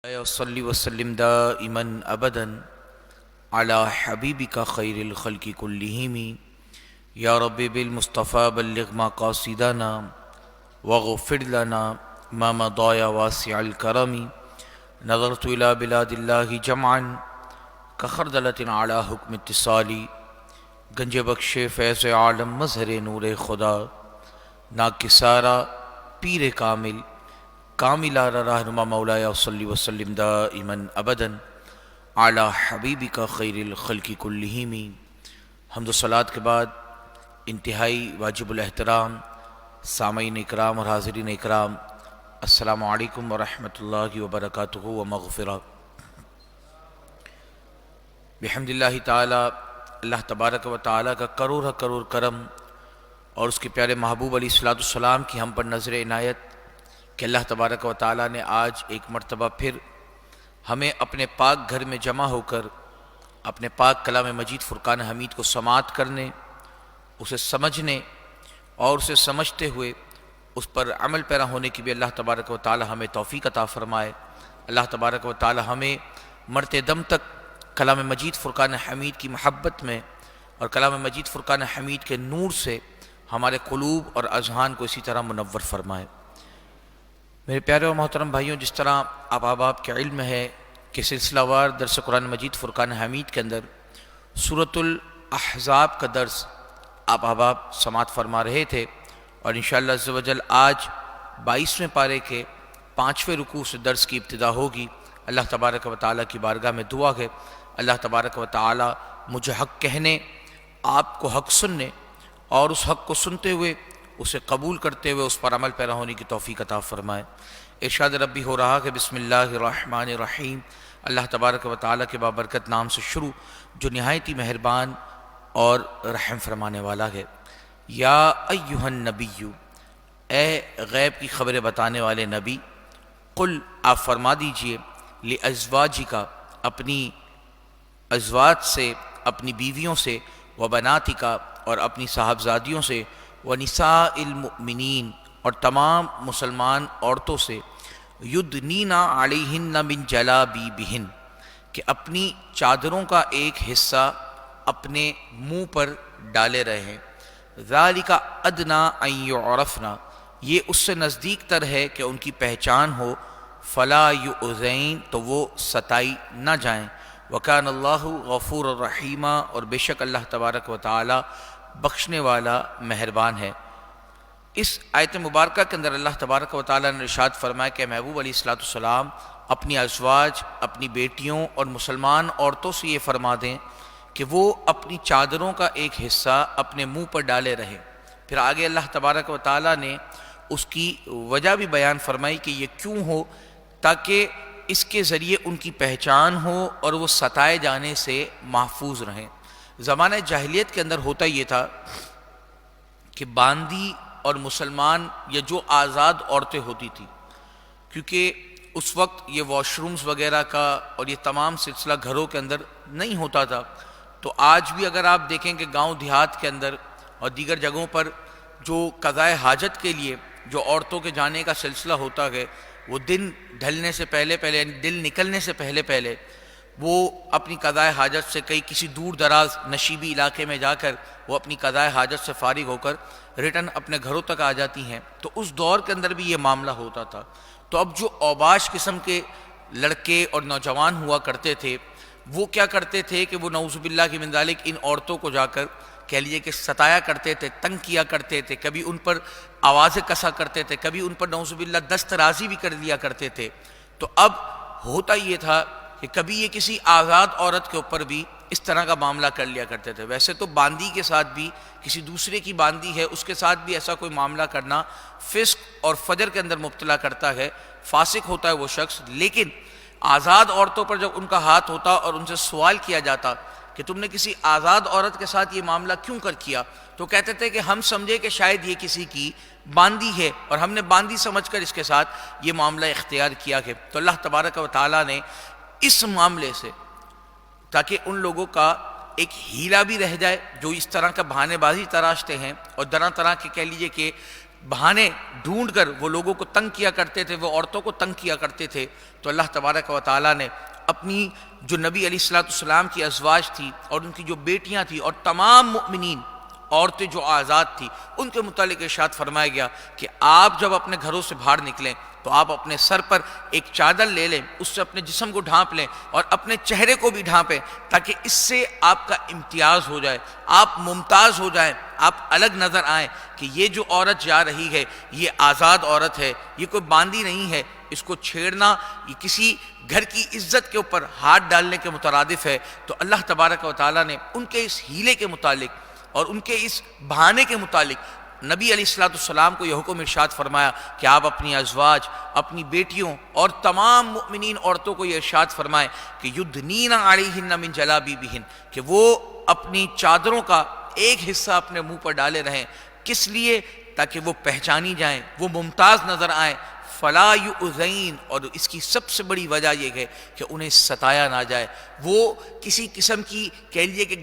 صلی وسلم دائما ابدا علی حبیبک خیر الخلق کلہم یا رب بالمصطفى بلغ مقاصدنا واغفر لنا ما مضى يا واسع الكرم نظرت الى بلاد اللہ جمعا كخردلة على حکم اتصالی گنج بخش فیض عالم مظہر نور خدا ناکسارا پیر کامل کامل رہنما مولا صلی وسلم دائما ابدا علی حبیبک خیر الخلق کلہم۔ حمد و صلوات کے بعد انتہائی واجب الاحترام سامعین اکرام اور حاضرین اکرام، السلام علیکم ورحمۃ اللہ وبرکاتہ و مغفرہ۔ بحمد اللہ تعالی، اللہ تبارک و تعالی کا کروڑ کروڑ کرم اور اس کے پیارے محبوب علیہ الصلوۃ والسلام کی ہم پر نظر عنایت کہ اللہ تبارک و تعالی نے آج ایک مرتبہ پھر ہمیں اپنے پاک گھر میں جمع ہو کر اپنے پاک کلام مجید فرقان حمید کو سماعت کرنے، اسے سمجھنے اور اسے سمجھتے ہوئے اس پر عمل پیرا ہونے کی بھی اللہ تبارک و تعالی ہمیں توفیق عطا فرمائے۔ اللہ تبارک و تعالی ہمیں مرتے دم تک کلام مجید فرقان حمید کی محبت میں اور کلام مجید فرقان حمید کے نور سے ہمارے قلوب اور اذہان کو اسی طرح منور فرمائے۔ میرے پیارے اور محترم بھائیوں، جس طرح آپ احباب کے علم ہے کہ سلسلہ وار درس قرآن مجید فرقان حمید کے اندر سورۃ الاحزاب کا درس آپ احباب سماعت فرما رہے تھے، اور انشاءاللہ عز و جل آج 22ویں پارے کے 5ویں رکوع سے درس کی ابتدا ہوگی۔ اللہ تبارک و تعالیٰ کی بارگاہ میں دعا ہے اللہ تبارک و تعالیٰ مجھے حق کہنے، آپ کو حق سننے اور اس حق کو سنتے ہوئے اسے قبول کرتے ہوئے اس پر عمل پیرا ہونے کی توفیق عطا فرمائے۔ ارشاد ربی ہو رہا کہ بسم اللہ الرحمن الرحیم، اللہ تبارک و تعالیٰ کے بابرکت نام سے شروع جو نہایت ہی مہربان اور رحم فرمانے والا ہے۔ یا ایہا النبی، اے غیب کی خبریں بتانے والے نبی، قل آپ فرما دیجئے، لازواجک اپنی ازواج سے، اپنی بیویوں سے، وبناتک اور اپنی صاحبزادیوں سے، ونساء المؤمنین اور تمام مسلمان عورتوں سے، یدنین علیہن من جلابیبہن کہ اپنی چادروں کا ایک حصہ اپنے منہ پر ڈالے رہیں۔ ذالک ادنی ان یعرفن، یہ اس سے نزدیک تر ہے کہ ان کی پہچان ہو، فلا یؤذین تو وہ ستائی نہ جائیں، وکان اللہ غفور الرحیم اور بے شک اللہ تبارک و تعالی بخشنے والا مہربان ہے۔ اس آیت مبارکہ کے اندر اللہ تبارک و تعالیٰ نے ارشاد فرمایا کہ محبوب علیہ الصلوۃ والسلام اپنی ازواج، اپنی بیٹیوں اور مسلمان عورتوں سے یہ فرما دیں کہ وہ اپنی چادروں کا ایک حصہ اپنے منہ پر ڈالے رہیں۔ پھر آگے اللہ تبارک و تعالیٰ نے اس کی وجہ بھی بیان فرمائی کہ یہ کیوں ہو، تاکہ اس کے ذریعے ان کی پہچان ہو اور وہ ستائے جانے سے محفوظ رہیں۔ زمانہ جاہلیت کے اندر ہوتا یہ تھا کہ باندی اور مسلمان یا جو آزاد عورتیں ہوتی تھیں، کیونکہ اس وقت یہ واش رومز وغیرہ کا اور یہ تمام سلسلہ گھروں کے اندر نہیں ہوتا تھا، تو آج بھی اگر آپ دیکھیں کہ گاؤں دیہات کے اندر اور دیگر جگہوں پر جو قضائے حاجت کے لیے جو عورتوں کے جانے کا سلسلہ ہوتا ہے، وہ دن ڈھلنے سے پہلے دن نکلنے سے پہلے وہ اپنی قضائے حاجت سے کسی دور دراز نشیبی علاقے میں جا کر وہ اپنی قضائے حاجت سے فارغ ہو کر ریٹرن اپنے گھروں تک آ جاتی ہیں۔ تو اس دور کے اندر بھی یہ معاملہ ہوتا تھا۔ تو اب جو اوباش قسم کے لڑکے اور نوجوان ہوا کرتے تھے، وہ کیا کرتے تھے کہ وہ نعوذ باللہ من ذالک ان عورتوں کو جا کر کہہ لیجیے کہ ستایا کرتے تھے، تنگ کیا کرتے تھے، کبھی ان پر آوازیں کسا کرتے تھے، کبھی ان پر نعوذ باللہ دست رازی بھی کر دیا کرتے تھے۔ تو اب ہوتا یہ تھا کہ کبھی یہ کسی آزاد عورت کے اوپر بھی اس طرح کا معاملہ کر لیا کرتے تھے۔ ویسے تو باندی کے ساتھ بھی، کسی دوسرے کی باندی ہے اس کے ساتھ بھی ایسا کوئی معاملہ کرنا فسق اور فجر کے اندر مبتلا کرتا ہے، فاسق ہوتا ہے وہ شخص۔ لیکن آزاد عورتوں پر جب ان کا ہاتھ ہوتا اور ان سے سوال کیا جاتا کہ تم نے کسی آزاد عورت کے ساتھ یہ معاملہ کیوں کر کیا، تو کہتے تھے کہ ہم سمجھے کہ شاید یہ کسی کی باندی ہے اور ہم نے باندی سمجھ کر اس کے ساتھ یہ معاملہ اختیار کیا ہے۔ تو اللہ تبارک و تعالیٰ نے اس معاملے سے، تاکہ ان لوگوں کا ایک ہیلا بھی رہ جائے جو اس طرح کا بہانے بازی تراشتے ہیں اور طرح طرح کے کہہ لیجئے کہ بہانے ڈھونڈ کر وہ لوگوں کو تنگ کیا کرتے تھے، وہ عورتوں کو تنگ کیا کرتے تھے، تو اللہ تبارک و تعالیٰ نے اپنی جو نبی علیہ الصلوۃ والسلام کی ازواج تھی اور ان کی جو بیٹیاں تھیں اور تمام مؤمنین عورتیں جو آزاد تھی ان کے متعلق ارشاد فرمایا گیا کہ آپ جب اپنے گھروں سے باہر نکلیں تو آپ اپنے سر پر ایک چادر لے لیں، اس سے اپنے جسم کو ڈھانپ لیں اور اپنے چہرے کو بھی ڈھانپیں، تاکہ اس سے آپ کا امتیاز ہو جائے، آپ ممتاز ہو جائیں، آپ الگ نظر آئیں کہ یہ جو عورت جا رہی ہے یہ آزاد عورت ہے، یہ کوئی باندھی نہیں ہے، اس کو چھیڑنا یہ کسی گھر کی عزت کے اوپر ہاتھ ڈالنے کے مترادف ہے۔ تو اللہ تبارک و تعالیٰ نے ان کے اس ہیلے کے متعلق اور ان کے اس بہانے کے متعلق نبی علیہ الصلوۃ والسلام کو یہ حکم ارشاد فرمایا کہ آپ اپنی ازواج، اپنی بیٹیوں اور تمام مؤمنین عورتوں کو یہ ارشاد فرمائیں کہ یدنین علیہن من جلابیبہن، کہ وہ اپنی چادروں کا ایک حصہ اپنے منہ پر ڈالے رہیں، کس لیے؟ تاکہ وہ پہچانی جائیں، وہ ممتاز نظر آئیں، فلا یؤذین، اور اس کی سب سے بڑی وجہ یہ ہے کہ انہیں ستایا نہ جائے، وہ کسی قسم کی کہہ لیجیے کہ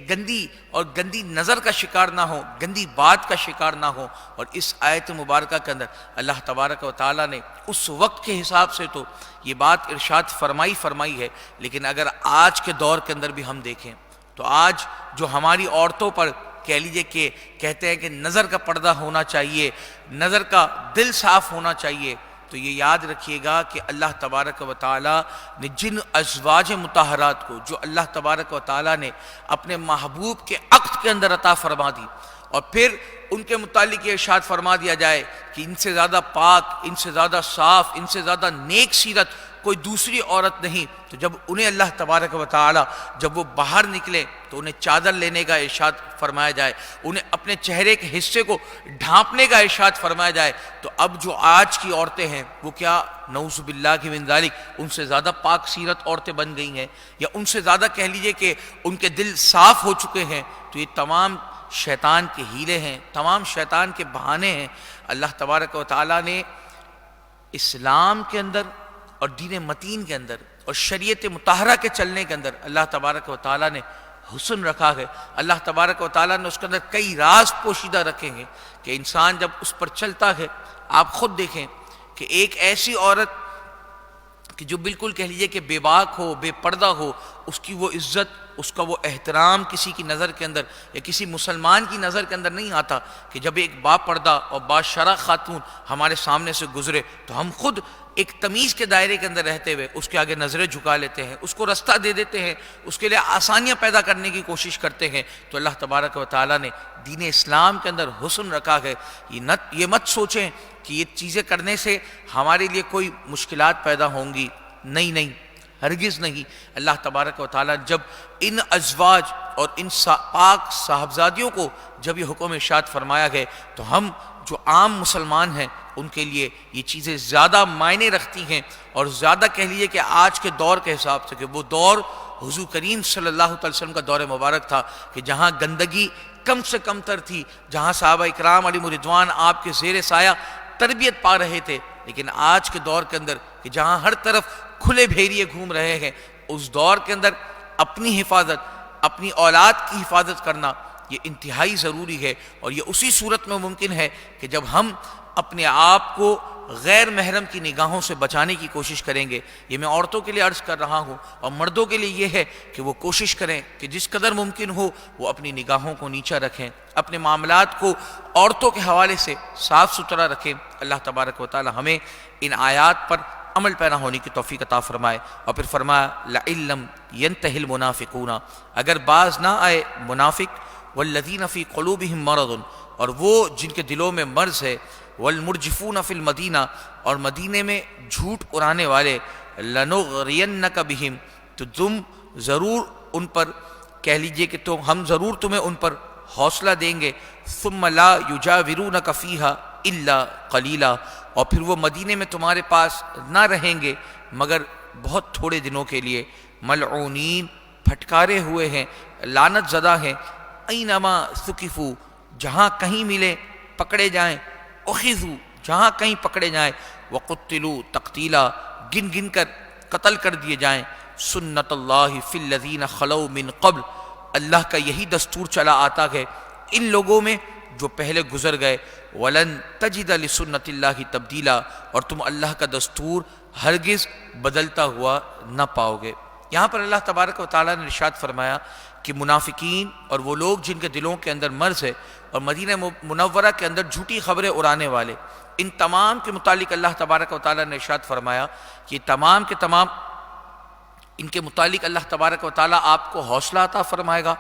گندی نظر کا شکار نہ ہو، گندی بات کا شکار نہ ہو۔ اور اس آیت مبارکہ کے اندر اللہ تبارک و تعالیٰ نے اس وقت کے حساب سے تو یہ بات ارشاد فرمائی ہے، لیکن اگر آج کے دور کے اندر بھی ہم دیکھیں تو آج جو ہماری عورتوں پر کہہ لیجیے کہ کہتے ہیں کہ نظر کا پردہ ہونا چاہیے، نظر کا دل صاف ہونا چاہیے، تو یہ یاد رکھیے گا کہ اللہ تبارک و تعالیٰ نے جن ازواج مطہرات کو جو اللہ تبارک و تعالیٰ نے اپنے محبوب کے عقد کے اندر عطا فرما دی، اور پھر ان کے متعلق یہ ارشاد فرما دیا جائے کہ ان سے زیادہ پاک، ان سے زیادہ صاف، ان سے زیادہ نیک سیرت کوئی دوسری عورت نہیں، تو جب انہیں اللہ تبارک و تعالیٰ جب وہ باہر نکلے تو انہیں چادر لینے کا ارشاد فرمایا جائے، انہیں اپنے چہرے کے حصے کو ڈھانپنے کا ارشاد فرمایا جائے، تو اب جو آج کی عورتیں ہیں وہ کیا نعوذ باللہ من ذالک ان سے زیادہ پاک سیرت عورتیں بن گئی ہیں، یا ان سے زیادہ کہہ لیجئے کہ ان کے دل صاف ہو چکے ہیں؟ تو یہ تمام شیطان کے ہیلے ہیں، تمام شیطان کے بہانے ہیں۔ اللہ تبارک و تعالیٰ نے اسلام کے اندر اور دین متین کے اندر اور شریعت مطہرہ کے چلنے کے اندر اللہ تبارک و تعالیٰ نے حسن رکھا ہے، اللہ تبارک و تعالیٰ نے اس کے اندر کئی راز پوشیدہ رکھے ہیں کہ انسان جب اس پر چلتا ہے، آپ خود دیکھیں کہ ایک ایسی عورت کہ جو بالکل کہہ لیجیے کہ بے باک ہو، بے پردہ ہو، اس کی وہ عزت، اس کا وہ احترام کسی کی نظر کے اندر یا کسی مسلمان کی نظر کے اندر نہیں آتا کہ جب ایک با پردہ اور با شرع خاتون ہمارے سامنے سے گزرے تو ہم خود ایک تمیز کے دائرے کے اندر رہتے ہوئے اس کے آگے نظریں جھکا لیتے ہیں، اس کو رستہ دے دیتے ہیں، اس کے لیے آسانیاں پیدا کرنے کی کوشش کرتے ہیں۔ تو اللہ تبارک و تعالیٰ نے دین اسلام کے اندر حسن رکھا ہے۔ یہ مت سوچیں کہ یہ چیزیں کرنے سے ہمارے لیے کوئی مشکلات پیدا ہوں گی، نہیں، ہرگز نہیں۔ اللہ تبارک و تعالیٰ جب ان ازواج اور ان پاک صاحبزادیوں کو جب یہ حکم ارشاد فرمایا گئے تو ہم جو عام مسلمان ہیں ان کے لیے یہ چیزیں زیادہ معنی رکھتی ہیں، اور زیادہ کہہ لیجیے کہ آج کے دور کے حساب سے کہ وہ دور حضور کریم صلی اللہ علیہ وسلم کا دور مبارک تھا کہ جہاں گندگی کم سے کم تر تھی، جہاں صحابہ اکرام علیہم رضوان آپ کے زیر سایہ تربیت پا رہے تھے، لیکن آج کے دور کے اندر کہ جہاں ہر طرف کھلے بھیریے گھوم رہے ہیں، اس دور کے اندر اپنی حفاظت، اپنی اولاد کی حفاظت کرنا یہ انتہائی ضروری ہے، اور یہ اسی صورت میں ممکن ہے کہ جب ہم اپنے آپ کو غیر محرم کی نگاہوں سے بچانے کی کوشش کریں گے۔ یہ میں عورتوں کے لیے عرض کر رہا ہوں، اور مردوں کے لیے یہ ہے کہ وہ کوشش کریں کہ جس قدر ممکن ہو وہ اپنی نگاہوں کو نیچا رکھیں، اپنے معاملات کو عورتوں کے حوالے سے صاف ستھرا رکھیں۔ اللہ تبارک و تعالی ہمیں ان آیات پر عمل پیرا ہونے کی توفیق عطا فرمائے۔ اور پھر فرمایا لَإِن لَّمْ يَنْتَهِ الْمُنَافِقُونَ، اگر باز نہ آئے منافق، وَالَّذِينَ فِي قُلُوبِهِم مَّرَضٌ، اور وہ جن کے دلوں میں مرض ہے، والمرجفون فی المدینہ، اور مدینے میں جھوٹ اڑانے والے، لنغرینک بہم، تو تم ضرور ان پر کہہ لیجئے کہ ہم ضرور تمہیں ان پر حوصلہ دیں گے، ثم لا یجاورونک فیہا الا قلیلا، اور پھر وہ مدینے میں تمہارے پاس نہ رہیں گے مگر بہت تھوڑے دنوں کے لیے، ملعونین، پھٹکارے ہوئے ہیں، لعنت زدہ ہیں، اینما ثقفوا، جہاں کہیں ملے پکڑے جائیں، اخذوا، جہاں کہیں پکڑے جائیں، وقتلوا تقتیلا، گن گن کر قتل کر دیے جائیں، سنت اللہ فی الذین خلو من قبل، اللہ کا یہی دستور چلا آتا ہے ان لوگوں میں جو پہلے گزر گئے، وَلَن تَجِدَ لِسُنَّتِ اللَّهِ تَبْدِيلًا، اور تم اللہ کا دستور ہرگز بدلتا ہوا نہ پاؤ گے۔ یہاں پر اللہ تبارک و تعالیٰ نے ارشاد فرمایا کہ منافقین اور وہ لوگ جن کے دلوں کے اندر مرض ہے اور مدینہ منورہ کے اندر جھوٹی خبریں اڑانے والے، ان تمام کے متعلق اللہ تبارک و تعالیٰ نے ارشاد فرمایا کہ تمام کے تمام ان کے متعلق اللہ تبارک و تعالیٰ آپ کو حوصلہ عطا فرمائے گا،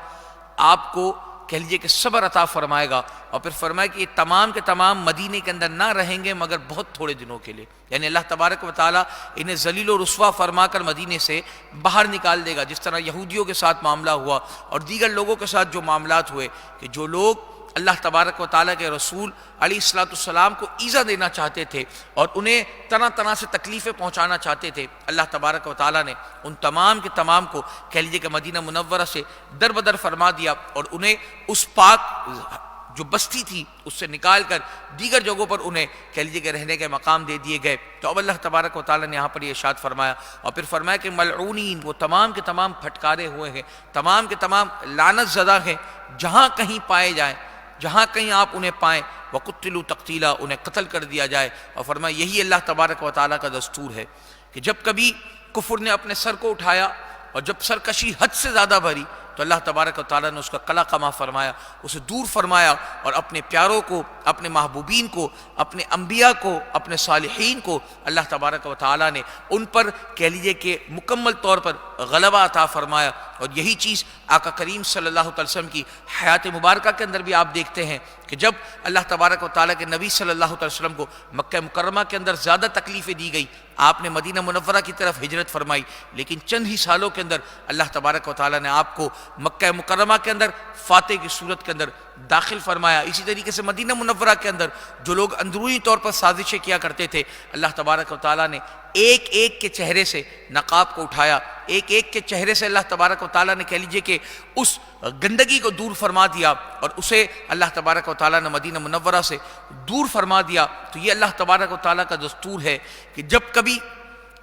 آپ کو کہہ لیجئے کہ صبر عطا فرمائے گا، اور پھر فرمائے کہ یہ تمام کے تمام مدینے کے اندر نہ رہیں گے مگر بہت تھوڑے دنوں کے لیے، یعنی اللہ تبارک و تعالیٰ انہیں ذلیل و رسوا فرما کر مدینے سے باہر نکال دے گا، جس طرح یہودیوں کے ساتھ معاملہ ہوا اور دیگر لوگوں کے ساتھ جو معاملات ہوئے کہ جو لوگ اللہ تبارک و تعالیٰ کے رسول علیہ السلام کو ایذا دینا چاہتے تھے اور انہیں طرح طرح سے تکلیفیں پہنچانا چاہتے تھے، اللہ تبارک و تعالیٰ نے ان تمام کے تمام کو کہہ لیجیے کہ مدینہ منورہ سے در بدر فرما دیا اور انہیں اس پاک جو بستی تھی اس سے نکال کر دیگر جگہوں پر انہیں کہہ لیجیے کہ رہنے کے مقام دے دیے گئے۔ تو اب اللہ تبارک و تعالیٰ نے یہاں پر یہ ارشاد فرمایا اور پھر فرمایا کہ ملعونین، وہ تمام کے تمام پھٹکارے ہوئے ہیں، تمام کے تمام لعنت زدہ ہیں، جہاں کہیں پائے جائیں، جہاں کہیں آپ انہیں پائیں، وَقُتِّلُوا تَقْتِيلًا، انہیں قتل کر دیا جائے۔ اور فرمایا یہی اللہ تبارک و تعالیٰ کا دستور ہے کہ جب کبھی کفر نے اپنے سر کو اٹھایا اور جب سرکشی حد سے زیادہ بھری تو اللہ تبارک و تعالیٰ نے اس کا قلع قمع فرمایا، اسے دور فرمایا اور اپنے پیاروں کو، اپنے محبوبین کو، اپنے انبیاء کو، اپنے صالحین کو اللہ تبارک و تعالیٰ نے ان پر کہہ لیجئے کہ مکمل طور پر غلبہ عطا فرمایا۔ اور یہی چیز آقا کریم صلی اللہ علیہ وسلم کی حیات مبارکہ کے اندر بھی آپ دیکھتے ہیں کہ جب اللہ تبارک و تعالیٰ کے نبی صلی اللہ علیہ وسلم کو مکہ مکرمہ کے اندر زیادہ تکلیفیں دی گئی، آپ نے مدینہ منورہ کی طرف ہجرت فرمائی، لیکن چند ہی سالوں کے اندر اللہ تبارک و تعالیٰ نے آپ کو مکہ مکرمہ کے اندر فاتح کی صورت کے اندر داخل فرمایا۔ اسی طریقے سے مدینہ منورہ کے اندر جو لوگ اندرونی طور پر سازشیں کیا کرتے تھے، اللہ تبارک و تعالیٰ نے ایک ایک کے چہرے سے نقاب کو اٹھایا، ایک ایک کے چہرے سے اللہ تبارک و تعالیٰ نے کہہ لیجئے کہ اس گندگی کو دور فرما دیا اور اسے اللہ تبارک و تعالیٰ نے مدینہ منورہ سے دور فرما دیا۔ تو یہ اللہ تبارک و تعالیٰ کا دستور ہے کہ جب کبھی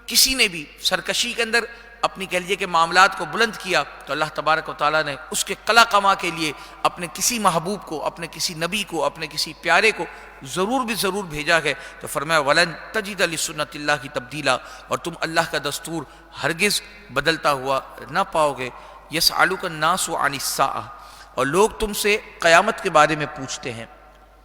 کسی نے بھی سرکشی کے اندر اپنی کہہ لیجیے کہ معاملات کو بلند کیا تو اللہ تبارک و تعالیٰ نے اس کے قلع قمع کے لیے اپنے کسی محبوب کو، اپنے کسی نبی کو، اپنے کسی پیارے کو ضرور بھی ضرور بھیجا ہے۔ تو فرمایا وَلَن تَجِدَ لِسُنَّتِ اللَّهِ تَبْدِيلًا، اور تم اللہ کا دستور ہرگز بدلتا ہوا نہ پاؤ گے۔ يَسْأَلُكَ النَّاسُ عَنِ السَّاعَةِ، اور لوگ تم سے قیامت کے بارے میں پوچھتے ہیں۔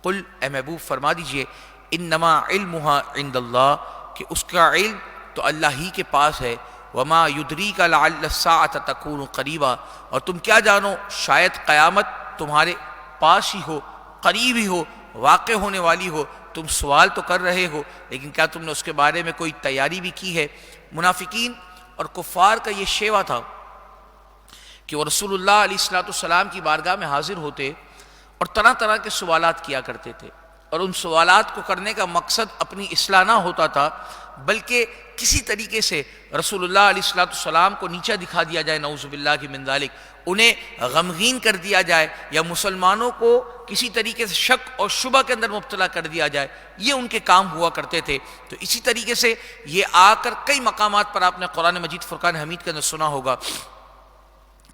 قل، اے محبوب فرما دیجئے، انما علمها عند اللہ، کہ اس کا علم تو اللہ ہی کے پاس ہے۔ وما یدریک لعل الساعۃ تکون قریبا، اور تم کیا جانو شاید قیامت تمہارے پاس ہی ہو، قریب ہی ہو، واقع ہونے والی ہو۔ تم سوال تو کر رہے ہو لیکن کیا تم نے اس کے بارے میں کوئی تیاری بھی کی ہے؟ منافقین اور کفار کا یہ شیوا تھا کہ وہ رسول اللہ علیہ السلام کی بارگاہ میں حاضر ہوتے اور طرح طرح کے سوالات کیا کرتے تھے، اور ان سوالات کو کرنے کا مقصد اپنی اصلاح نہ ہوتا تھا بلکہ کسی طریقے سے رسول اللہ علیہ السلام کو نیچا دکھا دیا جائے، نعوذ باللہ من ذالک، انہیں غمگین کر دیا جائے یا مسلمانوں کو کسی طریقے سے شک اور شبہ کے اندر مبتلا کر دیا جائے، یہ ان کے کام ہوا کرتے تھے۔ تو اسی طریقے سے یہ آ کر کئی مقامات پر آپ نے قرآن مجید فرقان حمید کے اندر سنا ہوگا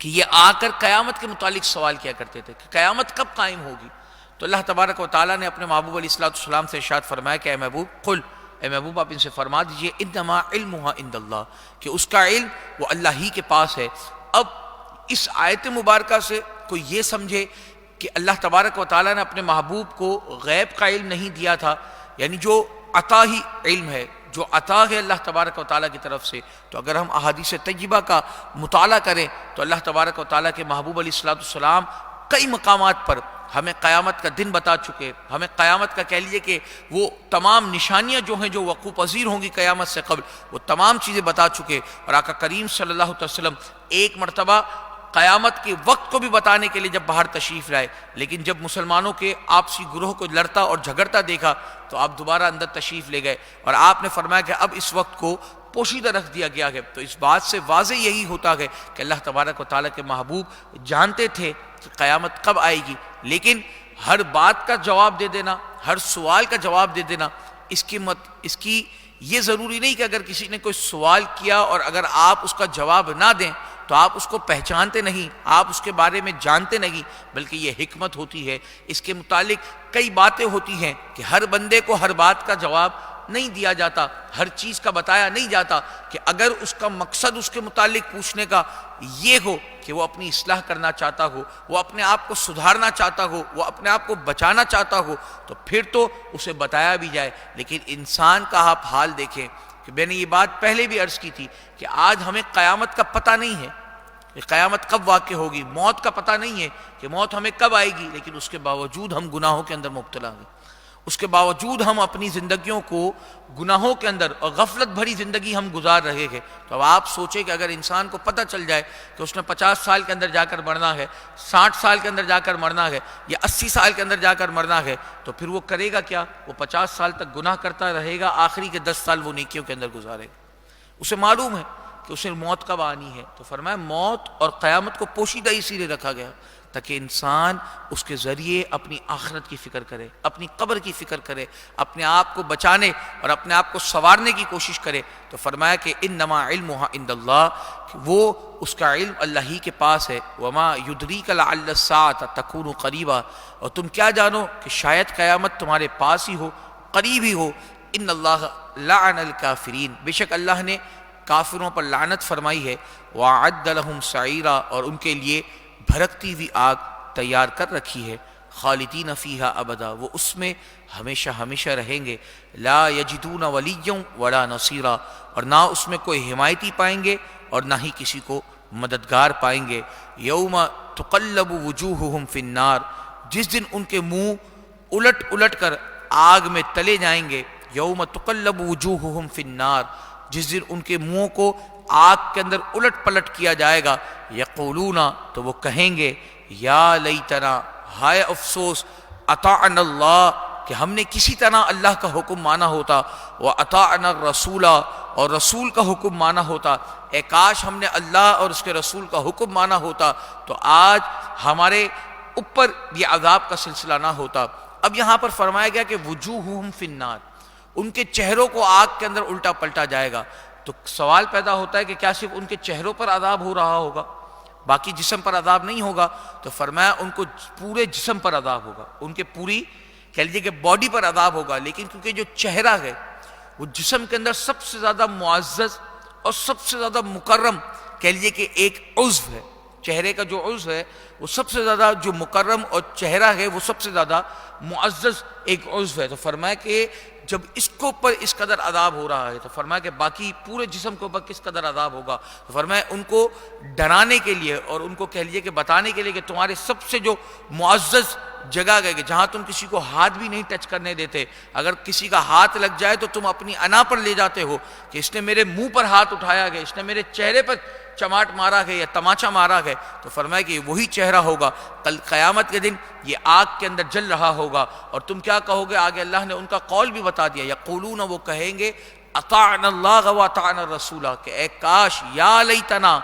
کہ یہ آ کر قیامت کے متعلق سوال کیا کرتے تھے کہ قیامت کب قائم ہوگی۔ تو اللہ تبارک و تعالیٰ نے اپنے محبوب علیہ السلام سے ارشاد فرمایا کہ اے محبوب قل، اے محبوب آپ ان سے فرما دیجئے انما علمها عند اللہ، کہ اس کا علم وہ اللہ ہی کے پاس ہے۔ اب اس آیت مبارکہ سے کوئی یہ سمجھے کہ اللہ تبارک و تعالیٰ نے اپنے محبوب کو غیب کا علم نہیں دیا تھا، یعنی جو عطا ہی علم ہے، جو عطا ہے اللہ تبارک و تعالیٰ کی طرف سے، تو اگر ہم احادیث طیبہ کا مطالعہ کریں تو اللہ تبارک و تعالیٰ کے محبوب علیہ السلام کئی مقامات پر ہمیں قیامت کا دن بتا چکے، ہمیں قیامت کا کہہ لیجئے کہ وہ تمام نشانیاں جو ہیں جو وقوع پذیر ہوں گی قیامت سے قبل، وہ تمام چیزیں بتا چکے۔ اور آقا کریم صلی اللہ علیہ وسلم ایک مرتبہ قیامت کے وقت کو بھی بتانے کے لیے جب باہر تشریف لائے، لیکن جب مسلمانوں کے آپسی گروہ کو لڑتا اور جھگڑتا دیکھا تو آپ دوبارہ اندر تشریف لے گئے اور آپ نے فرمایا کہ اب اس وقت کو پوشیدہ رکھ دیا گیا ہے۔ تو اس بات سے واضح یہی ہوتا ہے کہ اللہ تبارک و تعالیٰ کے محبوب جانتے تھے کہ قیامت کب آئے گی، لیکن ہر بات کا جواب دے دینا، ہر سوال کا جواب دے دینا، اس کی یہ ضروری نہیں کہ اگر کسی نے کوئی سوال کیا اور اگر آپ اس کا جواب نہ دیں تو آپ اس کو پہچانتے نہیں، آپ اس کے بارے میں جانتے نہیں، بلکہ یہ حکمت ہوتی ہے۔ اس کے متعلق کئی باتیں ہوتی ہیں کہ ہر بندے کو ہر بات کا جواب نہیں دیا جاتا، ہر چیز کا بتایا نہیں جاتا، کہ اگر اس کا مقصد اس کے متعلق پوچھنے کا یہ ہو کہ وہ اپنی اصلاح کرنا چاہتا ہو، وہ اپنے آپ کو سدھارنا چاہتا ہو، وہ اپنے آپ کو بچانا چاہتا ہو، تو پھر تو اسے بتایا بھی جائے۔ لیکن انسان کا آپ حال دیکھیں کہ میں نے یہ بات پہلے بھی عرض کی تھی کہ آج ہمیں قیامت کا پتہ نہیں ہے کہ قیامت کب واقع ہوگی، موت کا پتہ نہیں ہے کہ موت ہمیں کب آئے گی، لیکن اس کے باوجود ہم گناہوں کے اندر مبتلا ہیں، اس کے باوجود ہم اپنی زندگیوں کو گناہوں کے اندر اور غفلت بھری زندگی ہم گزار رہے ہیں۔ تو اب آپ سوچیں کہ اگر انسان کو پتہ چل جائے کہ اس نے 50 سال کے اندر جا کر مرنا ہے، 60 سال کے اندر جا کر مرنا ہے، یا 80 سال کے اندر جا کر مرنا ہے، تو پھر وہ کرے گا کیا؟ وہ 50 سال تک گناہ کرتا رہے گا، آخری کے 10 سال وہ نیکیوں کے اندر گزارے گا۔ اسے معلوم ہے کہ اسے موت کب آنی ہے، تو فرمایا موت اور قیامت کو پوشیدہ اسی لیے رکھا گیا تاکہ انسان اس کے ذریعے اپنی آخرت کی فکر کرے، اپنی قبر کی فکر کرے، اپنے آپ کو بچانے اور اپنے آپ کو سنوارنے کی کوشش کرے۔ تو فرمایا کہ انما علمها عند اللہ، کہ وہ اس کا علم اللہ ہی کے پاس ہے۔ وما یدریک لعل الساعة تکون قریبا، اور تم کیا جانو کہ شاید قیامت تمہارے پاس ہی ہو، قریب ہی ہو۔ ان اللہ لعن الکافرین، بے شک اللہ نے کافروں پر لعنت فرمائی ہے۔ وَأَعَدَّ لَهُمْ سَعِيرًا، اور ان کے لیے بھڑکتی ہوئی آگ تیار کر رکھی ہے۔ خالدین فیہا ابدا، وہ اس میں ہمیشہ ہمیشہ رہیں گے۔ لا یجدون ولیًّا ولا نصیرا، اور نہ اس میں کوئی حمایتی پائیں گے اور نہ ہی کسی کو مددگار پائیں گے۔ یوم تقلب وجوہہم فی النار، جس دن ان کے منہ الٹ الٹ کر آگ میں تلے جائیں گے۔ یوم تقلب وجوہہم فی النار، جس دن ان کے منہوں کو آگ کے اندر الٹ پلٹ کیا جائے گا۔ یقولون، تو وہ کہیں گے یا لیتنا، ہائے افسوس، اطعنا اللہ، کہ ہم نے کسی طرح اللہ کا حکم مانا ہوتا، واطعنا الرسول، اور رسول کا حکم مانا ہوتا، اے کاش ہم نے اللہ اور اس کے رسول کا حکم مانا ہوتا تو آج ہمارے اوپر یہ عذاب کا سلسلہ نہ ہوتا۔ اب یہاں پر فرمایا گیا کہ وجوہہم فی النار، ان کے چہروں کو آگ کے اندر الٹا پلٹا جائے گا۔ تو سوال پیدا ہوتا ہے کہ کیا صرف ان کے چہروں پر عذاب ہو رہا ہوگا، باقی جسم پر عذاب نہیں ہوگا؟ تو فرمایا ان کو پورے جسم پر عذاب ہوگا، ان کے پوری کہہ لیجیے کہ باڈی پر عذاب ہوگا۔ لیکن کیونکہ جو چہرہ ہے وہ جسم کے اندر سب سے زیادہ معزز اور سب سے زیادہ مکرم کہہ لیجیے کہ ایک عضو ہے، چہرے کا جو عضو ہے وہ سب سے زیادہ جو مکرم، اور چہرہ ہے وہ سب سے زیادہ معزز ایک عضو ہے۔ تو فرمایا کہ جب اس کے اوپر اس قدر عذاب ہو رہا ہے تو فرمایا کہ باقی پورے جسم کے اوپر کس قدر عذاب ہوگا۔ تو فرمایا ان کو ڈرانے کے لیے اور ان کو کہہ لیجیے کہ بتانے کے لیے کہ تمہارے سب سے جو معزز جگہ گئے کہ جہاں تم کسی کو ہاتھ بھی نہیں ٹچ کرنے دیتے، اگر کسی کا ہاتھ لگ جائے تو تم اپنی انا پر لے جاتے ہو کہ اس نے میرے منہ پر ہاتھ اٹھایا گیا، اس نے میرے چہرے پر چماٹ مارا گیا یا تماچا مارا گیا۔ تو فرمایا کہ یہ وہی چہرہ ہوگا کل قیامت کے دن، یہ آگ کے اندر جل رہا ہوگا، اور تم کیا کہو گے؟ آگے اللہ نے ان کا قول بھی بتا دیا، یقولون، وہ کہیں گے اطعنا اللہ واطعنا الرسول، کہ اے کاش، یا لیتنا،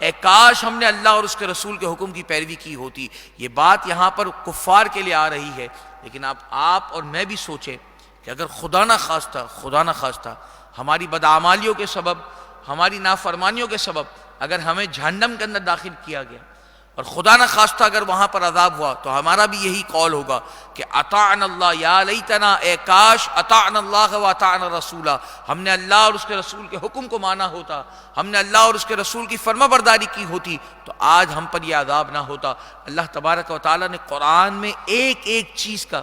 اے کاش ہم نے اللہ اور اس کے رسول کے حکم کی پیروی کی ہوتی۔ یہ بات یہاں پر کفار کے لیے آ رہی ہے، لیکن اب آپ اور میں بھی سوچیں کہ اگر خدا نہ خواستہ ہماری بدعمالیوں کے سبب، ہماری نافرمانیوں کے سبب اگر ہمیں جہنم کے اندر داخل کیا گیا، اور خدا نہ خواستہ اگر وہاں پر عذاب ہوا، تو ہمارا بھی یہی قول ہوگا کہ اطعنا اللہ، یا لیتنا، اے کاش، اطعنا اللہ واطعنا الرسول، ہم نے اللہ اور اس کے رسول کے حکم کو مانا ہوتا، ہم نے اللہ اور اس کے رسول کی فرما برداری کی ہوتی، تو آج ہم پر یہ عذاب نہ ہوتا۔ اللہ تبارک و تعالیٰ نے قرآن میں ایک ایک چیز کا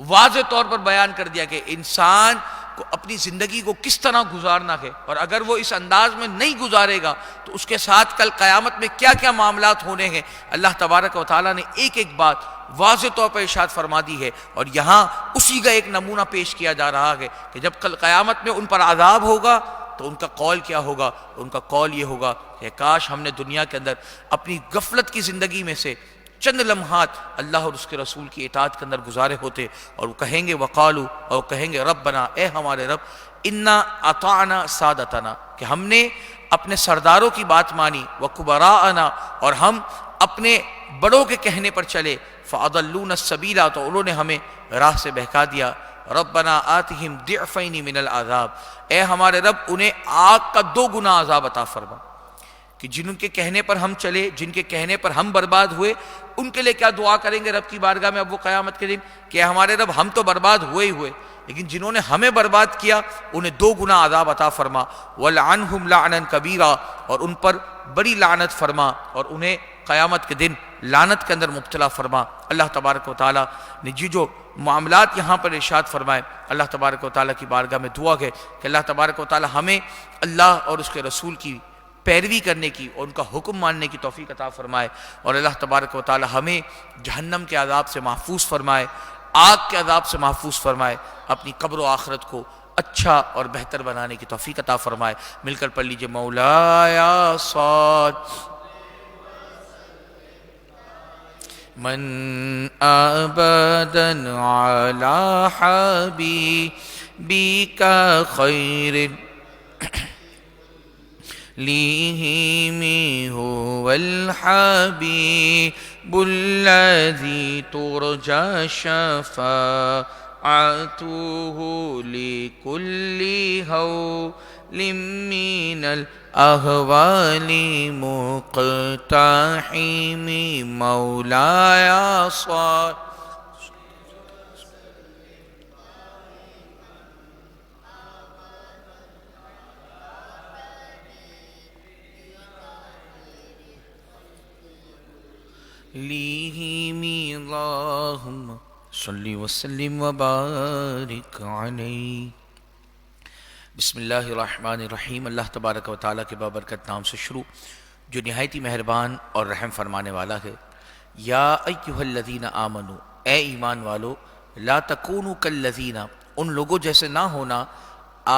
واضح طور پر بیان کر دیا کہ انسان کو اپنی زندگی کو کس طرح گزارنا ہے، اور اگر وہ اس انداز میں نہیں گزارے گا تو اس کے ساتھ کل قیامت میں کیا کیا معاملات ہونے ہیں، اللہ تبارک و تعالیٰ نے ایک ایک بات واضح طور پر ارشاد فرما دی ہے۔ اور یہاں اسی کا ایک نمونہ پیش کیا جا رہا ہے کہ جب کل قیامت میں ان پر عذاب ہوگا تو ان کا قول کیا ہوگا؟ ان کا قول یہ ہوگا کہ کاش ہم نے دنیا کے اندر اپنی غفلت کی زندگی میں سے چند لمحات اللہ اور اس کے رسول کی اطاعت کے اندر گزارے ہوتے، اور وہ کہیں گے وقالو، اور کہیں گے ربنا، اے ہمارے رب، انا اطعنا سادتنا، کہ ہم نے اپنے سرداروں کی بات مانی، وکبراءنا، اور ہم اپنے بڑوں کے کہنے پر چلے، فاضلونا السبیل، تو انہوں نے ہمیں راہ سے بہکا دیا، ربنا آتہم ضعفین من العذاب، اے ہمارے رب انہیں آگ کا 2 گنا عذاب عطا فرما۔ کہ جن کے کہنے پر ہم چلے، جن کے کہنے پر ہم برباد ہوئے، ان کے لیے کیا دعا کریں گے رب کی بارگاہ میں اب وہ قیامت کے دن کہ ہمارے رب ہم تو برباد ہوئے ہی ہوئے، لیکن جنہوں نے ہمیں برباد کیا انہیں 2 گنا عذاب عطا فرما، وَلْعَنْهُمْ لَعْنًا كَبِيرًا، اور ان پر بڑی لعنت فرما اور انہیں قیامت کے دن لعنت کے اندر مبتلا فرما۔ اللہ تبارک و تعالیٰ نے جو معاملات یہاں پر ارشاد فرمائے، اللہ تبارک و تعالیٰ کی بارگاہ میں دعا ہے کہ اللہ تبارک و تعالیٰ ہمیں اللہ اور اس کے رسول کی پیروی کرنے کی اور ان کا حکم ماننے کی توفیق عطا فرمائے، اور اللہ تبارک و تعالیٰ ہمیں جہنم کے عذاب سے محفوظ فرمائے، آگ کے عذاب سے محفوظ فرمائے، اپنی قبر و آخرت کو اچھا اور بہتر بنانے کی توفیق عطا فرمائے۔ مل کر پڑھ لیجئے مولایا صل من ابدا علی حبیبک خیر لیہم هو الحبیب الذی ترجى شفاعته لكل هول من الأهوال مقتحم مولاي صل لیہم اللہم صلی وسلم وبارک علیہ۔ بسم اللہ الرحمن الرحیم۔ اللہ تبارک و تعالیٰ کے بابرکت نام سے شروع جو نہایت ہی مہربان اور رحم فرمانے والا ہے۔ یا ایھا الذین آمنوا، اے ایمان والو، لا تکونوا کالذین، ان لوگوں جیسے نہ ہونا،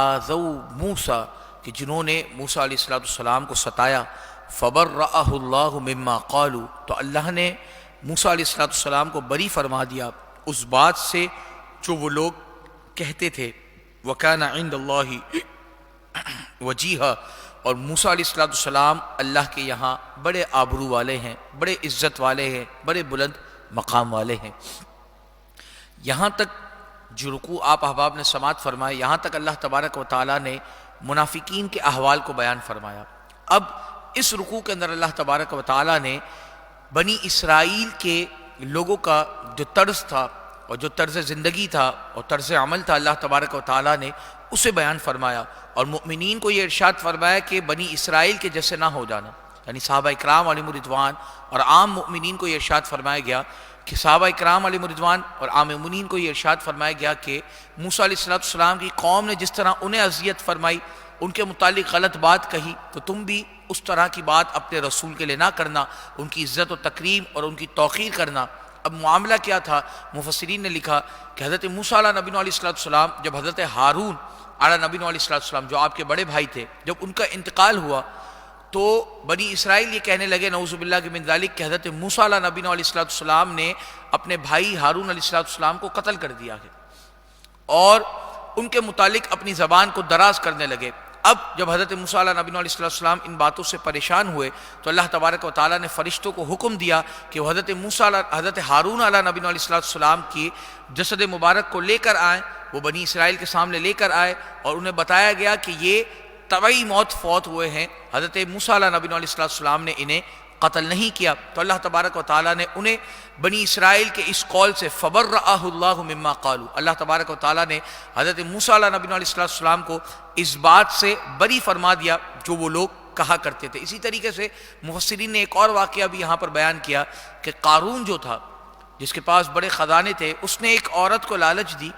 آذوا موسیٰ، کہ جنہوں نے موسیٰ علیہ السلام کو ستایا، فبرأہ اللہ مما قالوا، تو اللہ نے موسیٰ علیہ السلام کو بری فرما دیا اس بات سے جو وہ لوگ کہتے تھے، وَكَانَ عِنْدَ اللَّهِ وَجِيهًا، اور موسیٰ علیہ السلام اللہ کے یہاں بڑے آبرو والے ہیں، بڑے عزت والے ہیں، بڑے بلند مقام والے ہیں۔ یہاں تک جو رکوع آپ احباب نے سماعت فرمائے، یہاں تک اللہ تبارک و تعالیٰ نے منافقین کے احوال کو بیان فرمایا۔ اب اس رکوع کے اندر اللہ تبارک و تعالیٰ نے بنی اسرائیل کے لوگوں کا جو طرز تھا اور جو طرز زندگی تھا اور طرز عمل تھا، اللہ تبارک و تعالیٰ نے اسے بیان فرمایا، اور مؤمنین کو یہ ارشاد فرمایا کہ بنی اسرائیل کے جیسے نہ ہو جانا، یعنی صحابہ اکرام علیہم الرضوان اور عام مؤمنین کو یہ ارشاد فرمایا گیا کہ صحابہ اکرام علیہم الرضوان اور عام مؤمنین کو یہ ارشاد فرمایا گیا کہ موسیٰ علیہ السلام کی قوم نے جس طرح انہیں اذیت فرمائی، ان کے متعلق غلط بات کہی، تو تم بھی اس طرح کی بات اپنے رسول کے لیے نہ کرنا، ان کی عزت و تکریم اور ان کی توقیر کرنا۔ اب معاملہ کیا تھا؟ مفسرین نے لکھا کہ حضرت موسیٰ علیہ نبی علیہ السلام، جب حضرت ہارون علیہ نبی علیہ السلام جو آپ کے بڑے بھائی تھے، جب ان کا انتقال ہوا تو بنی اسرائیل یہ کہنے لگے نعوذ باللہ من ذالک کہ حضرت موسیٰ علیہ نبی علیہ السلام نے اپنے بھائی ہارون علیہ السلام کو قتل کر دیا ہے، اور ان کے متعلق اپنی زبان کو دراز کرنے لگے۔ اب جب حضرت موسیٰ علیہ نبی علیہ السلام ان باتوں سے پریشان ہوئے تو اللہ تبارک و تعالیٰ نے فرشتوں کو حکم دیا کہ وہ حضرت ہارون علیہ نبی علیہ السلام کی جسد مبارک کو لے کر آئیں، وہ بنی اسرائیل کے سامنے لے کر آئے، اور انہیں بتایا گیا کہ یہ طبعی موت فوت ہوئے ہیں، حضرت موسیٰ علیہ نبی علیہ السلام نے انہیں قتل نہیں کیا۔ تو اللہ تبارک و تعالیٰ نے انہیں بنی اسرائیل کے اس قول سے فبرأہ اللہ مما قالوا، اللہ تبارک و تعالیٰ نے حضرت موسیٰ علیہ نبی علیہ السلام کو اس بات سے بری فرما دیا جو وہ لوگ کہا کرتے تھے۔ اسی طریقے سے مفسرین نے ایک اور واقعہ بھی یہاں پر بیان کیا کہ قارون جو تھا، جس کے پاس بڑے خزانے تھے، اس نے ایک عورت کو لالچ دی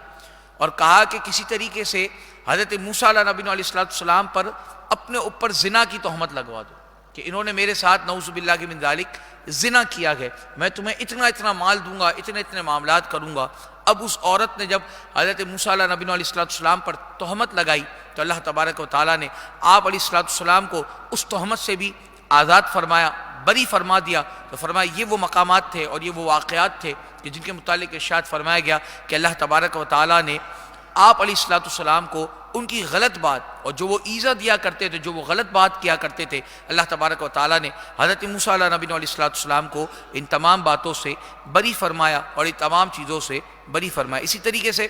اور کہا کہ کسی طریقے سے حضرت موسیٰ علیہ نبی علیہ السلام پر اپنے اوپر زنا کی تہمت لگوا دو کہ انہوں نے میرے ساتھ نعوذ باللہ من ذالک زنا کیا ہے، میں تمہیں اتنا مال دوں گا، اتنے معاملات کروں گا۔ اب اس عورت نے جب حضرت موسیٰ علیہ نبی علیہ السلام پر تہمت لگائی تو اللہ تبارک و تعالیٰ نے آپ علیہ السلام کو اس تہمت سے بھی آزاد فرمایا، بری فرما دیا۔ تو فرمایا یہ وہ مقامات تھے اور یہ وہ واقعات تھے کہ جن کے متعلق ارشاد فرمایا گیا کہ اللہ تبارک و تعالیٰ نے آپ علیہ السلام کو ان کی غلط بات اور جو وہ ایذا دیا کرتے تھے، جو وہ غلط بات کیا کرتے تھے، اللہ تبارک و تعالیٰ نے حضرت موسیٰ علیہ نبی علیہ السلام کو ان تمام باتوں سے بری فرمایا اور ان تمام چیزوں سے بری فرمایا۔ اسی طریقے سے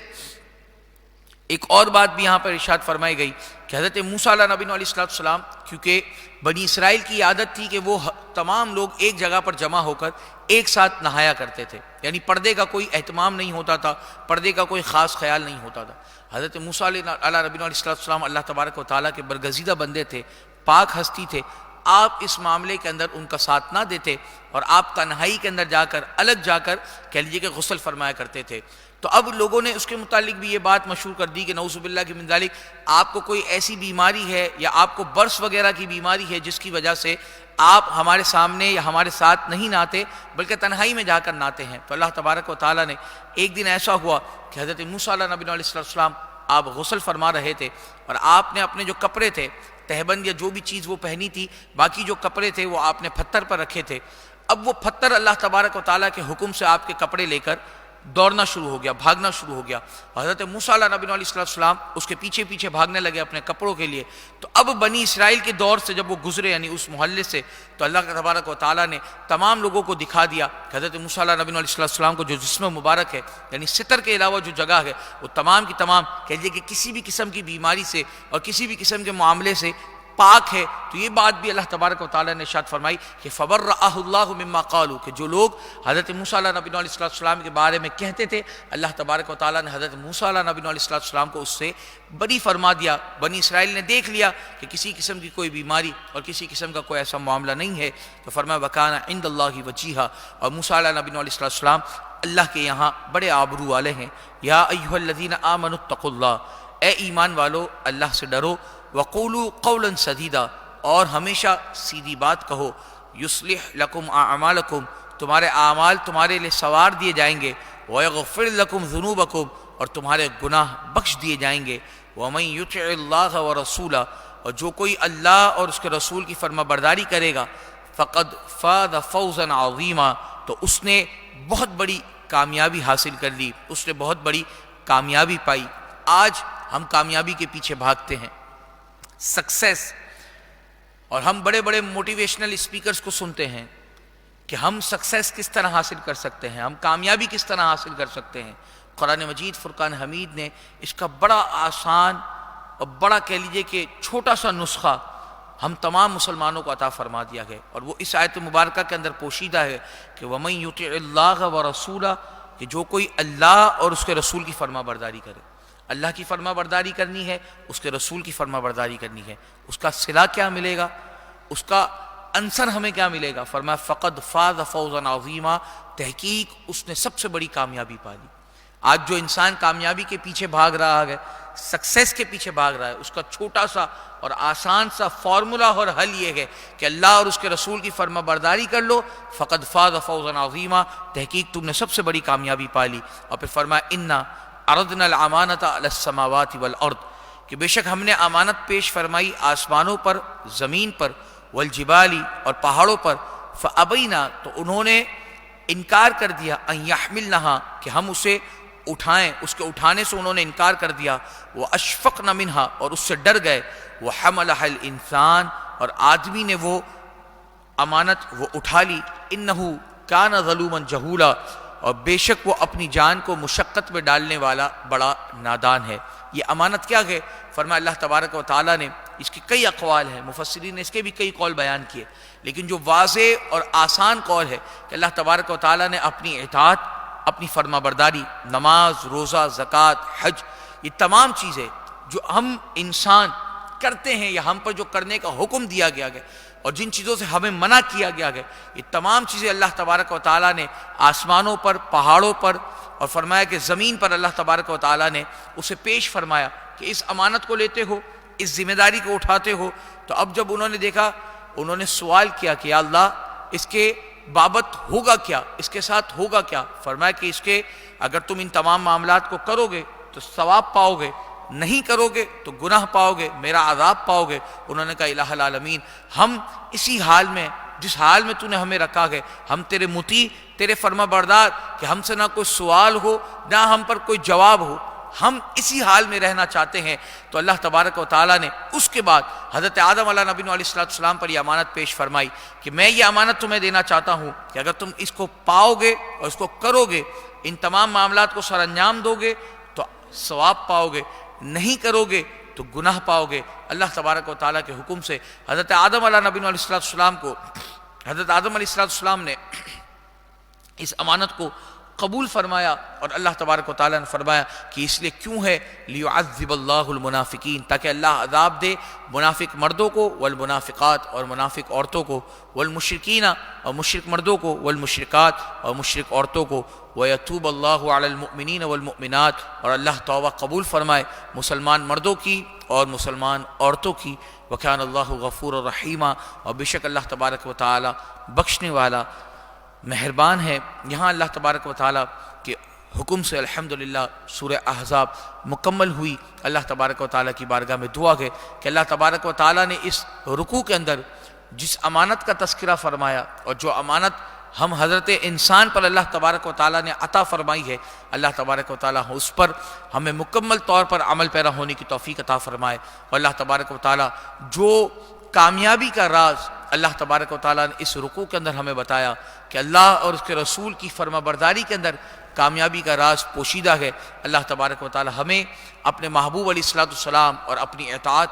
ایک اور بات بھی یہاں پر ارشاد فرمائی گئی کہ حضرت موسیٰ علیہ نبی علیہ السلام، کیونکہ بنی اسرائیل کی عادت تھی کہ وہ تمام لوگ ایک جگہ پر جمع ہو کر ایک ساتھ نہایا کرتے تھے، یعنی پردے کا کوئی اہتمام نہیں ہوتا تھا، پردے کا کوئی خاص خیال نہیں ہوتا تھا۔ حضرت موسیٰ علیہ نبی علیہ السلام اللہ تبارک و تعالیٰ کے برگزیدہ بندے تھے، پاک ہستی تھے، آپ اس معاملے کے اندر ان کا ساتھ نہ دیتے اور آپ تنہائی کے اندر جا کر، الگ جا کر کہہ لیجیے کہ غسل فرمایا کرتے تھے۔ تو اب لوگوں نے اس کے متعلق بھی یہ بات مشہور کر دی کہ نعوذ باللہ کی من ذالک، آپ کو کوئی ایسی بیماری ہے یا آپ کو برس وغیرہ کی بیماری ہے جس کی وجہ سے آپ ہمارے سامنے یا ہمارے ساتھ نہیں نہاتے بلکہ تنہائی میں جا کر نہاتے ہیں۔ تو اللہ تبارک و تعالیٰ نے ایک دن ایسا ہوا کہ حضرت موسیٰ علیہ نبی علیہ السلام آپ غسل فرما رہے تھے اور آپ نے اپنے جو کپڑے تھے، تہبند یا جو بھی چیز وہ پہنی تھی، باقی جو کپڑے تھے وہ آپ نے پتھر پر رکھے تھے۔ اب وہ پتھر اللہ تبارک و تعالیٰ کے حکم سے آپ کے کپڑے لے کر دوڑنا شروع ہو گیا، بھاگنا شروع ہو گیا۔ حضرت موسیٰ علیہ نبی علیہ السلام اس کے پیچھے پیچھے بھاگنے لگے اپنے کپڑوں کے لیے۔ تو اب بنی اسرائیل کے دور سے جب وہ گزرے، یعنی اس محلے سے، تو اللہ تبارک و تعالیٰ نے تمام لوگوں کو دکھا دیا کہ حضرت موسیٰ علیہ نبی علیہ السلام کو جو جسم مبارک ہے، یعنی ستر کے علاوہ جو جگہ ہے، وہ تمام کی تمام کہہ کہ کسی بھی قسم کی بیماری سے اور کسی بھی قسم کے معاملے سے پاک ہے۔ تو یہ بات بھی اللہ تبارک و تعالیٰ نے ارشاد فرمائی کہ فَبَرَّأَهُ اللَّهُ مِمَّا قَالُوا، کہ جو لوگ حضرت موسیٰ علیہ نبی علیہ السلام کے بارے میں کہتے تھے، اللہ تبارک و تعالیٰ نے حضرت موسیٰ علیہ نبی علیہ السلام کو اس سے بری فرما دیا۔ بنی اسرائیل نے دیکھ لیا کہ کسی قسم کی کوئی بیماری اور کسی قسم کا کوئی ایسا معاملہ نہیں ہے، تو فرمایا وَكَانَ عِندَ اللَّهِ وَجِيهًا، اور موسیٰ علیہ نبی علیہ السلام اللہ کے یہاں بڑے آبرو والے ہیں۔ یا ایھا الذین آمنوا اتقوا اللہ، اے ایمان والو اللہ سے ڈرو، وقولوا قولا سدیدا، اور ہمیشہ سیدھی بات کہو، یصلح لکم اعمالکم، تمہارے اعمال تمہارے لیے سوار دیے جائیں گے، ویغفر لکم ذنوبکم، اور تمہارے گناہ بخش دیے جائیں گے، ومن یطع اللہ ورسولہ، اور جو کوئی اللہ اور اس کے رسول کی فرما برداری کرے گا، فقد فاز فوزا عظیما، تو اس نے بہت بڑی کامیابی حاصل کر لی، اس نے بہت بڑی کامیابی پائی۔ آج ہم کامیابی کے پیچھے بھاگتے ہیں، سکسیس، اور ہم بڑے بڑے موٹیویشنل اسپیکرز کو سنتے ہیں کہ ہم سکسیس کس طرح حاصل کر سکتے ہیں، ہم کامیابی کس طرح حاصل کر سکتے ہیں۔ قرآن مجید فرقان حمید نے اس کا بڑا آسان اور بڑا کہہ لیجئے کہ چھوٹا سا نسخہ ہم تمام مسلمانوں کو عطا فرما دیا ہے، اور وہ اس آیت مبارکہ کے اندر پوشیدہ ہے کہ وَمَن يُطِعِ اللَّهَ وَرَسُولَهُ، کہ جو کوئی اللہ اور اس کے رسول کی فرما برداری کرے، اللہ کی فرما برداری کرنی ہے، اس کے رسول کی فرما برداری کرنی ہے، اس کا صلہ کیا ملے گا، اس کا عنصر ہمیں کیا ملے گا؟ فرمایا فقد فاز فوزا عظیما، تحقیق اس نے سب سے بڑی کامیابی پا لی۔ آج جو انسان کامیابی کے پیچھے بھاگ رہا ہے، سکسیس کے پیچھے بھاگ رہا ہے، اس کا چھوٹا سا اور آسان سا فارمولا اور حل یہ ہے کہ اللہ اور اس کے رسول کی فرما برداری کر لو، فقد فاز فوزا عظیما، تحقیق تم نے سب سے بڑی کامیابی پا لی۔ اور پھر فرمایا انا عرضنا الامانۃ علی السماوات والارض، کہ بے شک ہم نے امانت پیش فرمائی آسمانوں پر، زمین پر، والجبال، اور پہاڑوں پر، فابینا، تو انہوں نے انکار کر دیا، ان یحملنہا، کہ ہم اسے اٹھائیں، اس کے اٹھانے سے انہوں نے انکار کر دیا، واشفقن منہا، اور اس سے ڈر گئے، وحملھا الانسان، اور آدمی نے وہ امانت وہ اٹھا لی، انہ کان ظلوما جہولا، اور بے شک وہ اپنی جان کو مشقت میں ڈالنے والا بڑا نادان ہے۔ یہ امانت کیا ہے؟ فرمایا اللہ تبارک و تعالیٰ نے، اس کے کئی اقوال ہیں، مفسرین نے اس کے بھی کئی قول بیان کیے، لیکن جو واضح اور آسان قول ہے کہ اللہ تبارک و تعالیٰ نے اپنی اطاعت، اپنی فرما برداری، نماز، روزہ، زکوٰۃ، حج، یہ تمام چیزیں جو ہم انسان کرتے ہیں یا ہم پر جو کرنے کا حکم دیا گیا ہے اور جن چیزوں سے ہمیں منع کیا گیا ہے، یہ تمام چیزیں اللہ تبارک و تعالیٰ نے آسمانوں پر، پہاڑوں پر، اور فرمایا کہ زمین پر اللہ تبارک و تعالیٰ نے اسے پیش فرمایا کہ اس امانت کو لیتے ہو، اس ذمہ داری کو اٹھاتے ہو۔ تو اب جب انہوں نے دیکھا، انہوں نے سوال کیا کہ یا اللہ اس کے بابت ہوگا کیا، اس کے ساتھ ہوگا کیا؟ فرمایا کہ اس کے اگر تم ان تمام معاملات کو کرو گے تو ثواب پاؤ گے، نہیں کرو گے تو گناہ پاؤ گے، میرا عذاب پاؤ گے۔ انہوں نے کہا الہ العالمین، ہم اسی حال میں، جس حال میں تو نے ہمیں رکھا ہے، ہم تیرے مطیع، تیرے فرما بردار، کہ ہم سے نہ کوئی سوال ہو نہ ہم پر کوئی جواب ہو، ہم اسی حال میں رہنا چاہتے ہیں۔ تو اللہ تبارک و تعالیٰ نے اس کے بعد حضرت آدم علیہ نبی علیہ السلام پر یہ امانت پیش فرمائی کہ میں یہ امانت تمہیں دینا چاہتا ہوں کہ اگر تم اس کو پاؤ گے اور اس کو کرو گے، ان تمام معاملات کو سر انجام دو گے تو ثواب پاؤ گے، نہیں کرو گے تو گناہ پاؤ گے۔ اللہ تبارک و تعالیٰ کے حکم سے حضرت آدم علیہ نبی علیہ السلام کو حضرت آدم علیہ السلام نے اس امانت کو قبول فرمایا، اور اللہ تبارک و تعالیٰ نے فرمایا کہ اس لیے کیوں ہے لیعذب اللہ المنافقین، تاکہ اللہ عذاب دے منافق مردوں کو، والمنافقات اور منافق عورتوں کو، والمشرکین اور مشرک مردوں کو، والمشرکات اور مشرک عورتوں کو، ویتوب اللہ علی المؤمنین والمؤمنات، اور اللہ توبہ قبول فرمائے مسلمان مردوں کی اور مسلمان عورتوں کی، وکان اللہ غفور الرحیمہ، اور بے شک اللہ تبارک و تعالیٰ بخشنے والا مہربان ہے۔ یہاں اللہ تبارک و تعالیٰ کے حکم سے الحمدللہ سورہ احزاب مکمل ہوئی۔ اللہ تبارک و تعالیٰ کی بارگاہ میں دعا ہے کہ اللہ تبارک و تعالیٰ نے اس رکوع کے اندر جس امانت کا تذکرہ فرمایا، اور جو امانت ہم حضرت انسان پر اللہ تبارک و تعالیٰ نے عطا فرمائی ہے، اللہ تبارک و تعالیٰ اس پر ہمیں مکمل طور پر عمل پیرا ہونے کی توفیق عطا فرمائے۔ اور اللہ تبارک و تعالیٰ جو کامیابی کا راز اللہ تبارک و تعالیٰ نے اس رکوع کے اندر ہمیں بتایا کہ اللہ اور اس کے رسول کی فرما برداری کے اندر کامیابی کا راز پوشیدہ ہے، اللہ تبارک و تعالیٰ ہمیں اپنے محبوب علیہ السلام اور اپنی اطاعت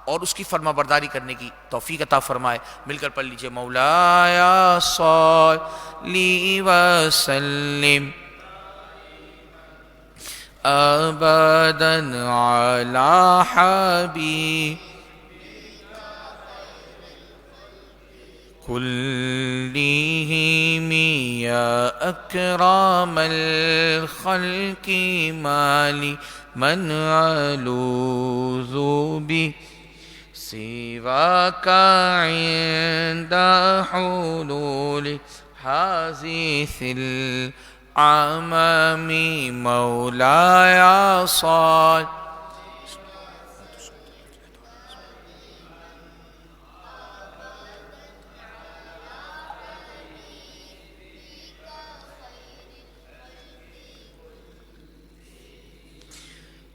اور اس کی فرما برداری کرنے کی توفیق عطا فرمائے۔ مل کر پڑھ لیجئے مولایا صلی وسلم ابدا علی حبیب كلهم يا أكرم الخلق مالي من ألوذ به سواك عند حلول حادث العمم مولاي صل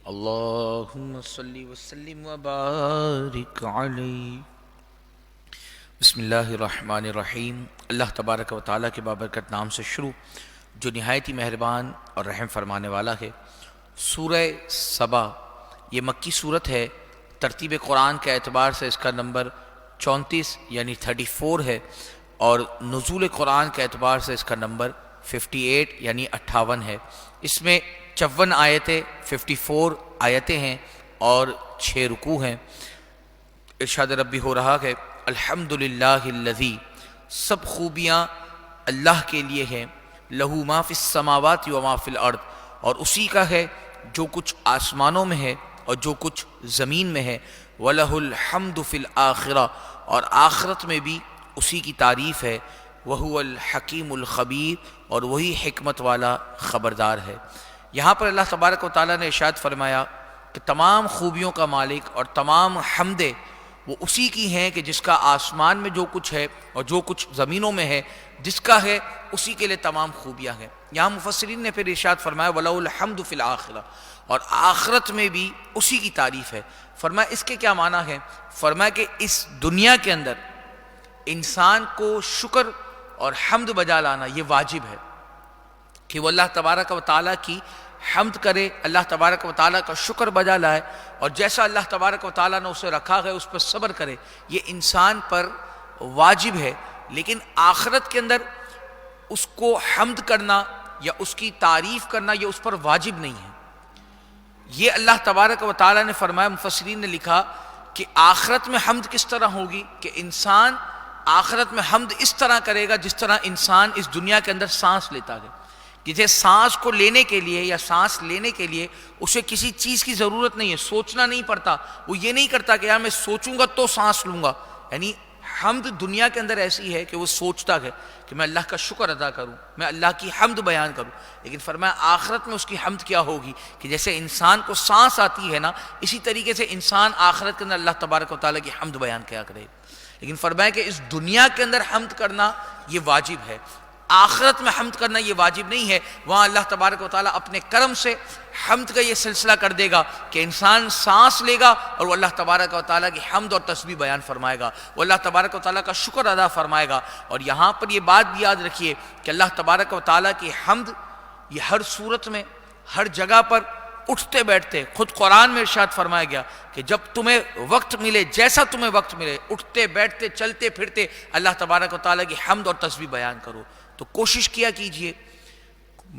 اللہم صلی وسلم وبارک علیہ۔ بسم اللہ الرحمن الرحیم۔ اللہ تبارک و تعالیٰ کے بابرکت نام سے شروع جو نہایت ہی مہربان اور رحم فرمانے والا ہے۔ سورہ سبا یہ مکی صورت ہے، ترتیب قرآن کے اعتبار سے اس کا نمبر 34 یعنی 34 ہے، اور نزول قرآن کے اعتبار سے اس کا نمبر 58 یعنی 58 ہے۔ اس میں 54 آیتیں 54 آیتیں ہیں اور 6 رکوع ہیں۔ ارشاد ربی ہو رہا ہے الحمدللہ الذی، سب خوبیاں اللہ کے لیے ہیں، لہو ما فی السماوات و ما فی الارض، اور اسی کا ہے جو کچھ آسمانوں میں ہے اور جو کچھ زمین میں ہے، وَلَهُ الْحَمْدُ فِي الْآخِرَةِ، اور آخرت میں بھی اسی کی تعریف ہے، وَهُوَ الْحَكِيمُ الْخَبِيرُ، اور وہی حکمت والا خبردار ہے۔ یہاں پر اللہ تبارک و تعالیٰ نے ارشاد فرمایا کہ تمام خوبیوں کا مالک اور تمام حمدیں وہ اسی کی ہیں کہ جس کا آسمان میں جو کچھ ہے اور جو کچھ زمینوں میں ہے، جس کا ہے اسی کے لیے تمام خوبیاں ہیں۔ یہاں مفسرین نے پھر ارشاد فرمایا وَلَهُ الْحَمْدُ فِي الْآخِرَةِ، اور آخرت میں بھی اسی کی تعریف ہے۔ فرمایا اس کے کیا معنی ہے؟ فرمایا کہ اس دنیا کے اندر انسان کو شکر اور حمد بجا لانا یہ واجب ہے کہ وہ اللہ تبارک و تعالیٰ کی حمد کرے، اللہ تبارک و تعالیٰ کا شکر بجا لائے، اور جیسا اللہ تبارک و تعالیٰ نے اسے رکھا ہے اس پر صبر کرے، یہ انسان پر واجب ہے۔ لیکن آخرت کے اندر اس کو حمد کرنا یا اس کی تعریف کرنا یہ اس پر واجب نہیں ہے۔ یہ اللہ تبارک و تعالیٰ نے فرمایا، مفسرین نے لکھا کہ آخرت میں حمد کس طرح ہوگی کہ انسان آخرت میں حمد اس طرح کرے گا جس طرح انسان اس دنیا کے اندر سانس لیتا ہے۔ جسے سانس کو لینے کے لیے یا سانس لینے کے لیے اسے کسی چیز کی ضرورت نہیں ہے، سوچنا نہیں پڑتا، وہ یہ نہیں کرتا کہ یار میں سوچوں گا تو سانس لوں گا۔ یعنی حمد دنیا کے اندر ایسی ہے کہ وہ سوچتا ہے کہ میں اللہ کا شکر ادا کروں، میں اللہ کی حمد بیان کروں۔ لیکن فرمایا آخرت میں اس کی حمد کیا ہوگی کہ جیسے انسان کو سانس آتی ہے نا، اسی طریقے سے انسان آخرت کے اندر اللہ تبارک و تعالیٰ کی حمد بیان کیا کرے۔ لیکن فرمایا کہ اس دنیا کے اندر حمد کرنا یہ واجب ہے، آخرت میں حمد کرنا یہ واجب نہیں ہے۔ وہاں اللہ تبارک و تعالیٰ اپنے کرم سے حمد کا یہ سلسلہ کر دے گا کہ انسان سانس لے گا اور وہ اللہ تبارک و تعالیٰ کی حمد اور تسبیح بیان فرمائے گا، وہ اللہ تبارک و تعالیٰ کا شکر ادا فرمائے گا۔ اور یہاں پر یہ بات بھی یاد رکھیے کہ اللہ تبارک و تعالیٰ کی حمد یہ ہر صورت میں ہر جگہ پر اٹھتے بیٹھتے، خود قرآن میں ارشاد فرمایا گیا کہ جب تمہیں وقت ملے، جیسا تمہیں وقت ملے، اٹھتے بیٹھتے چلتے پھرتے اللہ تبارک و تعالیٰ کی حمد اور تسبیح بیان کرو۔ تو کوشش کیا کیجئے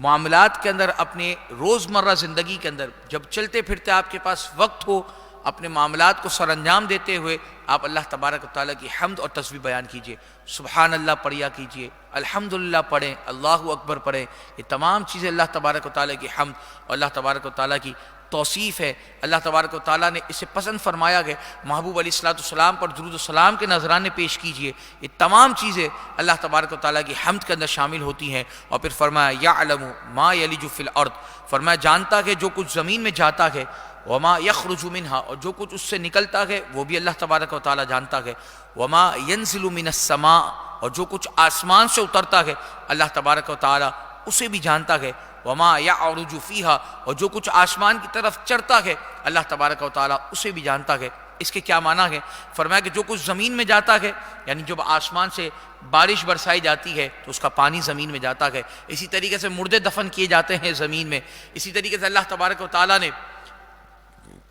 معاملات کے اندر، اپنے روزمرہ زندگی کے اندر، جب چلتے پھرتے آپ کے پاس وقت ہو، اپنے معاملات کو سر انجام دیتے ہوئے آپ اللہ تبارک و تعالیٰ کی حمد اور تسبیح بیان کیجئے۔ سبحان اللہ پڑھیا کیجئے، الحمدللہ پڑھیں، اللہ اکبر پڑھیں۔ یہ تمام چیزیں اللہ تبارک و تعالیٰ کی حمد اور اللہ تبارک و تعالیٰ کی توصیف ہے۔ اللہ تبارک و تعالیٰ نے اسے پسند فرمایا کہ محبوب علیہ السلام پر درود و سلام کے نذرانے پیش کیجئے۔ یہ تمام چیزیں اللہ تبارک و تعالیٰ کی حمد کے اندر شامل ہوتی ہیں۔ اور پھر فرمایا یعلم ما یلج فی الارض، فرمایا جانتا کہ جو کچھ زمین میں جاتا ہے، وما یخرج منہا، اور جو کچھ اس سے نکلتا ہے وہ بھی اللہ تبارک و تعالیٰ جانتا ہے، وما ینزل من السماء، اور جو کچھ آسمان سے اترتا ہے اللہ تبارک و تعالیٰ اسے بھی جانتا ہے، وما یعرج فیہا، اور جو کچھ آسمان کی طرف چڑھتا ہے اللہ تبارک و تعالیٰ اسے بھی جانتا ہے۔ اس کے کیا معنی ہے؟ فرمایا کہ جو کچھ زمین میں جاتا ہے، یعنی جب آسمان سے بارش برسائی جاتی ہے تو اس کا پانی زمین میں جاتا ہے، اسی طریقے سے مردے دفن کیے جاتے ہیں زمین میں، اسی طریقے سے اللہ تبارک و تعالیٰ نے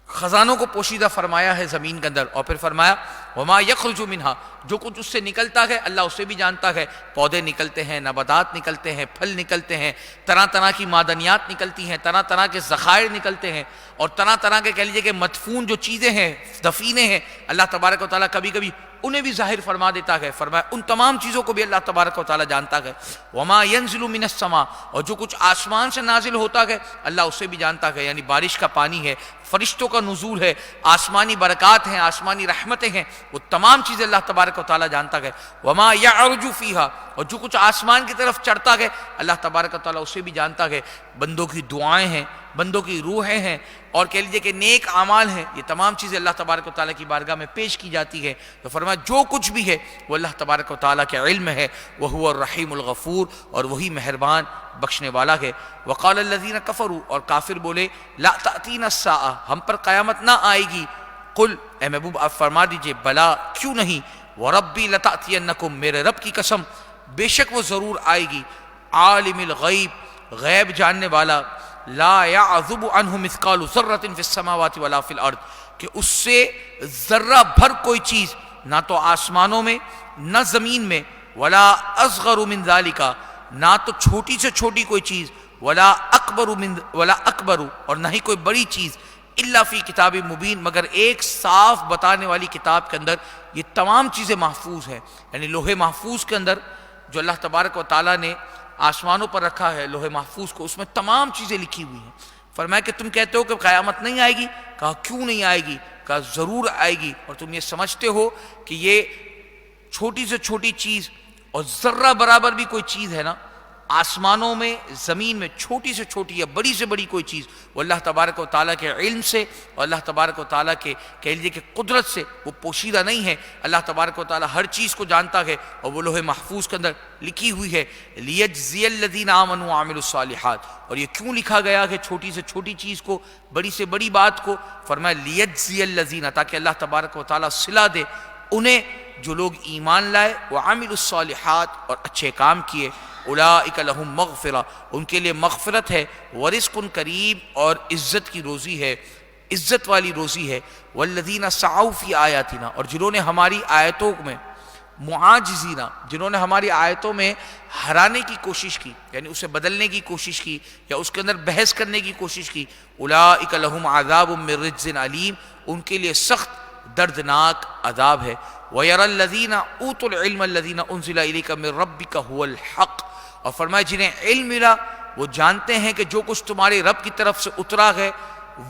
خزانوں کو پوشیدہ فرمایا ہے زمین کے اندر۔ اور پھر فرمایا وما یخرج منہا، جو کچھ اس سے نکلتا ہے اللہ اسے بھی جانتا ہے۔ پودے نکلتے ہیں، نباتات نکلتے ہیں، پھل نکلتے ہیں، طرح طرح کی معدنیات نکلتی ہیں، طرح طرح کے ذخائر نکلتے ہیں، اور طرح طرح کے کہہ لیجیے کہ مدفون جو چیزیں ہیں، دفینے ہیں، اللہ تبارک و تعالیٰ کبھی کبھی انہیں بھی ظاہر فرما دیتا ہے۔ فرمایا ان تمام چیزوں کو بھی اللہ تبارک و تعالیٰ جانتا ہے۔ وما ینزل من السماء، اور جو کچھ آسمان سے نازل ہوتا ہے اللہ اسے بھی جانتا ہے، یعنی بارش کا پانی ہے، فرشتوں کا نزول ہے، آسمانی برکات ہیں، آسمانی رحمتیں ہیں، وہ تمام چیزیں اللہ تبارک و تعالیٰ جانتا ہے۔ وما یعرج فیہا، اور جو کچھ آسمان کی طرف چڑھتا ہے اللہ تبارک و تعالیٰ اسے بھی جانتا ہے۔ بندوں کی دعائیں ہیں، بندوں کی روحیں ہیں، اور کہہ لیجیے کہ نیک اعمال ہیں، یہ تمام چیزیں اللہ تبارک و تعالیٰ کی بارگاہ میں پیش کی جاتی ہے۔ تو فرمایا جو کچھ بھی ہے وہ اللہ تبارک و تعالیٰ کے علم ہے، وہو الرحیم الغفور، اور وہی مہربان بخشنے والا ہے۔ وقال الذین کفروا، اور کافر بولے لا تأتینا الساعہ، ہم پر قیامت نہ آئے گی۔ قل، اے محبوب آپ فرما دیجئے بلا، کیوں نہیں، وربی لتأتینکم، میرے رب کی قسم بے شک وہ ضرور آئے گی۔ عالم الغیب، غیب جاننے والا، لا یعذب عنہ مثقال ذرۃ فی السماوات ولا فی الارض، کہ اس سے ذرہ بھر کوئی چیز نہ تو آسمانوں میں نہ زمین میں، ولا اصغر من ذالک، نہ تو چھوٹی سے چھوٹی کوئی چیز، ولا اکبر، اور نہ ہی کوئی بڑی چیز، الا فی کتاب مبین، مگر ایک صاف بتانے والی کتاب کے اندر یہ تمام چیزیں محفوظ ہیں۔ یعنی لوح محفوظ کے اندر جو اللہ تبارک و تعالیٰ نے آسمانوں پر رکھا ہے لوح محفوظ کو، اس میں تمام چیزیں لکھی ہوئی ہیں۔ فرمایا کہ تم کہتے ہو کہ قیامت نہیں آئے گی، کہا کیوں نہیں آئے گی، کہا ضرور آئے گی، اور تم یہ سمجھتے ہو کہ یہ چھوٹی سے چھوٹی چیز اور ذرہ برابر بھی کوئی چیز ہے نا، آسمانوں میں زمین میں چھوٹی سے چھوٹی یا بڑی سے بڑی کوئی چیز، وہ اللہ تبارک و تعالیٰ کے علم سے اور اللہ تبارک و تعالیٰ کے کہہ لیجیے کہ قدرت سے وہ پوشیدہ نہیں ہے۔ اللہ تبارک و تعالیٰ ہر چیز کو جانتا ہے، اور وہ لوح محفوظ کے اندر لکھی ہوئی ہے۔ لیجزی الذین آمنوا وعملوا الصالحات، اور یہ کیوں لکھا گیا کہ چھوٹی سے چھوٹی چیز کو، بڑی سے بڑی بات کو؟ فرمایا لیجزی الذین، تاکہ اللہ تبارک و تعالیٰ صلہ دے انہیں جو لوگ ایمان لائے، وعملوا الصالحات، اور اچھے کام کیے، اولئک لہم مغفرہ، ان کے لیے مغفرت ہے، ورزق کریم، اور عزت کی روزی ہے، عزت والی روزی ہے۔ والذین سعوا فی آیاتنا، اور جنہوں نے ہماری آیتوں میں معاجزین، جنہوں نے ہماری آیتوں میں ہرانے کی کوشش کی، یعنی اسے بدلنے کی کوشش کی یا اس کے اندر بحث کرنے کی کوشش کی، اولئک لہم عذاب من رجز علیم، ان کے لیے سخت دردناک عذاب ہے۔ وَيَرَى الَّذِينَ أُوتُوا الْعِلْمَ الَّذِينَ أُنزِلَ إِلَيْكَ مِن رَبِّكَ هُوَ الْحَقُّ، اور فرمایا جنہیں علم ملا وہ جانتے ہیں کہ جو کچھ تمہارے رب کی طرف سے اترا ہے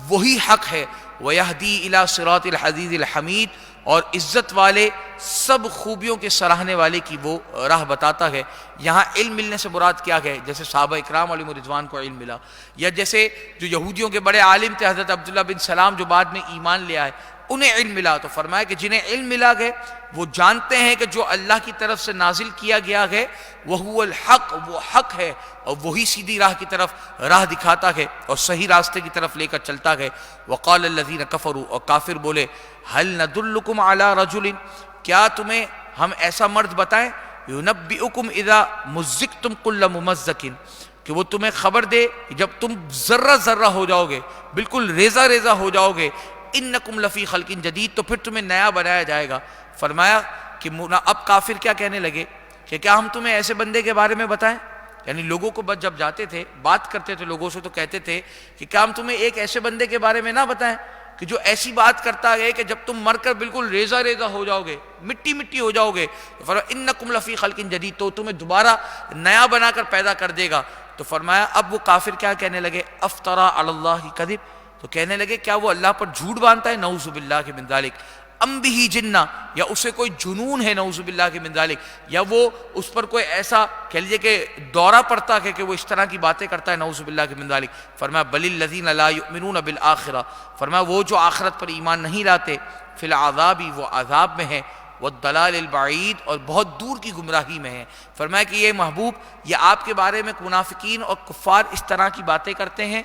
وہی حق ہے۔ وَيَهْدِي إِلَى صِرَاطِ الْعَزِيزِ الْحَمِيدِ، اور عزت والے سب خوبیوں کے سراہنے والے کی وہ راہ بتاتا ہے۔ یہاں علم ملنے سے مراد کیا ہے؟ جیسے صحابہ اکرام علیہم رضوان کو علم ملا، یا جیسے جو یہودیوں کے بڑے عالم تھے حضرت عبداللہ بن سلام جو بعد میں ایمان لے آئے، انہیں علم ملا۔ تو فرمایا کہ جنہیں علم ملا ہے وہ جانتے ہیں کہ جو اللہ کی طرف سے نازل کیا گیا ہے وہو الحق، وہ حق ہے، اور وہی سیدھی راہ کی طرف راہ دکھاتا ہے اور صحیح راستے کی طرف لے کر چلتا ہے۔ وقال الذین کفروا، اور کافر بولے هل ندلکم علی رجل، کیا تمہیں ہم ایسا مرد بتائیں یُنَبِّئُکُمْ اِذَا مُزِّقْتُمْ کُلَّ مُمَزَّقٍ، کہ وہ تمہیں خبر دے کہ جب تم ذرہ ذرہ ہو جاؤ گے، بالکل ریزہ ریزہ ہو جاؤ گے، اِنَّکُمْ لَفِی خَلْقٍ جدید، تو پھر تمہیں نیا بنایا جائے گا۔ فرمایا کہ اب کافر کیا کہنے لگے کہ کیا ہم تمہیں ایسے بندے کے بارے میں بتائیں؟ یعنی لوگوں کو بس جب جاتے تھے بات کرتے تھے لوگوں سے تو کہتے تھے کہ کیا ہم تمہیں ایک ایسے بندے کے بارے میں نہ بتائیں کہ جو ایسی بات کرتا ہے کہ جب تم مر کر بالکل ریزہ ریزہ ہو جاؤ گے، مٹی مٹی ہو جاؤ گے، تو فرمایا انکم لفی خلق جدید، تو تمہیں دوبارہ نیا بنا کر پیدا کر دے گا۔ تو فرمایا اب وہ کافر کیا کہنے لگے، افطرا علی اللہ کذب، تو کہنے لگے کیا وہ اللہ پر جھوٹ باندھتا ہے، نعوذ باللہ من ذالک، ام بہ جنہ، یا اسے کوئی جنون ہے، نعوذ باللہ من ذالک، یا وہ اس پر کوئی ایسا کہہ لیجیے کہ دورہ پڑتا ہے کہ وہ اس طرح کی باتیں کرتا ہے، نعوذ باللہ من ذالک۔ فرمایا بل الذین لا یؤمنون بالآخرہ، فرمایا وہ جو آخرت پر ایمان نہیں لاتے، فی العذاب، وہ عذاب میں ہے، والضلال البعید، اور بہت دور کی گمراہی میں ہے۔ فرمایا کہ یہ محبوب، یہ آپ کے بارے میں منافقین اور کفار اس طرح کی باتیں کرتے ہیں،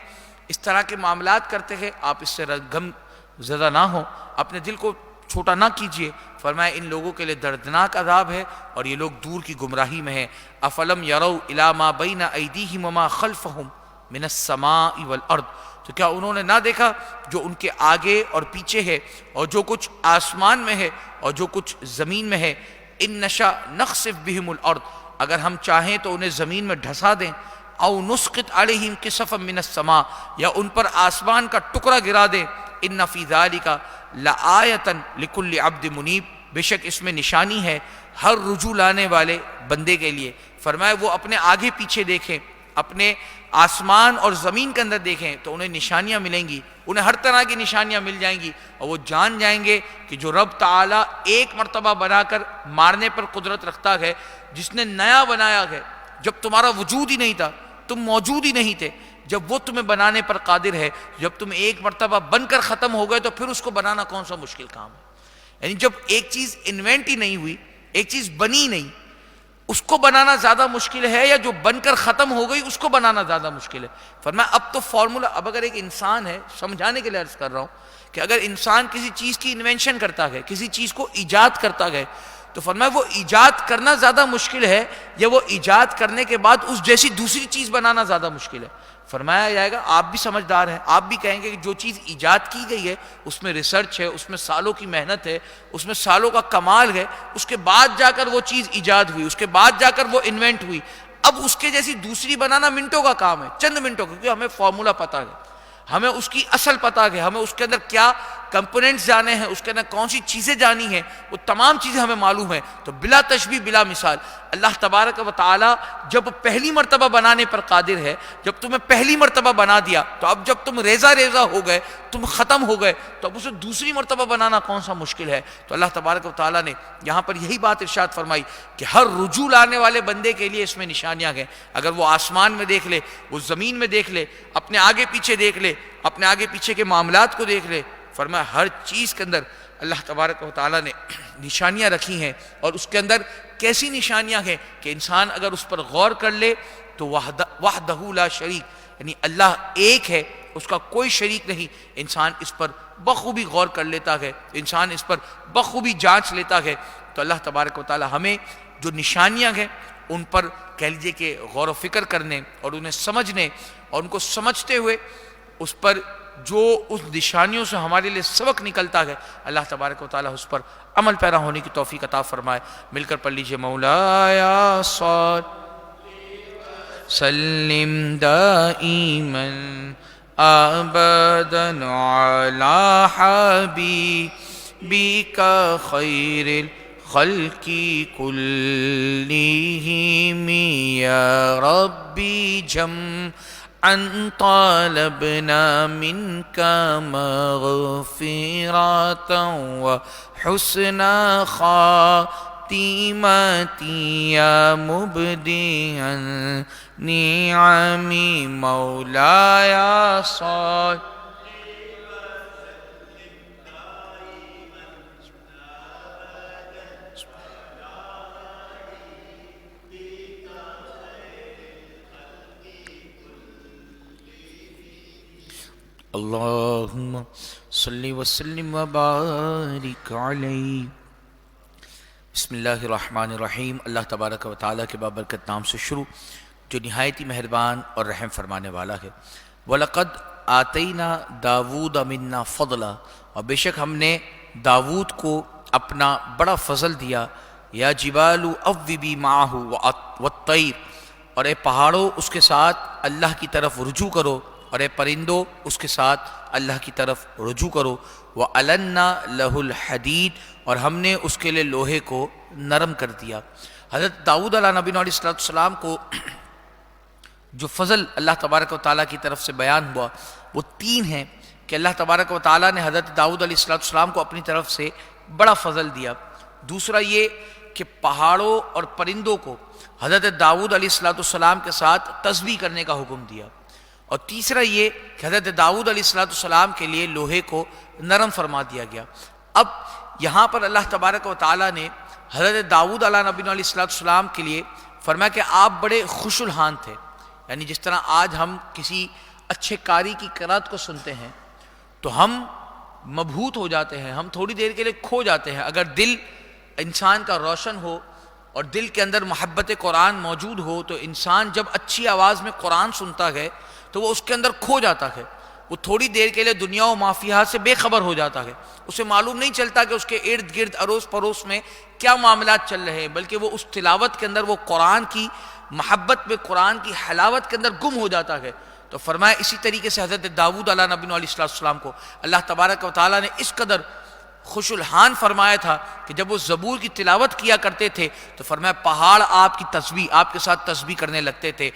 اس طرح کے معاملات کرتے ہیں، آپ اس سے غم زدہ نہ ہوں، اپنے دل کو چھوٹا نہ کیجئے۔ فرمایا ان لوگوں کے لیے دردناک عذاب ہے اور یہ لوگ دور کی گمراہی میں ہیں۔ افلم یروا الی ما بین ایدیہم وما خلفہم من السماء والارض، تو کیا انہوں نے نہ دیکھا جو ان کے آگے اور پیچھے ہے، اور جو کچھ آسمان میں ہے اور جو کچھ زمین میں ہے، ان نشاء نخسف بہم الارض، اگر ہم چاہیں تو انہیں زمین میں ڈھسا دیں، او نسقط علیہم کسفا من السماء، یا ان پر آسمان کا ٹکڑا گرا دیں، ان فی ذالک لآیۃ لکل عبد منیب، بے شک اس میں نشانی ہے ہر رجوع لانے والے بندے کے لیے۔ فرمایا وہ اپنے آگے پیچھے دیکھیں، اپنے آسمان اور زمین کے اندر دیکھیں تو انہیں نشانیاں ملیں گی، انہیں ہر طرح کی نشانیاں مل جائیں گی، اور وہ جان جائیں گے کہ جو رب تعالیٰ ایک مرتبہ بنا کر مارنے پر قدرت رکھتا ہے، جس نے نیا بنایا ہے جب تمہارا وجود ہی نہیں تھا، تم موجود ہی نہیں تھے، جب وہ تمہیں بنانے پر قادر ہے، جب تم ایک مرتبہ بن کر ختم ہو گئے تو پھر اس کو بنانا کون سا مشکل کام ہے؟ یعنی جب ایک چیز انوینٹ ہی نہیں ہوئی، ایک چیز بنی نہیں، اس کو بنانا زیادہ مشکل ہے یا جو بن کر ختم ہو گئی اس کو بنانا زیادہ مشکل ہے؟ فرمایا اب تو فارمولا، اب اگر ایک انسان ہے، سمجھانے کے لیے عرض کر رہا ہوں کہ اگر انسان کسی چیز کی انوینشن کرتا ہے، کسی چیز کو ایجاد کرتا ہے، تو فرمایا وہ ایجاد کرنا زیادہ مشکل ہے یا وہ ایجاد کرنے کے بعد اس جیسی دوسری چیز بنانا زیادہ مشکل ہے؟ فرمایا جائے گا آپ بھی سمجھدار ہیں، آپ بھی کہیں گے کہ جو چیز ایجاد کی گئی ہے اس میں ریسرچ ہے، اس میں سالوں کی محنت ہے، اس میں سالوں کا کمال ہے، اس کے بعد جا کر وہ چیز ایجاد ہوئی، اس کے بعد جا کر وہ انوینٹ ہوئی، اب اس کے جیسی دوسری بنانا منٹوں کا کام ہے، چند منٹوں کا، کیونکہ ہمیں فارمولا پتہ ہے، ہمیں اس کی اصل پتہ ہے، ہمیں اس کے اندر کیا کمپوننٹس جانے ہیں، اس کے اندر کون سی چیزیں جانی ہیں، وہ تمام چیزیں ہمیں معلوم ہیں۔ تو بلا تشبیہ بلا مثال اللہ تبارک و تعالی جب پہلی مرتبہ بنانے پر قادر ہے، جب تمہیں پہلی مرتبہ بنا دیا تو اب جب تم ریزہ ریزہ ہو گئے، تم ختم ہو گئے، تو اب اسے دوسری مرتبہ بنانا کون سا مشکل ہے؟ تو اللہ تبارک و تعالی نے یہاں پر یہی بات ارشاد فرمائی کہ ہر رجوع لانے والے بندے کے لیے اس میں نشانیاں ہیں، اگر وہ آسمان میں دیکھ لے، وہ زمین میں دیکھ لے، اپنے آگے پیچھے دیکھ لے، اپنے آگے پیچھے کے معاملات کو دیکھ لے، فرمایا ہر چیز کے اندر اللہ تبارک و تعالیٰ نے نشانیاں رکھی ہیں، اور اس کے اندر کیسی نشانیاں ہیں کہ انسان اگر اس پر غور کر لے تو وحدہ لا شریک، یعنی اللہ ایک ہے، اس کا کوئی شریک نہیں، انسان اس پر بخوبی غور کر لیتا ہے، انسان اس پر بخوبی جانچ لیتا ہے۔ تو اللہ تبارک و تعالیٰ ہمیں جو نشانیاں ہیں ان پر کہہ لیجیے کہ غور و فکر کرنے اور انہیں سمجھنے اور ان کو سمجھتے ہوئے اس پر جو اس نشانیوں سے ہمارے لیے سبق نکلتا ہے، اللہ تبارک و تعالیٰ اس پر عمل پیرا ہونے کی توفیق عطا فرمائے۔ مل کر پڑھ لیجئے مولایا صل سلم دائما ابدا علی حبیبک خیر الخلق کلہم یا ربی ان طالبنا منك مغفرة وحسن خاتمتي يا مبديا نعم مولاي صل اللہم صلی وسلم وبارک علیہ۔ بسم اللہ الرحمن الرحیم۔ اللہ تبارک و تعالیٰ کے بابرکت نام سے شروع جو نہایت ہی مہربان اور رحم فرمانے والا ہے۔ وَلَقَدْ آتَيْنَا دَاوُودَ مِنَّا فَضْلًا، اور بے شک ہم نے داود کو اپنا بڑا فضل دیا۔ یا جبال اوبی معہ والطیر، اور اے پہاڑوں اس کے ساتھ اللہ کی طرف رجوع کرو، اور اے پرندوں اس کے ساتھ اللہ کی طرف رجوع کرو۔ وَأَلَنَّا لَهُ الْحَدِيدَ، اور ہم نے اس کے لیے لوہے کو نرم کر دیا۔ حضرت داؤد علیہ نبی علیہ السلام کو جو فضل اللہ تبارک و تعالیٰ کی طرف سے بیان ہوا وہ تین ہیں کہ اللہ تبارک و تعالیٰ نے حضرت داؤد علیہ السلام کو اپنی طرف سے بڑا فضل دیا۔ دوسرا یہ کہ پہاڑوں اور پرندوں کو حضرت داؤد علیہ السلام کے ساتھ تسبیح کرنے کا حکم دیا، اور تیسرا یہ کہ حضرت داؤد علیہ السلام کے لیے لوہے کو نرم فرما دیا گیا۔ اب یہاں پر اللہ تبارک و تعالیٰ نے حضرت داؤد علیہ نبی علیہ السلام کے لیے فرمایا کہ آپ بڑے خوش الحان تھے، یعنی جس طرح آج ہم کسی اچھے قاری کی قرات کو سنتے ہیں تو ہم مبہوت ہو جاتے ہیں، ہم تھوڑی دیر کے لیے کھو جاتے ہیں۔ اگر دل انسان کا روشن ہو اور دل کے اندر محبت قرآن موجود ہو تو انسان جب اچھی آواز میں قرآن سنتا ہے تو وہ اس کے اندر کھو جاتا ہے، وہ تھوڑی دیر کے لیے دنیا و مافیہا سے بے خبر ہو جاتا ہے، اسے معلوم نہیں چلتا کہ اس کے ارد گرد اڑوس پڑوس میں کیا معاملات چل رہے ہیں، بلکہ وہ اس تلاوت کے اندر، وہ قرآن کی محبت میں، قرآن کی حلاوت کے اندر گم ہو جاتا ہے۔ تو فرمایا اسی طریقے سے حضرت داؤد علیہ نبی علیہ السلام کو اللہ تبارک و تعالیٰ نے اس قدر خوش الحان فرمایا تھا کہ جب وہ زبور کی تلاوت کیا کرتے تھے تو فرمایا پہاڑ آپ کی تسبیح، آپ کے ساتھ تسبیح کرنے لگتے تھے،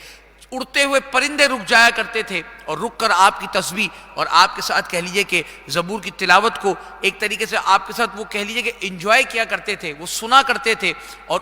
اڑتے ہوئے پرندے رک جایا کرتے تھے اور رک کر آپ کی تسبیح اور آپ کے ساتھ کہہ لیجئے کہ زبور کی تلاوت کو ایک طریقے سے آپ کے ساتھ وہ کہہ لیجئے کہ انجوائے کیا کرتے تھے، وہ سنا کرتے تھے، اور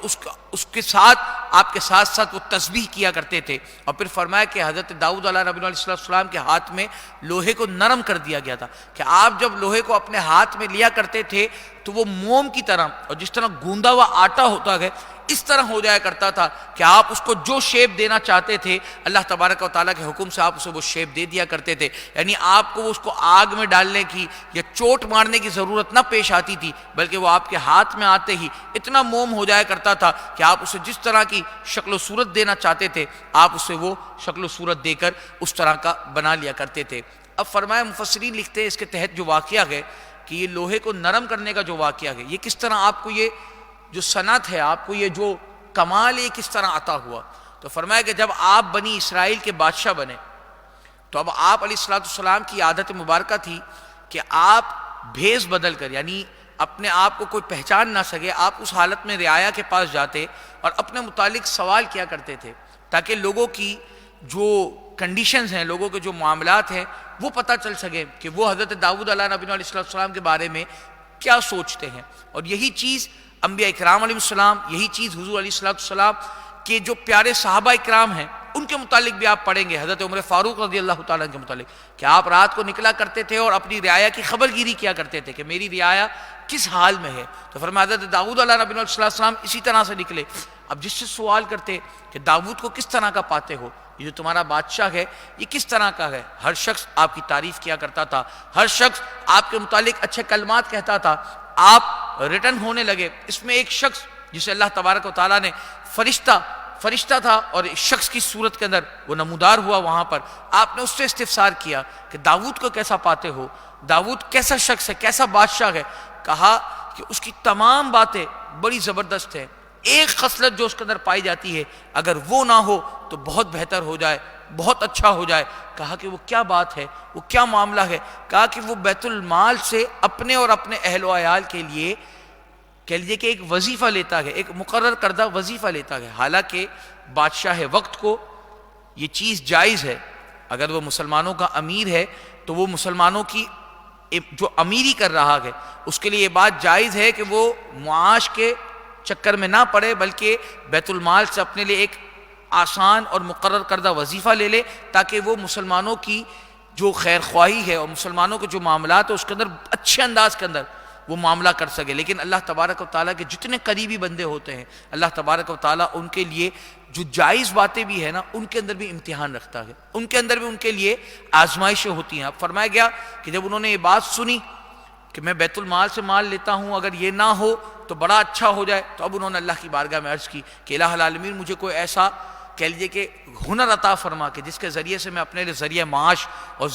اس کے ساتھ آپ کے ساتھ ساتھ وہ تسبیح کیا کرتے تھے۔ اور پھر فرمایا کہ حضرت داؤد علیہ نبی علیہ السلام کے ہاتھ میں لوہے کو نرم کر دیا گیا تھا کہ آپ جب لوہے کو اپنے ہاتھ میں لیا کرتے تھے تو وہ موم کی طرح، اور جس طرح گوندا ہوا آٹا ہوتا ہے اس طرح ہو جایا کرتا تھا کہ آپ اس کو جو شیپ دینا چاہتے تھے اللہ تبارک و تعالیٰ کے حکم سے آپ اسے وہ شیپ دے دیا کرتے تھے، یعنی آپ کو اس کو آگ میں ڈالنے کی یا چوٹ مارنے کی ضرورت نہ پیش آتی تھی، بلکہ وہ آپ کے ہاتھ میں آتے ہی اتنا موم ہو جایا کرتا تھا کہ آپ اسے جس طرح کی شکل و صورت دینا چاہتے تھے آپ اسے وہ شکل و صورت دے کر اس طرح کا بنا لیا کرتے تھے۔ اب فرمایا مفسرین لکھتے ہیں اس کے تحت جو واقعہ ہے کہ یہ لوہے کو نرم کرنے کا جو واقعہ ہے یہ کس طرح آپ کو یہ جو صنعت ہے، آپ کو یہ جو کمال ہے کس طرح عطا ہوا۔ تو فرمایا کہ جب آپ بنی اسرائیل کے بادشاہ بنے تو اب آپ علیہ السلام کی عادت مبارکہ تھی کہ آپ بھیس بدل کر، یعنی اپنے آپ کو کوئی پہچان نہ سکے، آپ اس حالت میں رعایا کے پاس جاتے اور اپنے متعلق سوال کیا کرتے تھے تاکہ لوگوں کی جو کنڈیشنز ہیں، لوگوں کے جو معاملات ہیں وہ پتہ چل سکے کہ وہ حضرت داؤد علیہ نبی علیہ السلام کے بارے میں کیا سوچتے ہیں۔ اور یہی چیز انبیاء اکرام علیہ السلام، یہی چیز حضور علیہ السلام کے جو پیارے صحابہ اکرام ہیں ان کے متعلق بھی آپ پڑھیں گے، حضرت عمر فاروق رضی اللہ تعالیٰ کے متعلق کہ آپ رات کو نکلا کرتے تھے اور اپنی رعایا کی خبر گیری کیا کرتے تھے کہ میری رعایا کس حال میں ہے۔ تو فرمایا حضرت داؤد علیہ نبی علیہ السلام اسی طرح سے نکلے۔ اب جس سے سوال کرتے کہ داؤد کو کس طرح کا پاتے ہو، یہ جو تمہارا بادشاہ ہے یہ کس طرح کا ہے، ہر شخص آپ کی تعریف کیا کرتا تھا، ہر شخص آپ کے متعلق اچھے کلمات کہتا تھا۔ آپ ریٹرن ہونے لگے، اس میں ایک شخص جسے اللہ تبارک و تعالیٰ نے فرشتہ تھا اور ایک شخص کی صورت کے اندر وہ نمودار ہوا، وہاں پر آپ نے اس سے استفسار کیا کہ داؤد کو کیسا پاتے ہو، داؤد کیسا شخص ہے، کیسا بادشاہ ہے۔ کہا کہ اس کی تمام باتیں بڑی زبردست ہیں، ایک خصلت جو اس کے اندر پائی جاتی ہے اگر وہ نہ ہو تو بہت بہتر ہو جائے، بہت اچھا ہو جائے۔ کہا کہ وہ کیا بات ہے، وہ کیا معاملہ ہے؟ کہا کہ وہ بیت المال سے اپنے اور اپنے اہل و عیال کے لیے کہہ لیجیے کہ ایک وظیفہ لیتا ہے، ایک مقرر کردہ وظیفہ لیتا ہے۔ حالانکہ بادشاہ وقت کو یہ چیز جائز ہے، اگر وہ مسلمانوں کا امیر ہے تو وہ مسلمانوں کی جو امیری کر رہا ہے اس کے لیے یہ بات جائز ہے کہ وہ معاش کے چکر میں نہ پڑے بلکہ بیت المال سے اپنے لیے ایک آسان اور مقرر کردہ وظیفہ لے لے تاکہ وہ مسلمانوں کی جو خیر خواہی ہے اور مسلمانوں کے جو معاملات ہیں اس کے اندر اچھے انداز کے اندر وہ معاملہ کر سکے۔ لیکن اللہ تبارک و تعالیٰ کے جتنے قریبی بندے ہوتے ہیں اللہ تبارک و تعالیٰ ان کے لیے جو جائز باتیں بھی ہیں نا ان کے اندر بھی امتحان رکھتا ہے، ان کے اندر بھی ان کے لیے آزمائشیں ہوتی ہیں۔ اب فرمایا گیا کہ جب انہوں نے یہ بات سنی کہ میں بیت المال سے مال لیتا ہوں، اگر یہ نہ ہو تو بڑا اچھا ہو جائے۔ تو اب انہوں نے اللہ کی بارگاہ میں عرض کی کہ الہ العالمین مجھے کوئی ایسا کہہ لیجیے کہ ہنر عطا فرما کہ جس کے ذریعے سے میں اپنے لیے ذریعہ معاش اور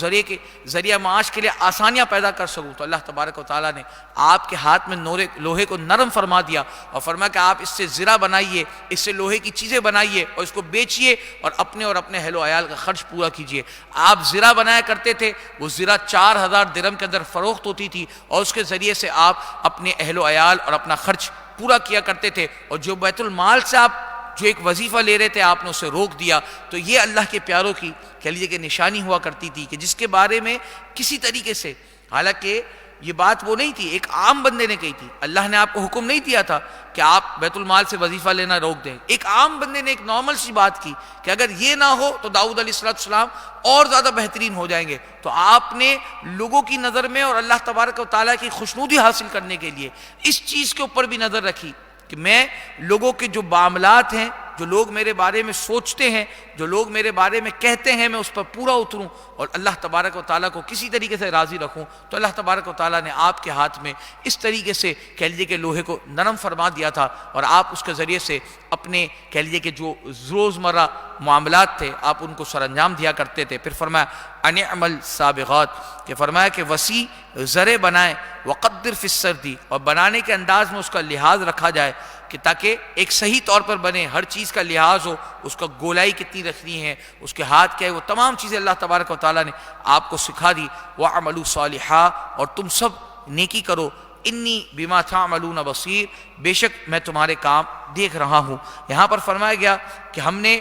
ذریعہ معاش کے لیے آسانیاں پیدا کر سکوں۔ تو اللہ تبارک و تعالیٰ نے آپ کے ہاتھ میں لوہے کو نرم فرما دیا اور فرمایا کہ آپ اس سے زرہ بنائیے، اس سے لوہے کی چیزیں بنائیے اور اس کو بیچیے اور اپنے اہل و عیال کا خرچ پورا کیجیے۔ آپ زرہ بنایا کرتے تھے، وہ زرہ 4000 درہم کے اندر فروخت ہوتی تھی اور اس کے ذریعے سے آپ اپنے اہل و عیال اور اپنا خرچ پورا کیا کرتے تھے۔ اور جو بیت المال سے آپ جو ایک وظیفہ لے رہے تھے آپ نے اسے روک دیا۔ تو یہ اللہ کے پیاروں کی کہہ لیجیے کہ نشانی ہوا کرتی تھی کہ جس کے بارے میں کسی طریقے سے، حالانکہ یہ بات وہ نہیں تھی، ایک عام بندے نے کہی تھی، اللہ نے آپ کو حکم نہیں دیا تھا کہ آپ بیت المال سے وظیفہ لینا روک دیں۔ ایک عام بندے نے ایک نارمل سی بات کی کہ اگر یہ نہ ہو تو داؤد علیہ السلام اور زیادہ بہترین ہو جائیں گے۔ تو آپ نے لوگوں کی نظر میں اور اللہ تبارک و تعالیٰ کی خوشنودی حاصل کرنے کے لیے اس چیز کے اوپر بھی نظر رکھی کہ میں لوگوں کے جو معاملات ہیں، جو لوگ میرے بارے میں سوچتے ہیں، جو لوگ میرے بارے میں کہتے ہیں، میں اس پر پورا اتروں اور اللہ تبارک و تعالیٰ کو کسی طریقے سے راضی رکھوں۔ تو اللہ تبارک و تعالیٰ نے آپ کے ہاتھ میں اس طریقے سے کہہ لیجیے کہ لوہے کو نرم فرما دیا تھا اور آپ اس کے ذریعے سے اپنے کہہ لیجیے کہ جو روزمرہ معاملات تھے آپ ان کو سر انجام دیا کرتے تھے۔ پھر فرمایا ان اعمل سابغات، کہ فرمایا کہ وسیع زرے بنائیں، وقدر فی السردی، اور بنانے کے انداز میں اس کا لحاظ رکھا جائے کہ تاکہ ایک صحیح طور پر بنے، ہر چیز کا لحاظ ہو، اس کا گولائی کتنی رکھنی ہے، اس کے ہاتھ کیا ہے، وہ تمام چیزیں اللہ تبارک و تعالیٰ نے آپ کو سکھا دی۔ وَعَمَلُوا صَالِحًا، اور تم سب نیکی کرو، انی بما تعملون بصیر، بے شک میں تمہارے کام دیکھ رہا ہوں۔ یہاں پر فرمایا گیا کہ ہم نے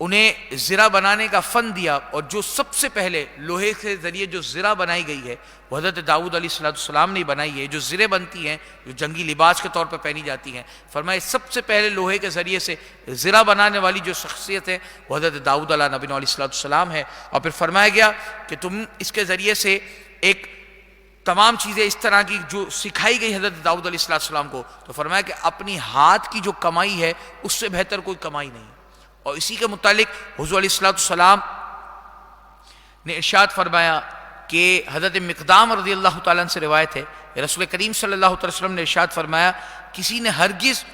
انہیں زرہ بنانے کا فن دیا، اور جو سب سے پہلے لوہے کے ذریعے جو زرہ بنائی گئی ہے وہ حضرت داؤد علیہ السلام نے بنائی ہے۔ جو زریں بنتی ہیں جو جنگی لباس کے طور پر پہنی جاتی ہیں، فرمایا سب سے پہلے لوہے کے ذریعے سے زرہ بنانے والی جو شخصیت ہے وہ حضرت داؤد نبی علیہ السلام ہے۔ اور پھر فرمایا گیا کہ تم اس کے ذریعے سے ایک تمام چیزیں اس طرح کی جو سکھائی گئی حضرت داؤد علیہ السلام کو، تو فرمایا کہ اپنی ہاتھ کی جو کمائی ہے اس سے بہتر کوئی کمائی نہیں۔ اور اسی کے متعلق حضور علیہ السلام نے ارشاد فرمایا کہ حضرت مقدام رضی اللہ تعالیٰ عنہ سے روایت ہے، رسول کریم صلی اللہ علیہ وسلم نے ارشاد فرمایا کسی نے ہرگز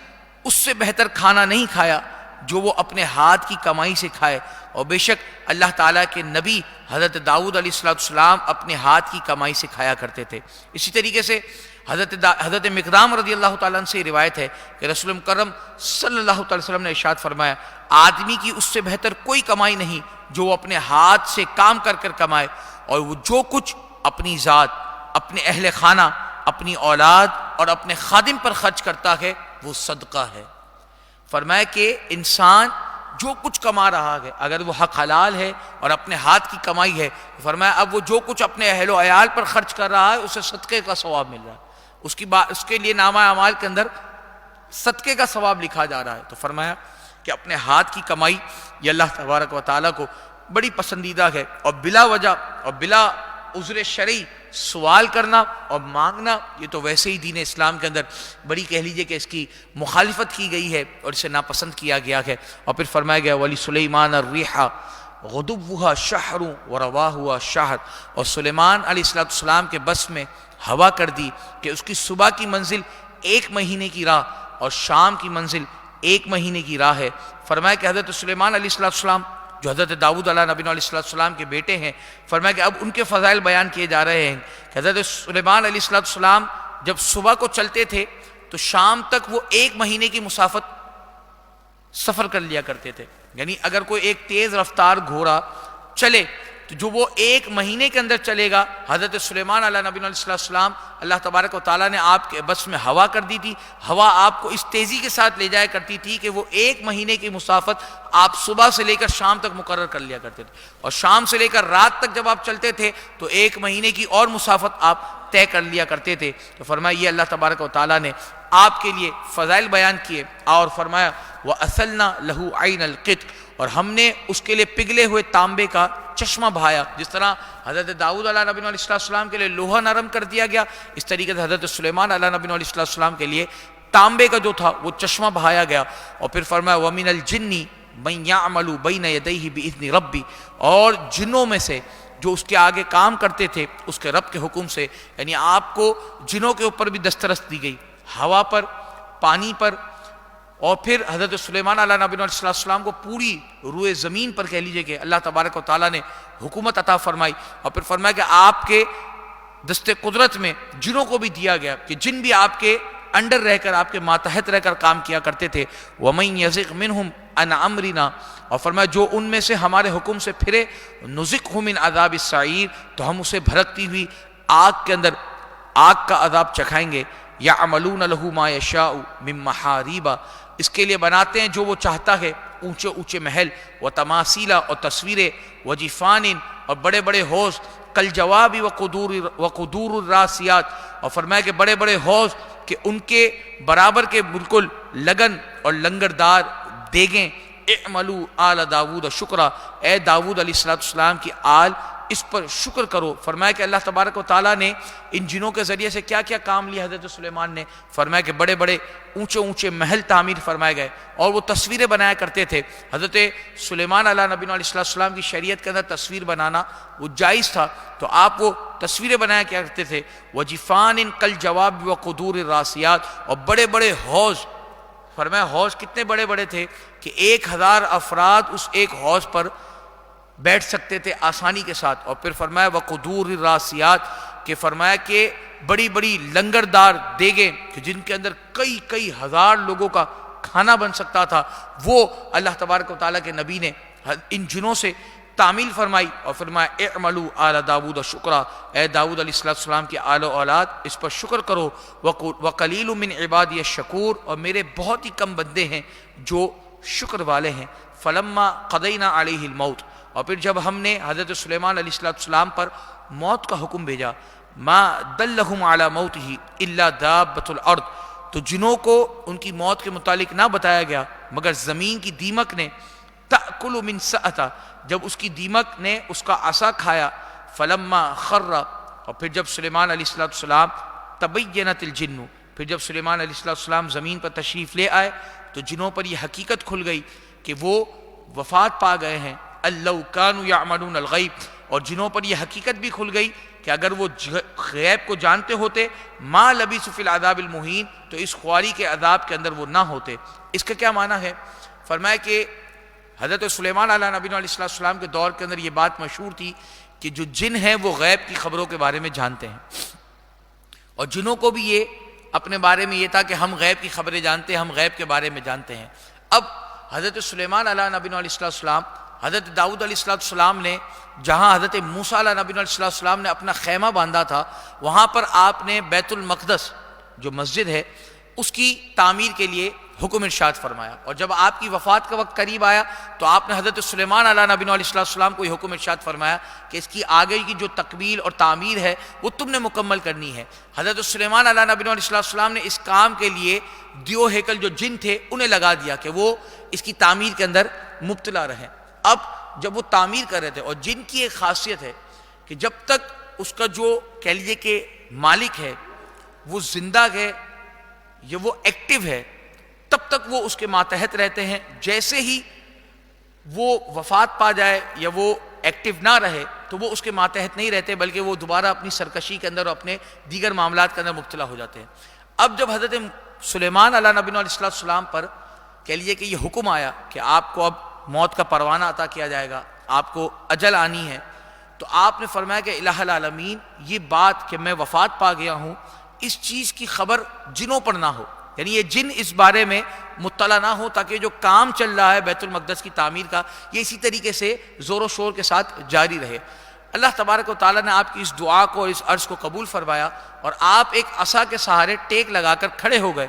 اس سے بہتر کھانا نہیں کھایا جو وہ اپنے ہاتھ کی کمائی سے کھائے، اور بے شک اللہ تعالیٰ کے نبی حضرت داؤد علیہ السلام اپنے ہاتھ کی کمائی سے کھایا کرتے تھے۔ اسی طریقے سے حضرت مقدام رضی اللہ تعالیٰ عنہ سے روایت ہے کہ رسول مکرم صلی اللہ علیہ وسلم نے ارشاد فرمایا آدمی کی اس سے بہتر کوئی کمائی نہیں جو وہ اپنے ہاتھ سے کام کر کر کمائے، اور وہ جو کچھ اپنی ذات، اپنے اہل خانہ، اپنی اولاد اور اپنے خادم پر خرچ کرتا ہے وہ صدقہ ہے۔ فرمایا کہ انسان جو کچھ کما رہا ہے اگر وہ حق حلال ہے اور اپنے ہاتھ کی کمائی ہے، فرمایا اب وہ جو کچھ اپنے اہل و عیال پر خرچ کر رہا ہے اسے صدقے کا ثواب مل رہا ہے، اس کے لیے نامہ اعمال کے اندر صدقے کا ثواب لکھا جا رہا ہے۔ تو فرمایا کہ اپنے ہاتھ کی کمائی یہ اللہ تبارک و تعالیٰ کو بڑی پسندیدہ ہے، اور بلا وجہ اور بلا عذر شرعی سوال کرنا اور مانگنا یہ تو ویسے ہی دین اسلام کے اندر بڑی کہہ لیجئے کہ اس کی مخالفت کی گئی ہے اور اسے ناپسند کیا گیا ہے۔ اور پھر فرمایا گیا ولی سلیمان الریح غدوها شہر ورواها شہر، اور سلیمان علیہ السلام کے بس میں ہوا کر دی کہ اس کی صبح کی منزل 1 مہینے کی راہ اور شام کی منزل 1 مہینے کی راہ ہے۔ فرمایا کہ حضرت سلیمان علیہ السلام جو حضرت داؤد نبی علیہ السلام کے بیٹے ہیں، فرمایا کہ اب ان کے فضائل بیان کیے جا رہے ہیں کہ حضرت سلیمان علیہ السلام جب صبح کو چلتے تھے تو شام تک وہ 1 مہینے کی مسافت سفر کر لیا کرتے تھے۔ یعنی اگر کوئی ایک تیز رفتار گھوڑا چلے تو جو وہ 1 مہینے کے اندر چلے گا، حضرت سلیمان علیہ نبی علیہ السلام اللہ تبارک و تعالیٰ نے آپ کے بس میں ہوا کر دی تھی، ہوا آپ کو اس تیزی کے ساتھ لے جایا کرتی تھی کہ وہ 1 مہینے کی مسافت آپ صبح سے لے کر شام تک مقرر کر لیا کرتے تھے، اور شام سے لے کر رات تک جب آپ چلتے تھے تو 1 مہینے کی اور مسافت آپ طے کر لیا کرتے تھے۔ تو فرمایا یہ اللہ تبارک و تعالیٰ نے آپ کے لیے فضائل بیان کیے، اور فرمایا وَأَسَلْنَا لَهُ عَيْنَ الْقِطْرِ، اور ہم نے اس کے لیے پگھلے ہوئے تانبے کا چشمہ بہایا۔ جس طرح حضرت داؤد علیہ نبی علیہ السلام کے لیے لوہا نرم کر دیا گیا، اس طریقے سے حضرت سلیمان علیہ نبی علیہ السلام کے لیے تانبے کا جو تھا وہ چشمہ بہایا گیا۔ اور پھر فرمایا وَمِنَ الْجِنِّ مَن يَعْمَلُ بَيْنَ يَدَيْهِ بِإِذْنِ رَبِّ، اور جنوں میں سے جو اس کے آگے کام کرتے تھے اس کے رب کے حکم سے، یعنی آپ کو جنوں کے اوپر بھی دسترس دی گئی، ہوا پر، پانی پر، اور پھر حضرت سلیمان علیہ نبی علیہ السلام کو پوری روئے زمین پر کہہ لیجئے کہ اللہ تبارک و تعالیٰ نے حکومت عطا فرمائی، اور پھر فرمایا کہ آپ کے دست قدرت میں جنوں کو بھی دیا گیا کہ جن بھی آپ کے انڈر رہ کر، آپ کے ماتحت رہ کر کام کیا کرتے تھے۔ وَمَن يَزِغْ مِنْهُمْ عَنْ أَمْرِنَا، اور فرمایا جو ان میں سے ہمارے حکم سے پھرے، نُذِقْهُ مِنْ عَذَابِ السَّعِيرِ، تو ہم اسے بھڑکتی ہوئی آگ کے اندر آگ کا عذاب چکھائیں گے۔ يَعْمَلُونَ لَهُ مَا يَشَاءُ مِن مَحَارِيبَ، اس کے لیے بناتے ہیں جو وہ چاہتا ہے، اونچے اونچے محل، وتماثیل، اور تصویریں، وجفان، اور بڑے بڑے حوض، کالجواب وقدور الراسیات، اور فرمایا کہ بڑے بڑے حوض کہ ان کے برابر کے بالکل لگن اور لنگردار دیگیں۔ اعملوا آل داود شکرا، اے داود علیہ السلام کی آل اس پر شکر کرو۔ فرمایا کہ اللہ تبارک و تعالیٰ نے ان جنوں کے ذریعے سے کیا کیا کام لیا حضرت سلیمان نے، فرمایا کہ بڑے بڑے اونچے اونچے محل تعمیر فرمائے گئے، اور وہ تصویریں بنایا کرتے تھے۔ حضرت سلیمان علیہ نبی علیہ السلام کی شریعت کے اندر تصویر بنانا وہ جائز تھا، تو آپ وہ تصویریں بنایا کیا کرتے تھے۔ وجفان کالجواب وقدور الراسیات، اور بڑے بڑے حوض، فرمایا حوض کتنے بڑے بڑے تھے کہ 1000 افراد اس ایک حوض پر بیٹھ سکتے تھے آسانی کے ساتھ۔ اور پھر فرمایا وقدور الراسیات، کہ فرمایا کہ بڑی بڑی لنگردار دیگیں کہ جن کے اندر کئی ہزار لوگوں کا کھانا بن سکتا تھا، وہ اللہ تبارک و تعالیٰ کے نبی نے ان جنوں سے تعمیل فرمائی، اور فرمایا اعملوا آل داود شکرا، اے داود علیہ السلام کی آل و اولاد اس پر شکر کرو۔ وقلیل من عبادی الشکور، اور میرے بہت ہی کم بندے ہیں جو شکر والے ہیں۔ فلما قضینا علیہ الموت، اور پھر جب ہم نے حضرت سلیمان علیہ السلام پر موت کا حکم بھیجا، ما دلہم علی موتہ الا دابۃ الارض، تو جنوں کو ان کی موت کے متعلق نہ بتایا گیا مگر زمین کی دیمک نے، تأکل من سأتہ، جب اس کی دیمک نے اس کا عصا کھایا، فلما خر، اور پھر جب سلیمان علیہ السلام تبینت الجن، پھر جب سلیمان علیہ السلام زمین پر تشریف لے آئے تو جنوں پر یہ حقیقت کھل گئی کہ وہ وفات پا گئے ہیں۔ لو کانوا یعملون الغیب، اور جنوں پر یہ حقیقت بھی کھل گئی کہ اگر وہ غیب کو جانتے ہوتے، ما لبثوا فی العذاب المہین، تو اس خواری کے عذاب کے اندر وہ نہ ہوتے۔ اس کا کیا معنی ہے؟ فرمایا کہ حضرت سلیمان علیہ نبی علیہ السلام کے دور کے اندر یہ بات مشہور تھی کہ جو جن ہیں وہ غیب کی خبروں کے بارے میں جانتے ہیں، اور جنوں کو بھی یہ اپنے بارے میں یہ تھا کہ ہم غیب کی خبریں جانتے ہیں، ہم غیب کے بارے میں جانتے ہیں۔ اب حضرت سلیمان علیہ نبی علیہ السلام، حضرت داؤد علیہ السلام نے جہاں حضرت موسیٰ علیہ نبی علیہ السلام نے اپنا خیمہ باندھا تھا، وہاں پر آپ نے بیت المقدس جو مسجد ہے اس کی تعمیر کے لیے حکم ارشاد فرمایا، اور جب آپ کی وفات کا وقت قریب آیا تو آپ نے حضرت سلیمان علیہ نبی علیہ السلام کو یہ حکم ارشاد فرمایا کہ اس کی آگے کی جو تکمیل اور تعمیر ہے وہ تم نے مکمل کرنی ہے۔ حضرت سلیمان علیہ نبی علیہ السلام نے اس کام کے لیے دیو ہیکل جو جن تھے انہیں لگا دیا کہ وہ اس کی تعمیر کے اندر مبتلا رہیں۔ اب جب وہ تعمیر کر رہے تھے، اور جن کی ایک خاصیت ہے کہ جب تک اس کا جو کہہ لیجیے کہ مالک ہے وہ زندہ ہے یا وہ ایکٹیو ہے، تب تک وہ اس کے ماتحت رہتے ہیں۔ جیسے ہی وہ وفات پا جائے یا وہ ایکٹیو نہ رہے تو وہ اس کے ماتحت نہیں رہتے، بلکہ وہ دوبارہ اپنی سرکشی کے اندر اور اپنے دیگر معاملات کے اندر مبتلا ہو جاتے ہیں۔ اب جب حضرت سلیمان علیہ نبی علیہ السلام پر کہہ لیجیے کہ یہ حکم آیا کہ آپ کو اب موت کا پروانہ عطا کیا جائے گا، آپ کو اجل آنی ہے، تو آپ نے فرمایا کہ الہ العالمین، یہ بات کہ میں وفات پا گیا ہوں اس چیز کی خبر جنوں پر نہ ہو، یعنی یہ جن اس بارے میں مطلع نہ ہو، تاکہ جو کام چل رہا ہے بیت المقدس کی تعمیر کا یہ اسی طریقے سے زور و شور کے ساتھ جاری رہے۔ اللہ تبارک و تعالیٰ نے آپ کی اس دعا کو اور اس عرض کو قبول فرمایا، اور آپ ایک عصا کے سہارے ٹیک لگا کر کھڑے ہو گئے۔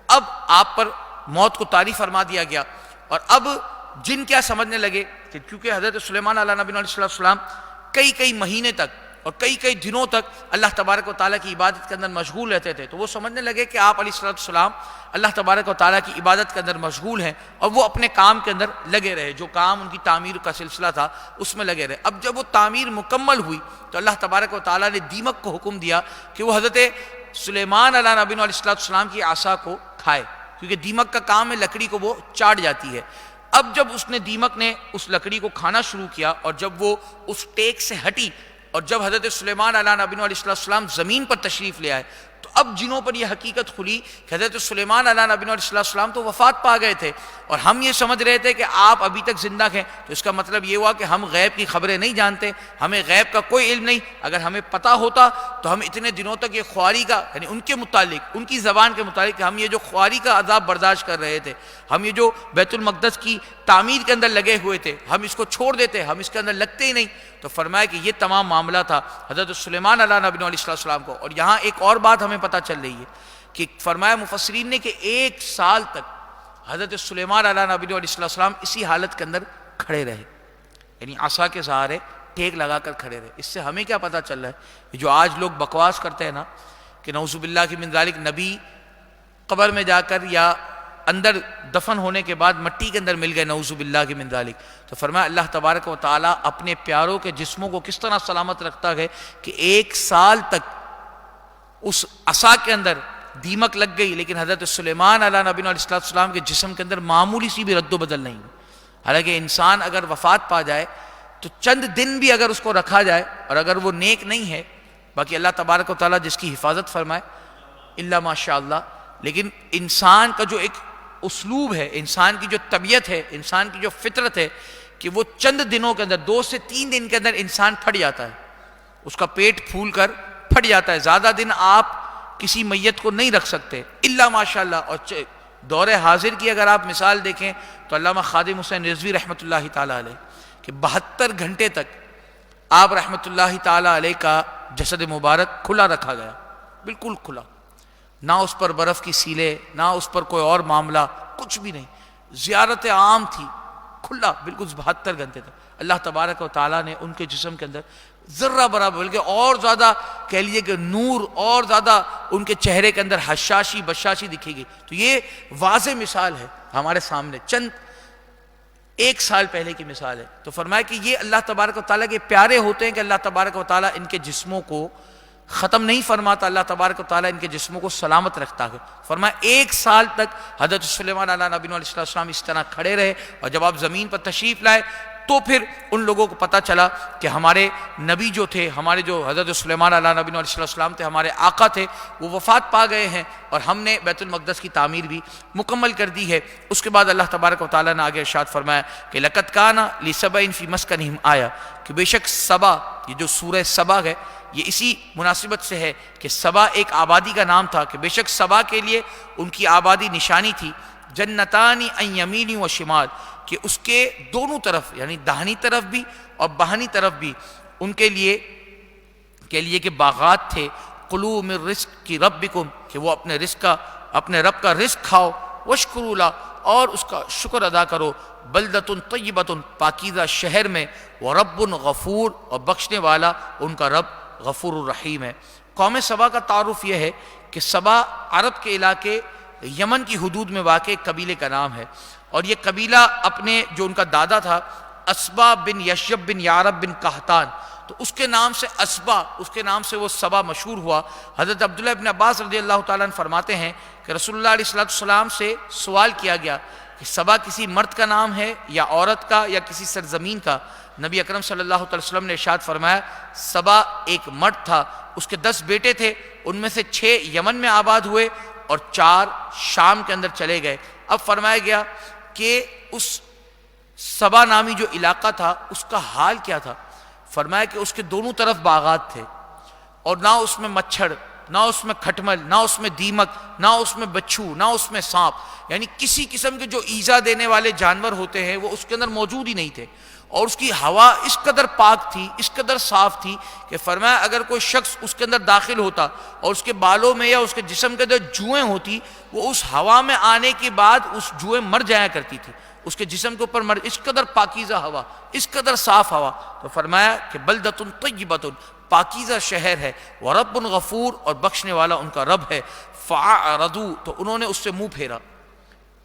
اب آپ پر موت کو طاری فرما دیا گیا، اور اب جن کیا سمجھنے لگے کہ کیونکہ حضرت سلیمان علیہ نبی علیہ السلام کئی مہینے تک اور کئی دنوں تک اللہ تبارک و تعالیٰ کی عبادت کے اندر مشغول رہتے تھے، تو وہ سمجھنے لگے کہ آپ علیہ السلام اللہ تبارک و تعالیٰ کی عبادت کے اندر مشغول ہیں، اور وہ اپنے کام کے اندر لگے رہے، جو کام ان کی تعمیر کا سلسلہ تھا اس میں لگے رہے۔ اب جب وہ تعمیر مکمل ہوئی تو اللہ تبارک و تعالیٰ نے دیمک کو حکم دیا کہ وہ حضرت سلیمان علیہ نبی علیہ السلام کی عصا کو کھائے، کیونکہ دیمک کا کام ہے لکڑی کو وہ چاٹ جاتی ہے۔ اب جب اس نے دیمک نے اس لکڑی کو کھانا شروع کیا اور جب وہ اس ٹیک سے ہٹی اور جب حضرت سلیمان علیہ نبینا علیہ السلام زمین پر تشریف لے آئے تو اب جنوں پر یہ حقیقت کھلی کہ حضرت سلیمان علیہ نبینا علیہ السلام تو وفات پا گئے تھے اور ہم یہ سمجھ رہے تھے کہ آپ ابھی تک زندہ ہیں، تو اس کا مطلب یہ ہوا کہ ہم غیب کی خبریں نہیں جانتے، ہمیں غیب کا کوئی علم نہیں۔ اگر ہمیں پتہ ہوتا تو ہم اتنے دنوں تک یہ خواری کا یعنی ان کے متعلق ان کی زبان کے متعلق کہ ہم یہ جو خواری کا عذاب برداشت کر رہے تھے، ہم یہ جو بیت المقدس کی تعمیر کے اندر لگے ہوئے تھے، ہم اس کو چھوڑ دیتے، ہم اس کے اندر لگتے ہی نہیں۔ تو فرمایا کہ یہ تمام معاملہ تھا حضرت سلیمان علیہ نبینا علیہ السلام کو۔ اور یہاں ایک اور بات ہمیں پتہ چل رہی ہے کہ فرمایا مفسرین نے کہ 1 سال تک حضرت سلیمان علیہ نبینا علیہ السلام اسی حالت کے اندر کھڑے رہے، یعنی عصا کے سہارے ٹیک لگا کر کھڑے رہے۔ اس سے ہمیں کیا پتہ چل رہا ہے؟ جو آج لوگ بکواس کرتے ہیں نا کہ نعوذ باللہ کی من ذالک نبی قبر میں جا کر یا اندر دفن ہونے کے بعد مٹی کے اندر مل گئے، نعوذ باللہ کی من ذالک، تو فرمایا اللہ تبارک و تعالیٰ اپنے پیاروں کے جسموں کو کس طرح سلامت رکھتا ہے کہ 1 سال تک اس عصا کے اندر دیمک لگ گئی لیکن حضرت سلیمان علیہ نبینا علیہ السلام کے جسم کے اندر معمولی سی بھی رد و بدل نہیں۔ حالانکہ انسان اگر وفات پا جائے تو چند دن بھی اگر اس کو رکھا جائے اور اگر وہ نیک نہیں ہے، باقی اللہ تبارک و تعالیٰ جس کی حفاظت فرمائے الا ماشاء اللہ، لیکن انسان کا جو ایک اسلوب ہے، انسان کی جو طبیعت ہے، انسان کی جو فطرت ہے کہ وہ چند دنوں کے اندر 2 سے 3 دن کے اندر انسان پھٹ جاتا ہے، اس کا پیٹ پھول کر پھٹ جاتا ہے۔ زیادہ دن آپ کسی میت کو نہیں رکھ سکتے الا ماشاءاللہ۔ اور دور حاضر کی اگر آپ مثال دیکھیں تو علامہ خادم حسین رضوی رحمۃ اللہ تعالیٰ علیہ کہ 72 گھنٹے تک آپ رحمۃ اللہ تعالیٰ علیہ کا جسد مبارک کھلا رکھا گیا، بالکل کھلا، نہ اس پر برف کی سیلیں، نہ اس پر کوئی اور معاملہ، کچھ بھی نہیں، زیارت عام تھی، کھلا بالکل 72 گھنٹے تک۔ اللہ تبارک و تعالیٰ نے ان کے جسم کے اندر ذرہ برابر بلکہ اور زیادہ کہہ لیجیے کہ نور اور زیادہ ان کے چہرے کے اندر حشاشی بشاشی دکھے گی۔ تو یہ واضح مثال ہے ہمارے سامنے، چند 1 سال پہلے کی مثال ہے۔ تو فرمایا کہ یہ اللہ تبارک و تعالیٰ کے پیارے ہوتے ہیں کہ اللہ تبارک و تعالیٰ ان کے جسموں کو ختم نہیں فرماتا، اللہ تبارک و تعالیٰ ان کے جسموں کو سلامت رکھتا ہے۔ فرمایا 1 سال تک حضرت سلیمان علیہ نبینا علیہ السلام اس طرح کھڑے رہے اور جب آپ زمین پر تشریف لائے تو پھر ان لوگوں کو پتہ چلا کہ ہمارے نبی جو تھے، ہمارے جو حضرت سلیمان علیہ نبینا علیہ السلام تھے، ہمارے آقا تھے، وہ وفات پا گئے ہیں اور ہم نے بیت المقدس کی تعمیر بھی مکمل کر دی ہے۔ اس کے بعد اللہ تبارک و تعالیٰ نے آگے ارشاد فرمایا کہ لَقَدْ كَانَ لِسَبَإٍ فِي مَسْكَنِهِمْ آیَةٌ، کہ بے شک سبا، یہ جو سورہ سبا ہے یہ اسی مناسبت سے ہے کہ سبا ایک آبادی کا نام تھا کہ بے شک سبا کے لیے ان کی آبادی نشانی تھی، جنتانی عن یمین و شمال، کہ اس کے دونوں طرف یعنی داہنی طرف بھی اور بہنی طرف بھی ان کے لیے کہ باغات تھے، کلوا من رزق ربکم، کہ وہ اپنے رب کا رزق کھاؤ، واشکروا لہ، اور اس کا شکر ادا کرو، بلدۃ طیبۃ، پاکیزہ شہر میں، ورب غفور، اور بخشنے والا ان کا رب غفور الرحیم ہے۔ قوم سبا کا تعارف یہ ہے کہ سبا عرب کے علاقے یمن کی حدود میں واقع ایک قبیلے کا نام ہے، اور یہ قبیلہ اپنے جو ان کا دادا تھا اسبا بن یشب بن یارب بن قحطان، تو اس کے نام سے اسبا، اس کے نام سے وہ سبا مشہور ہوا۔ حضرت عبداللہ ابن عباس رضی اللہ تعالیٰ عنہ فرماتے ہیں کہ رسول اللہ علیہ السلام سے سوال کیا گیا کہ سبا کسی مرد کا نام ہے یا عورت کا یا کسی سرزمین کا؟ نبی اکرم صلی اللہ علیہ وسلم نے ارشاد فرمایا سبا ایک مرد تھا، اس کے 10 بیٹے تھے، ان میں سے 6 یمن میں آباد ہوئے اور 4 شام کے اندر چلے گئے۔ اب فرمایا گیا کہ اس سبا نامی جو علاقہ تھا اس کا حال کیا تھا؟ فرمایا کہ اس کے دونوں طرف باغات تھے اور نہ اس میں مچھر، نہ اس میں کھٹمل، نہ اس میں دیمک، نہ اس میں بچھو، نہ اس میں سانپ، یعنی کسی قسم کے جو ایذا دینے والے جانور ہوتے ہیں وہ اس کے اندر موجود ہی نہیں تھے، اور اس کی ہوا اس قدر پاک تھی، اس قدر صاف تھی کہ فرمایا اگر کوئی شخص اس کے اندر داخل ہوتا اور اس کے بالوں میں یا اس کے جسم کے اندر جوئیں ہوتی، وہ اس ہوا میں آنے کے بعد اس جوئیں مر جایا کرتی تھی، اس کے جسم کے اوپر مر، اس قدر پاکیزہ ہوا، اس قدر صاف ہوا۔ تو فرمایا کہ بلدۃ طیبۃ، پاکیزہ شہر ہے، ورب غفور، اور بخشنے والا ان کا رب ہے۔ فاعرضوا، تو انہوں نے اس سے منہ پھیرا۔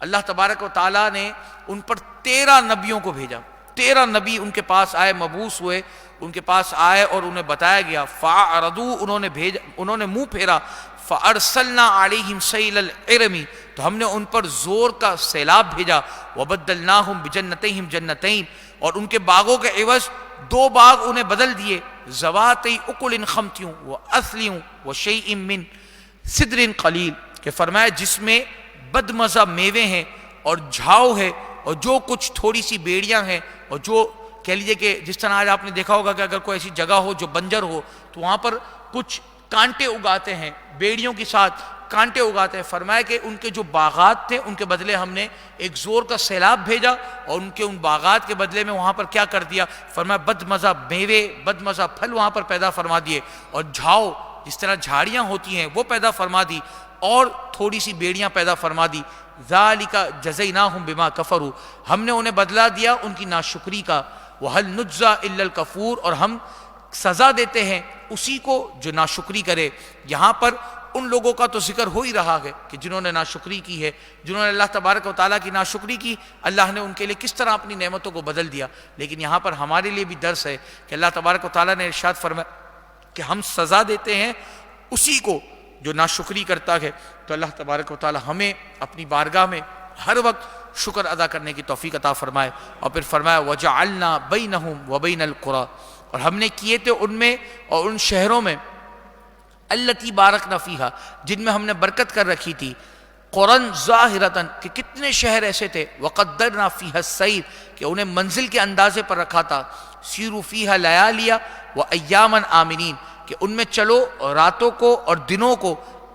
اللہ تبارک و تعالیٰ نے ان پر 13 نبیوں کو بھیجا، 13 نبی ان کے پاس آئے، مبعوث ہوئے، ان کے پاس آئے اور انہیں بتایا گیا۔ فاعرضوا، انہوں نے منہ پھیرا۔ فارسلنا علیہم سیل العرم، تو ہم نے ان پر زور کا سیلاب بھیجا، وبدلناہم بجنتیہم جنتین، اور ان کے باغوں کے عوض 2 باغ انہیں بدل دیے، ذواتی اکل خمتیوں واثلیوں وشیء من سدر قلیل، کہ فرمایا جس میں بدمزہ میوے ہیں اور جھاؤ ہے، اور جو کچھ تھوڑی سی بیڑیاں ہیں، اور جو کہہ لیجئے کہ جس طرح آج آپ نے دیکھا ہوگا کہ اگر کوئی ایسی جگہ ہو جو بنجر ہو تو وہاں پر کچھ کانٹے اگاتے ہیں، بیڑیوں کے ساتھ کانٹے اگاتے ہیں۔ فرمایا کہ ان کے جو باغات تھے ان کے بدلے ہم نے ایک زور کا سیلاب بھیجا، اور ان کے ان باغات کے بدلے میں وہاں پر کیا کر دیا، فرمایا بدمزہ میوے، بدمزہ پھل وہاں پر پیدا فرما دیے، اور جھاؤ جس طرح جھاڑیاں ہوتی ہیں وہ پیدا فرما دی، اور تھوڑی سی بیڑیاں پیدا فرما دی۔ ذالک جزیناہم بما کفروا، ہم نے انہیں بدلہ دیا ان کی ناشکری کا۔ وہل نجزی الا الکفور، اور ہم سزا دیتے ہیں اسی کو جو ناشکری کرے۔ یہاں پر ان لوگوں کا تو ذکر ہو ہی رہا ہے کہ جنہوں نے ناشکری کی ہے، جنہوں نے اللہ تبارک و تعالیٰ کی ناشکری کی، اللہ نے ان کے لیے کس طرح اپنی نعمتوں کو بدل دیا۔ لیکن یہاں پر ہمارے لیے بھی درس ہے کہ اللہ تبارک و تعالیٰ نے ارشاد فرمایا کہ ہم سزا دیتے ہیں اسی کو جو ناشکری کرتا ہے۔ تو اللہ تبارک و تعالیٰ ہمیں اپنی بارگاہ میں ہر وقت شکر ادا کرنے کی توفیق عطا فرمائے۔ اور پھر فرمایا وَجَعَلْنَا بَيْنَهُمْ وَبَيْنَ الْقُرَىٰ، اور ہم نے کیے تھے ان میں اور ان شہروں میں الَّتِي بَارَكْنَا فِيهَا، جن میں ہم نے برکت کر رکھی تھی، قُرًى ظَاهِرَةً، کہ کتنے شہر ایسے تھے، وَقَدَّرْنَا فِيهَا السَّيْرَ، کہ انہیں منزل کے اندازے پر رکھا تھا، سِيرُوا فِيهَا لَيَالِيَ وَأَيَّامًا آمِنِينَ، کہ ان میں چلو راتوں کو اور دنوں کو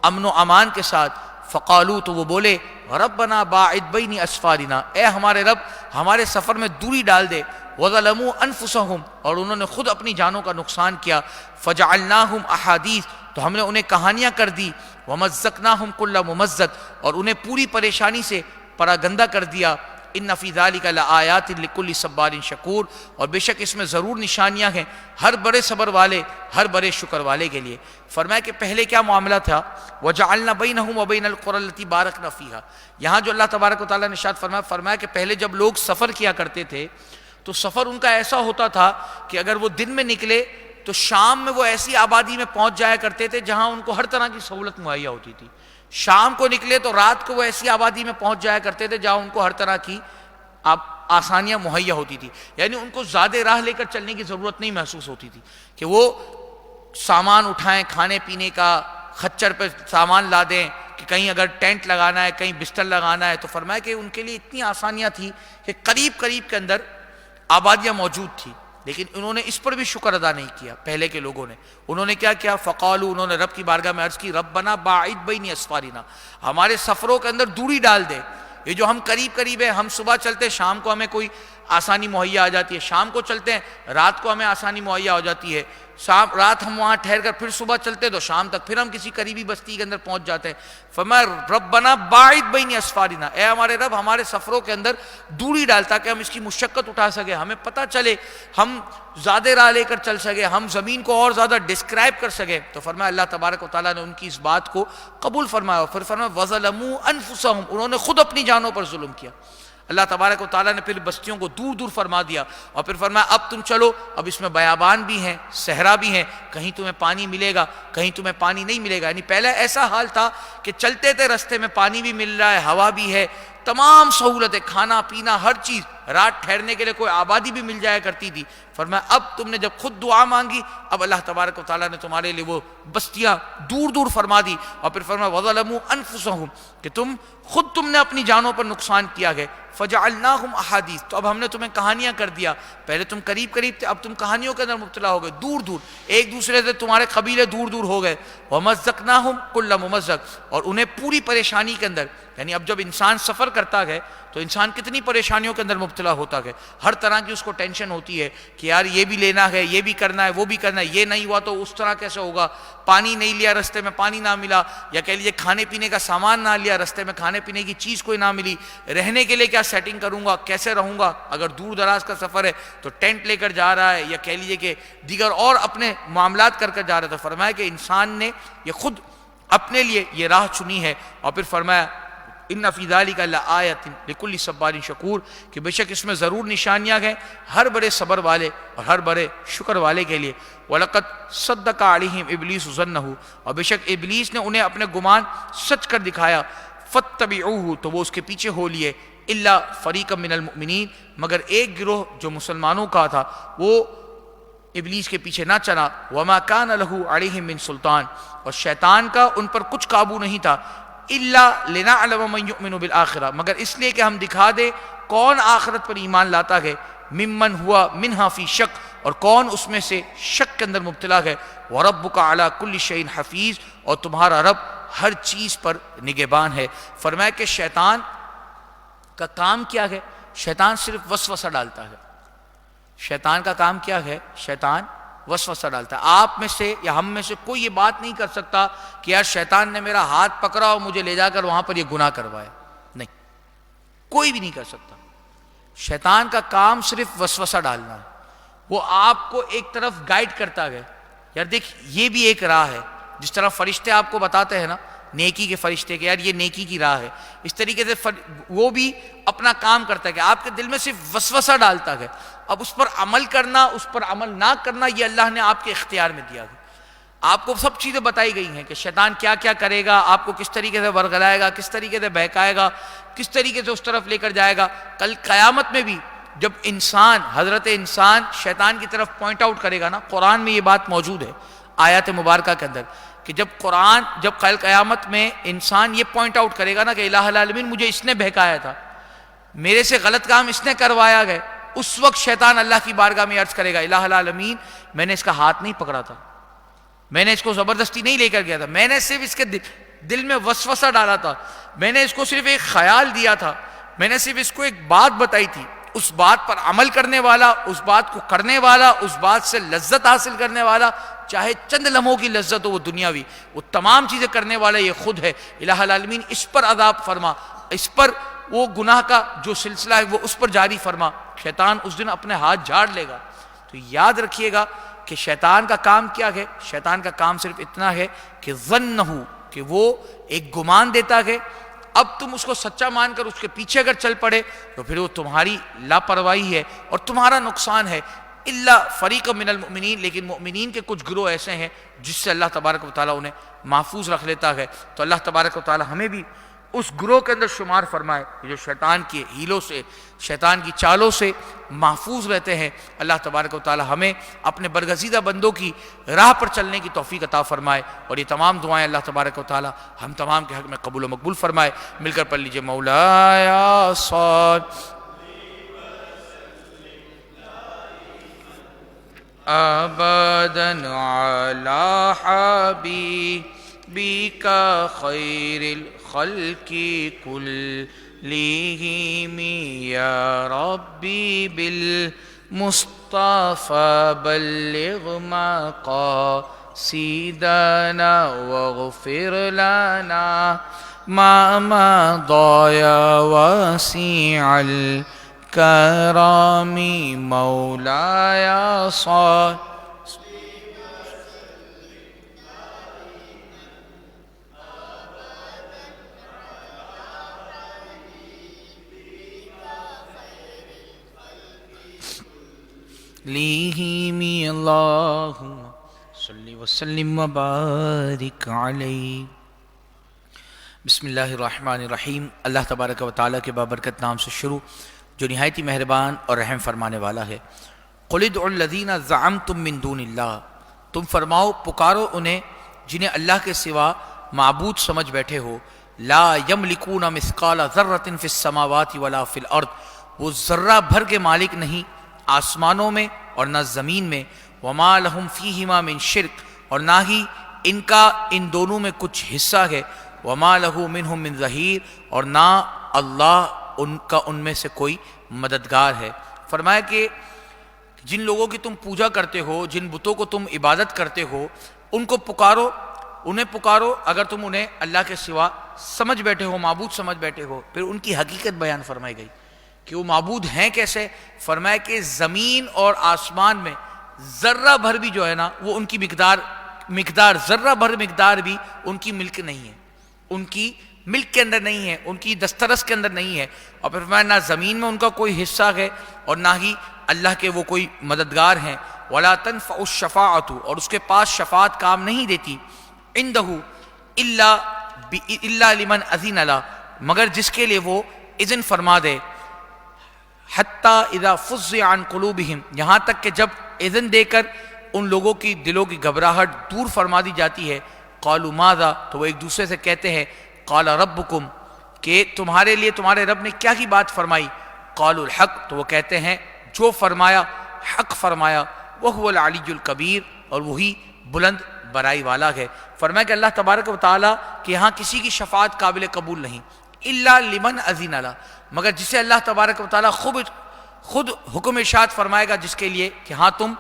امن و امان کے ساتھ۔ فقالو، تو وہ بولے ربنا باعد بین اسفارنا، اے ہمارے رب ہمارے سفر میں دوری ڈال دے۔ وظلموا انفسهم، اور انہوں نے خود اپنی جانوں کا نقصان کیا۔ فجعلناہم احادیث، تو ہم نے انہیں کہانیاں کر دی۔ ومزقناہم کل ممزق، اور انہیں پوری پریشانی سے پراگندہ کر دیا۔ ان فی ذلک لآیات لکل صبار شکور، اور بے شک اس میں ضرور نشانیاں ہیں ہر بڑے صبر والے، ہر بڑے شکر والے کے لیے۔ فرمایا کہ پہلے کیا معاملہ تھا، وجعلنا بینہم وبین القری التی بارکنا فیہا، یہاں جو اللہ تبارک و تعالیٰ نے ارشاد فرمایا کہ پہلے جب لوگ سفر کیا کرتے تھے تو سفر ان کا ایسا ہوتا تھا کہ اگر وہ دن میں نکلے تو شام میں وہ ایسی آبادی میں پہنچ جایا کرتے تھے جہاں ان کو ہر طرح کی سہولت مہیا ہوتی تھی۔ شام کو نکلے تو رات کو وہ ایسی آبادی میں پہنچ جایا کرتے تھے جہاں ان کو ہر طرح کی آسانیاں مہیا ہوتی تھی، یعنی ان کو زیادہ راہ لے کر چلنے کی ضرورت نہیں محسوس ہوتی تھی کہ وہ سامان اٹھائیں، کھانے پینے کا خچر پہ سامان لا دیں، کہ کہیں اگر ٹینٹ لگانا ہے، کہیں بستر لگانا ہے۔ تو فرمایا کہ ان کے لیے اتنی آسانیاں تھیں کہ قریب قریب کے اندر آبادیاں موجود تھیں، لیکن انہوں نے اس پر بھی شکر ادا نہیں کیا۔ پہلے کے لوگوں نے انہوں نے کیا کیا، فقالو، انہوں نے رب کی بارگاہ میں عرض کی ربنا باعد بین اسفارنا، ہمارے سفروں کے اندر دوری ڈال دے۔ یہ جو ہم قریب قریب ہے، ہم صبح چلتے شام کو ہمیں کوئی آسانی مہیا آ جاتی ہے، شام کو چلتے ہیں رات کو ہمیں آسانی مہیا ہو جاتی ہے، رات ہم وہاں ٹھہر کر پھر صبح چلتے تو شام تک پھر ہم کسی قریبی بستی کے اندر پہنچ جاتے ہیں۔ فرمایا ربنا باعد بین اسفارنا، اے ہمارے رب ہمارے سفروں کے اندر دوری ڈال تاکہ ہم اس کی مشقت اٹھا سکیں، ہمیں پتہ چلے، ہم زیادہ راہ لے کر چل سکیں، ہم زمین کو اور زیادہ ڈسکرائب کر سکیں۔ تو فرمایا اللہ تبارک و تعالیٰ نے ان کی اس بات کو قبول فرمایا۔ پھر فرمایا وظلموا انفسهم، انہوں نے خود اپنی جانوں پر ظلم کیا۔ اللہ تبارک و تعالیٰ نے پھر بستیوں کو دور دور فرما دیا، اور پھر فرمایا اب تم چلو، اب اس میں بیابان بھی ہیں، صحرا بھی ہیں، کہیں تمہیں پانی ملے گا، کہیں تمہیں پانی نہیں ملے گا۔ یعنی پہلے ایسا حال تھا کہ چلتے تھے رستے میں پانی بھی مل رہا ہے، ہوا بھی ہے، تمام سہولتیں، کھانا پینا ہر چیز، رات ٹھہرنے کے لیے کوئی آبادی بھی مل جایا کرتی تھی۔ فرمایا اب تم نے جب خود دعا مانگی، اب اللہ تبارک و تعالیٰ نے تمہارے لیے وہ بستیاں دور دور فرما دی۔ اور پھر فرمایا وظلموا انفسهم، کہ تم نے اپنی جانوں پر نقصان کیا ہے۔ فجعلناہم احادیث، تو اب ہم نے تمہیں کہانیاں کر دیا۔ پہلے تم قریب قریب تھے، اب تم کہانیوں کے اندر مبتلا ہو گئے، دور دور، ایک دوسرے سے تمہارے قبیلے دور دور ہو گئے۔ ومزقناہم کل ممزق، اور انہیں پوری پریشانی کے اندر، یعنی اب جب انسان سفر کرتا ہے تو انسان کتنی پریشانیوں کے اندر مبتلا ہوتا ہے، ہر طرح کی اس کو ٹینشن ہوتی ہے کہ یار یہ بھی لینا ہے، یہ بھی کرنا ہے، وہ بھی کرنا ہے، یہ نہیں ہوا تو اس طرح کیسے ہوگا، پانی نہیں لیا رستے میں پانی نہ ملا، یا کہہ لیجیے کھانے پینے کا سامان نہ لیا رستے میں، کھانے پینے کی چیز کوئی نہ ملی، رہنے کے لیے کیا سیٹنگ کروں گا، کیسے رہوں گا، اگر دور دراز کا سفر ہے تو ٹینٹ لے کر جا رہا ہے، یا کہہ لیجیے کہ دیگر اور اپنے معاملات کر جا رہا ہے۔ تو فرمایا کہ انسان نے یہ خود اپنے لیے یہ راہ چنی ہے۔ اور پھر فرمایا ان فی ذلک لآیۃ لکل صبار شکور، کہ بے شک اس میں ضرور نشانیاں ہیں ہر بڑے صبر والے اور ہر بڑے شکر والے کے لیے۔ وَلَقَدْ صَدَّقَ عَلَيْهِمْ إِبْلِيسُ ظَنَّهُ، اور بے شک ابلیس نے انہیں اپنے گمان سچ کر دکھایا۔ فاتبعوہ تو وہ اس کے پیچھے ہو لیے، الا فریقا من المؤمنین مگر ایک گروہ جو مسلمانوں کا تھا وہ ابلیس کے پیچھے نہ چلا، وما کان لہ علیہم من سلطان اور شیطان کا ان پر کچھ قابو نہیں تھا، الا لنعلم من یؤمن بالآخرہ مگر اس لیے کہ ہم دکھا دیں کون آخرت پر ایمان لاتا ہے، ممن ہوا منہا فی شک اور کون اس میں سے شک کے اندر مبتلا ہے، وربک علی کل شیء حفیظ اور تمہارا رب ہر چیز پر نگہبان ہے۔ فرمایا کہ شیطان کا کام کیا ہے؟ شیطان صرف وسوسہ ڈالتا ہے۔ شیطان کا کام کیا ہے؟ شیطان وسوسہ ڈالتا ہے۔ آپ میں سے یا ہم میں سے کوئی یہ بات نہیں کر سکتا کہ یار شیطان نے میرا ہاتھ پکڑا اور مجھے لے جا کر وہاں پر یہ گناہ کروایا، نہیں، کوئی بھی نہیں کر سکتا۔ شیطان کا کام صرف وسوسہ ڈالنا ہے، وہ آپ کو ایک طرف گائیڈ کرتا ہے، یار دیکھ یہ بھی ایک راہ ہے، جس طرح فرشتے آپ کو بتاتے ہیں نا نیکی کے فرشتے کہ یار یہ نیکی کی راہ ہے، اس طریقے سے وہ بھی اپنا کام کرتا ہے کہ آپ کے دل میں صرف وسوسہ ڈالتا ہے، اب اس پر عمل کرنا اس پر عمل نہ کرنا یہ اللہ نے آپ کے اختیار میں دیا ہے۔ آپ کو سب چیزیں بتائی گئی ہیں کہ شیطان کیا کیا کرے گا، آپ کو کس طریقے سے ورگلائے گا، کس طریقے سے بہکائے گا، کس طریقے سے اس طرف لے کر جائے گا۔ کل قیامت میں بھی جب انسان حضرت انسان شیطان کی طرف پوائنٹ آؤٹ کرے گا نا، قرآن میں یہ بات موجود ہے آیات مبارکہ کے اندر کہ جب کل قیامت میں انسان یہ پوائنٹ آؤٹ کرے گا نا کہ الہ العالمین مجھے اس نے بہکایا تھا، میرے سے غلط کام اس نے کروایا گیا، اس وقت شیطان اللہ کی بارگاہ میں عرض کرے گا الہ العالمین میں نے اس کا ہاتھ نہیں پکڑا تھا، میں نے اس کو زبردستی نہیں لے کر گیا تھا، میں نے صرف اس کے دل میں وسوسہ ڈالا تھا، میں نے اس کو صرف ایک خیال دیا تھا، میں نے صرف اس کو ایک بات بتائی تھی، اس بات پر عمل کرنے والا، اس بات کو کرنے والا، اس بات سے لذت حاصل کرنے والا، چاہے چند لمحوں کی لذت ہو وہ دنیاوی، وہ تمام چیزیں کرنے والا یہ خود ہے۔ الہ العالمین اس پر عذاب فرما، اس پر وہ گناہ کا جو سلسلہ ہے وہ اس پر جاری فرما۔ شیطان اس دن اپنے ہاتھ جھاڑ لے گا۔ تو یاد رکھیے گا کہ شیطان کا کام کیا ہے؟ شیطان کا کام صرف اتنا ہے کہ ظنہ کہ وہ ایک گمان دیتا ہے، اب تم اس کو سچا مان کر اس کے پیچھے اگر چل پڑے تو پھر وہ تمہاری لاپرواہی ہے اور تمہارا نقصان ہے۔ الا فریق من المؤمنین لیکن مؤمنین کے کچھ گروہ ایسے ہیں جس سے اللہ تبارک و تعالیٰ انہیں محفوظ رکھ لیتا ہے۔ تو اللہ تبارک و تعالیٰ ہمیں بھی اس گروہ کے اندر شمار فرمائے جو شیطان کی ہیلوں سے، شیطان کی چالوں سے محفوظ رہتے ہیں۔ اللہ تبارک و تعالیٰ ہمیں اپنے برگزیدہ بندوں کی راہ پر چلنے کی توفیق عطا فرمائے، اور یہ تمام دعائیں اللہ تبارک و تعالیٰ ہم تمام کے حق میں قبول و مقبول فرمائے۔ مل کر پڑھ لیجئے مولایا صل ابدا علی حبیبک خیر الخلق کلہم یا ربی بالمصطفى بلغ مقاصدنا واغفر لنا ما مضى يا واسع الكرم مولاي صل لیہم اللہم صلی وسلم وبارک علیہ۔ بسم اللہ الرحمن الرحیم۔ اللہ تبارک و تعالیٰ کے بابرکت نام سے شروع جو نہایت ہی مہربان اور رحم فرمانے والا ہے۔ قل ادعوا الذین زعمتم من دون اللہ، تم فرماؤ پکارو انہیں جنہیں اللہ کے سوا معبود سمجھ بیٹھے ہو۔ لا یملکون مثقال ذرۃ فی السماوات ولا فی الارض، وہ ذرہ بھر کے مالک نہیں آسمانوں میں اور نہ زمین میں۔ وما لہم فیہما من شرک، اور نہ ہی ان کا ان دونوں میں کچھ حصہ ہے۔ وما لہ منہم من ظہیر، اور نہ اللہ ان کا ان میں سے کوئی مددگار ہے۔ فرمایا کہ جن لوگوں کی تم پوجا کرتے ہو، جن بتوں کو تم عبادت کرتے ہو، ان کو پکارو، انہیں پکارو اگر تم انہیں اللہ کے سوا سمجھ بیٹھے ہو، معبود سمجھ بیٹھے ہو۔ پھر ان کی حقیقت بیان فرمائی گئی کہ وہ معبود ہیں کیسے۔ فرمایا کہ زمین اور آسمان میں ذرہ بھر بھی جو ہے نا وہ ان کی مقدار ذرہ بھر مقدار بھی ان کی ملک نہیں ہے، ان کی ملک کے اندر نہیں ہے، ان کی دسترس کے اندر نہیں ہے۔ اور پھر فرمایا نہ زمین میں ان کا کوئی حصہ ہے اور نہ ہی اللہ کے وہ کوئی مددگار ہیں۔ ولا تنفع الشفاعۃ، اور اس کے پاس شفاعت کام نہیں دیتی۔ عندہ الا لمن اذن له، مگر جس کے لیے وہ اذن فرما دے، حتی اذا فزع عن قلوبہم، یہاں تک کہ جب اذن دے کر ان لوگوں کی دلوں کی گھبراہٹ دور فرما دی جاتی ہے، قالوا ماذا، تو وہ ایک دوسرے سے کہتے ہیں قال ربکم، کہ تمہارے لیے تمہارے رب نے کیا کی بات فرمائی، قالوا الحق، تو وہ کہتے ہیں جو فرمایا حق فرمایا، وہو العلی الکبیر، اور وہی بلند برائی والا ہے۔ فرمایا کہ اللہ تبارک و تعالیٰ کہ یہاں کسی کی شفاعت قابل قبول نہیں، الا لمن اذن له، مگر جسے اللہ تبارک و تعالیٰ خود حکم ارشاد فرمائے گا جس کے لیے کہ ہاں تم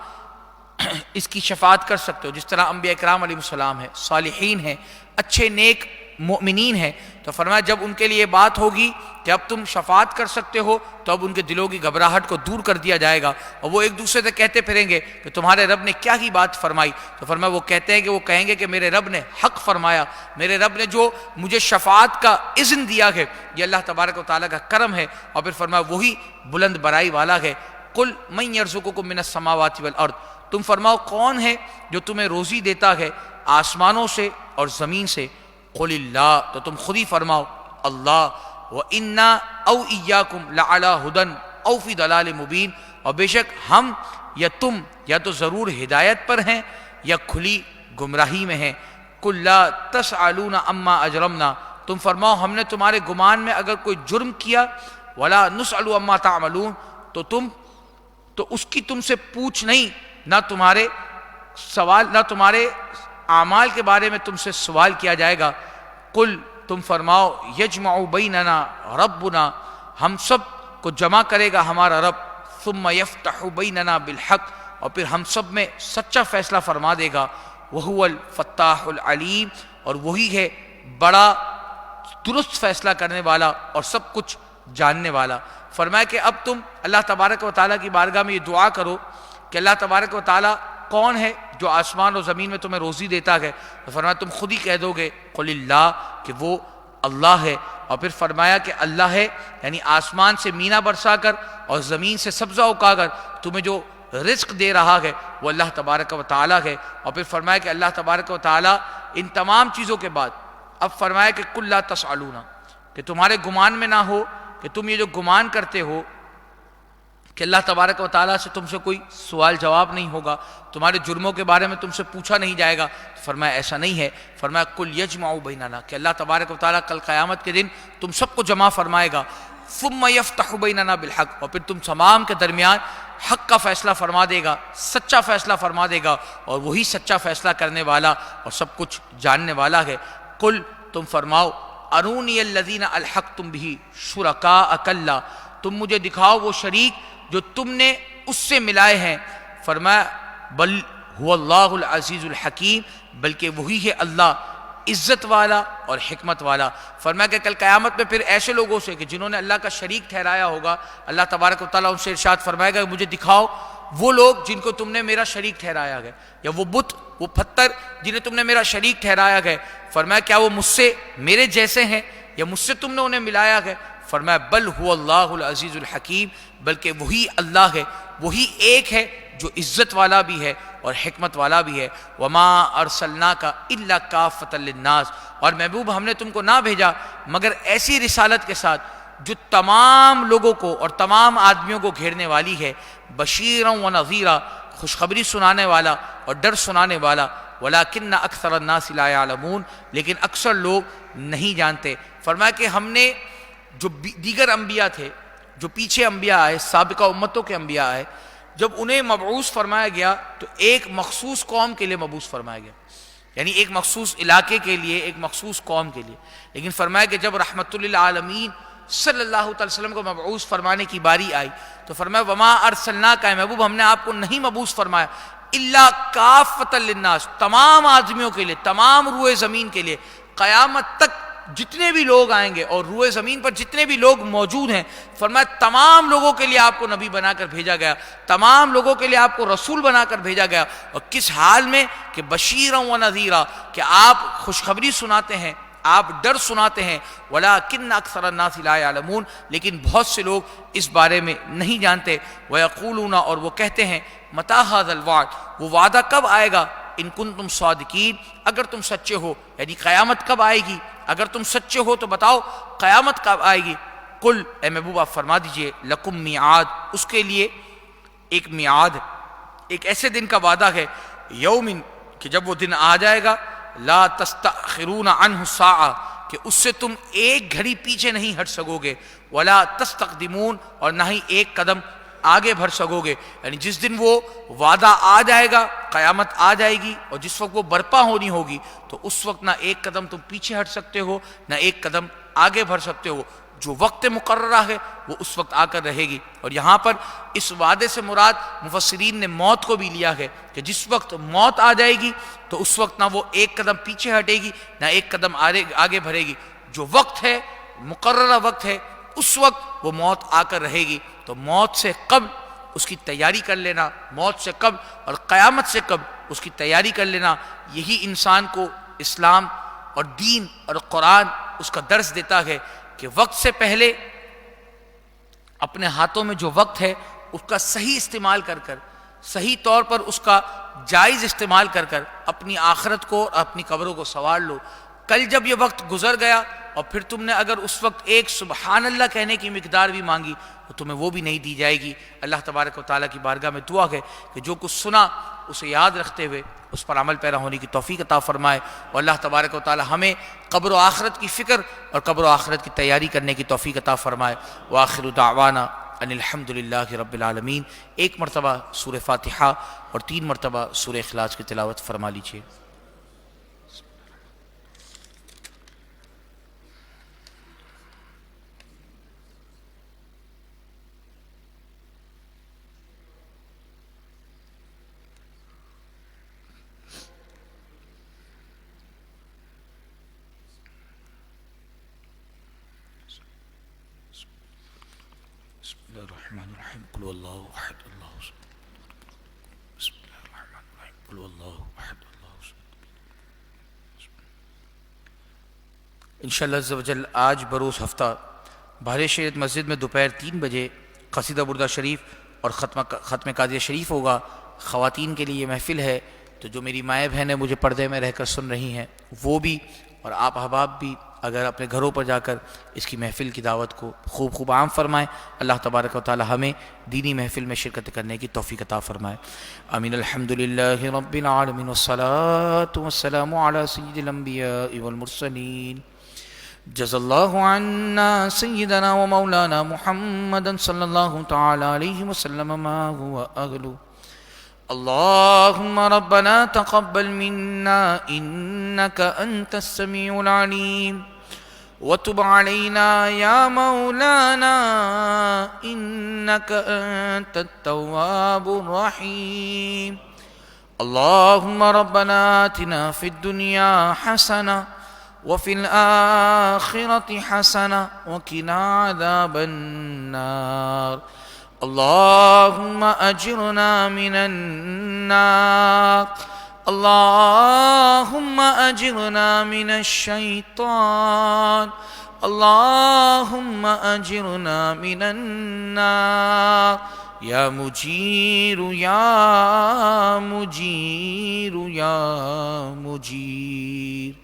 اس کی شفاعت کر سکتے ہو، جس طرح انبیاء کرام علیہ السلام ہیں، صالحین ہیں، اچھے نیک مؤمنین ہیں، تو فرمایا جب ان کے لیے یہ بات ہوگی کہ اب تم شفاعت کر سکتے ہو تو اب ان کے دلوں کی گھبراہٹ کو دور کر دیا جائے گا، اور وہ ایک دوسرے سے کہتے پھریں گے کہ تمہارے رب نے کیا کی بات فرمائی، تو فرمایا وہ کہتے ہیں کہ وہ کہیں گے کہ میرے رب نے حق فرمایا، میرے رب نے جو مجھے شفاعت کا اذن دیا ہے یہ اللہ تبارک و تعالیٰ کا کرم ہے، اور پھر فرمایا وہی بلند برائی والا ہے۔ قل من یرزقکم من السماوات والارض، تم فرماؤ کون ہے جو تمہیں روزی دیتا ہے آسمانوں سے اور زمین سے، قل اللہ، تو تم خود ہی فرماؤ اللہ، وَإِنَّا أَوْ إِيَّاكُمْ لَعَلَىٰ هُدًى أَوْ فِي ضَلَالٍ مُبِينٍ، اور بے شک ہم یا تم یا تو ضرور ہدایت پر ہیں یا کھلی گمراہی میں ہیں۔ قُل لَا تَسْأَلُونَ عَمَّا أَجْرَمْنَا، تم فرماؤ ہم نے تمہارے گمان میں اگر کوئی جرم کیا، وَلَا نُسْأَلُ عَمَّا تَعْمَلُونَ، تو اس کی تم سے پوچھ نہیں، نہ تمہارے تمہارے اعمال کے بارے میں تم سے سوال کیا جائے گا۔ قل، تم فرماؤ یجمع بیننا ربنا، ہم سب کو جمع کرے گا ہمارا رب، ثم یفتح بیننا بالحق، اور پھر ہم سب میں سچا فیصلہ فرما دے گا، وہو الفتاح العلیم، اور وہی ہے بڑا درست فیصلہ کرنے والا اور سب کچھ جاننے والا۔ فرمایا کہ اب تم اللہ تبارک و تعالیٰ کی بارگاہ میں یہ دعا کرو کہ اللہ تبارک و تعالیٰ کون ہے جو آسمان اور زمین میں تمہیں روزی دیتا ہے، تو فرمایا تم خود ہی کہہ دو گے قل اللہ، کہ وہ اللہ ہے، اور پھر فرمایا کہ اللہ ہے یعنی آسمان سے مینا برسا کر اور زمین سے سبزہ اگا کر تمہیں جو رزق دے رہا ہے وہ اللہ تبارک و تعالیٰ ہے، اور پھر فرمایا کہ اللہ تبارک و تعالیٰ ان تمام چیزوں کے بعد اب فرمایا کہ قل لا تسألون، کہ تمہارے گمان میں نہ ہو کہ تم یہ جو گمان کرتے ہو کہ اللہ تبارک و تعالیٰ سے تم سے کوئی سوال جواب نہیں ہوگا، تمہارے جرموں کے بارے میں تم سے پوچھا نہیں جائے گا، فرمایا ایسا نہیں ہے۔ فرمایا قل یجمع بیننا، کہ اللہ تبارک و تعالیٰ کل قیامت کے دن تم سب کو جمع فرمائے گا، ثم یفتح بیننا بالحق، اور پھر تم تمام کے درمیان حق کا فیصلہ فرما دے گا، سچا فیصلہ فرما دے گا، اور وہی سچا فیصلہ کرنے والا اور سب کچھ جاننے والا ہے۔ قل، تم فرماؤ ارونی الذین الحقتم بہ شرکاء کلا، تم مجھے دکھاؤ وہ شریک جو تم نے اس سے ملائے ہیں۔ فرمایا بل هو اللہ العزیز الحکیم، بلکہ وہی ہے اللہ عزت والا اور حکمت والا۔ فرمایا کہ کل قیامت میں پھر ایسے لوگوں سے کہ جنہوں نے اللہ کا شریک ٹھہرایا ہوگا، اللہ تبارک و تعالیٰ ان سے ارشاد فرمائے گا مجھے دکھاؤ وہ لوگ جن کو تم نے میرا شریک ٹھہرایا ہے، یا وہ بت، وہ پتھر جنہیں تم نے میرا شریک ٹھہرایا ہے۔ فرمایا کیا وہ مجھ سے میرے جیسے ہیں یا مجھ سے تم نے انہیں ملایا ہے؟ فرمایا بل هو اللہ العزیز الحکیم، بلکہ وہی اللہ ہے، وہی ایک ہے جو عزت والا بھی ہے اور حکمت والا بھی ہے۔ وما ارسلناک الا کافۃ للناس، اور محبوب ہم نے تم کو نہ بھیجا مگر ایسی رسالت کے ساتھ جو تمام لوگوں کو اور تمام آدمیوں کو گھیرنے والی ہے، بشیرا و نذیرا، خوشخبری سنانے والا اور ڈر سنانے والا، ولکن اکثر الناس لا یعلمون، لیکن اکثر لوگ نہیں جانتے۔ فرمایا کہ ہم نے جو دیگر انبیاء تھے، جو پیچھے انبیاء آئے، سابقہ امتوں کے انبیاء آئے، جب انہیں مبعوث فرمایا گیا تو ایک مخصوص قوم کے لیے مبعوث فرمایا گیا، یعنی ایک مخصوص علاقے کے لیے، ایک مخصوص قوم کے لیے۔ لیکن فرمایا کہ جب رحمت للعالمین صلی اللہ تعالی وسلم کو مبعوث فرمانے کی باری آئی تو فرمایا وما ارسلناک، محبوب ہم نے آپ کو نہیں مبعوث فرمایا الا کافۃ للناس، تمام آدمیوں کے لیے، تمام روئے زمین کے لیے، قیامت تک جتنے بھی لوگ آئیں گے اور روئے زمین پر جتنے بھی لوگ موجود ہیں، فرمایا تمام لوگوں کے لیے آپ کو نبی بنا کر بھیجا گیا، تمام لوگوں کے لیے آپ کو رسول بنا کر بھیجا گیا، اور کس حال میں کہ بشیرا و نذیرا، کہ آپ خوشخبری سناتے ہیں، آپ ڈر سناتے ہیں، ولکن اکثر الناس لا یعلمون، لیکن بہت سے لوگ اس بارے میں نہیں جانتے۔ ویقولون، اور وہ کہتے ہیں متی ھذا الوعد، وہ وعدہ کب آئے گا، ان کنتم صادقین، اگر تم سچے ہو، یعنی قیامت کب آئے گی، اگر تم سچے ہو تو بتاؤ قیامت کب آئے گی۔ قل، اے محبوب آپ فرما دیجئے، لکم میعاد، اس کے لیے ایک میعاد، ایک ایسے دن کا وعدہ ہے، یومن، کہ جب وہ دن آ جائے گا، لا تستأخرون عنہ ساعہ، کہ اس سے تم ایک گھڑی پیچھے نہیں ہٹ سکو گے، ولا تستقدمون، اور نہ ہی ایک قدم آگے بڑھ سکو گے۔ یعنی جس دن وہ وعدہ آ جائے گا، قیامت آ جائے گی، اور جس وقت وہ برپا ہونی ہوگی، تو اس وقت نہ ایک قدم تم پیچھے ہٹ سکتے ہو، نہ ایک قدم آگے بڑھ سکتے ہو۔ جو وقت مقررہ ہے وہ اس وقت آ کر رہے گی۔ اور یہاں پر اس وعدے سے مراد مفسرین نے موت کو بھی لیا ہے، کہ جس وقت موت آ جائے گی تو اس وقت نہ وہ ایک قدم پیچھے ہٹے گی، نہ ایک قدم آگے بڑھے گی۔ جو وقت ہے، مقررہ وقت ہے، اس وقت وہ موت آ کر رہے گی۔ تو موت سے قبل اس کی تیاری کر لینا، موت سے قبل اور قیامت سے قبل اس کی تیاری کر لینا، یہی انسان کو اسلام اور دین اور قرآن اس کا درس دیتا ہے، کہ وقت سے پہلے اپنے ہاتھوں میں جو وقت ہے اس کا صحیح استعمال کر کر، صحیح طور پر اس کا جائز استعمال کر کر اپنی آخرت کو اور اپنی قبروں کو سنوار لو۔ کل جب یہ وقت گزر گیا اور پھر تم نے اگر اس وقت ایک سبحان اللہ کہنے کی مقدار بھی مانگی تو تمہیں وہ بھی نہیں دی جائے گی۔ اللہ تبارک و تعالیٰ کی بارگاہ میں دعا ہے کہ جو کچھ سنا اسے یاد رکھتے ہوئے اس پر عمل پیرا ہونے کی توفیق عطا فرمائے، اور اللہ تبارک و تعالیٰ ہمیں قبر و آخرت کی فکر اور قبر و آخرت کی تیاری کرنے کی توفیق عطا فرمائے۔ وآخر دعوانا ان الحمد للہ رب العالمین۔ ایک مرتبہ سورہ فاتحہ اور 3 مرتبہ سورہ اخلاص کی تلاوت فرما لیجیے۔ بسم اللہ الرحمن الرحیم، قل اللہ احد اللہ الصمد، بسم اللہ الرحمن الرحیم، قل اللہ احد اللہ الصمد۔ انشاءاللہ عز و جل آج بروز ہفتہ بہار شریعت مسجد میں دوپہر 3 بجے قصیدہ بردہ شریف اور ختم قادریہ شریف ہوگا۔ خواتین کے لیے یہ محفل ہے، تو جو میری مائیں بہنیں مجھے پردے میں رہ کر سن رہی ہیں وہ بھی، اور آپ احباب بھی اگر اپنے گھروں پر جا کر اس کی محفل کی دعوت کو خوب عام فرمائیں۔ اللہ تبارک و تعالی ہمیں دینی محفل میں شرکت کرنے کی توفیق عطا فرمائے۔ آمین۔ الحمدللہ رب العالمین، والصلاة والسلام علی سید الانبیاء والمرسلین۔ جزا اللہ عنا سیدنا و مولانا محمد صلی اللہ تعالی علیہ وسلم ما هو اہلہ۔ اللهم ربنا تقبل منا إنك أنت السميع العليم وتب علينا يا مولانا إنك أنت التواب الرحيم۔ اللهم ربنا آتنا في الدنيا حسنة وفي الآخرة حسنة وقنا عذاب النار۔ اللهم أجرنا من النار، اللهم أجرنا من الشيطان، اللهم أجرنا من النار، يا مجير يا مجير يا مجير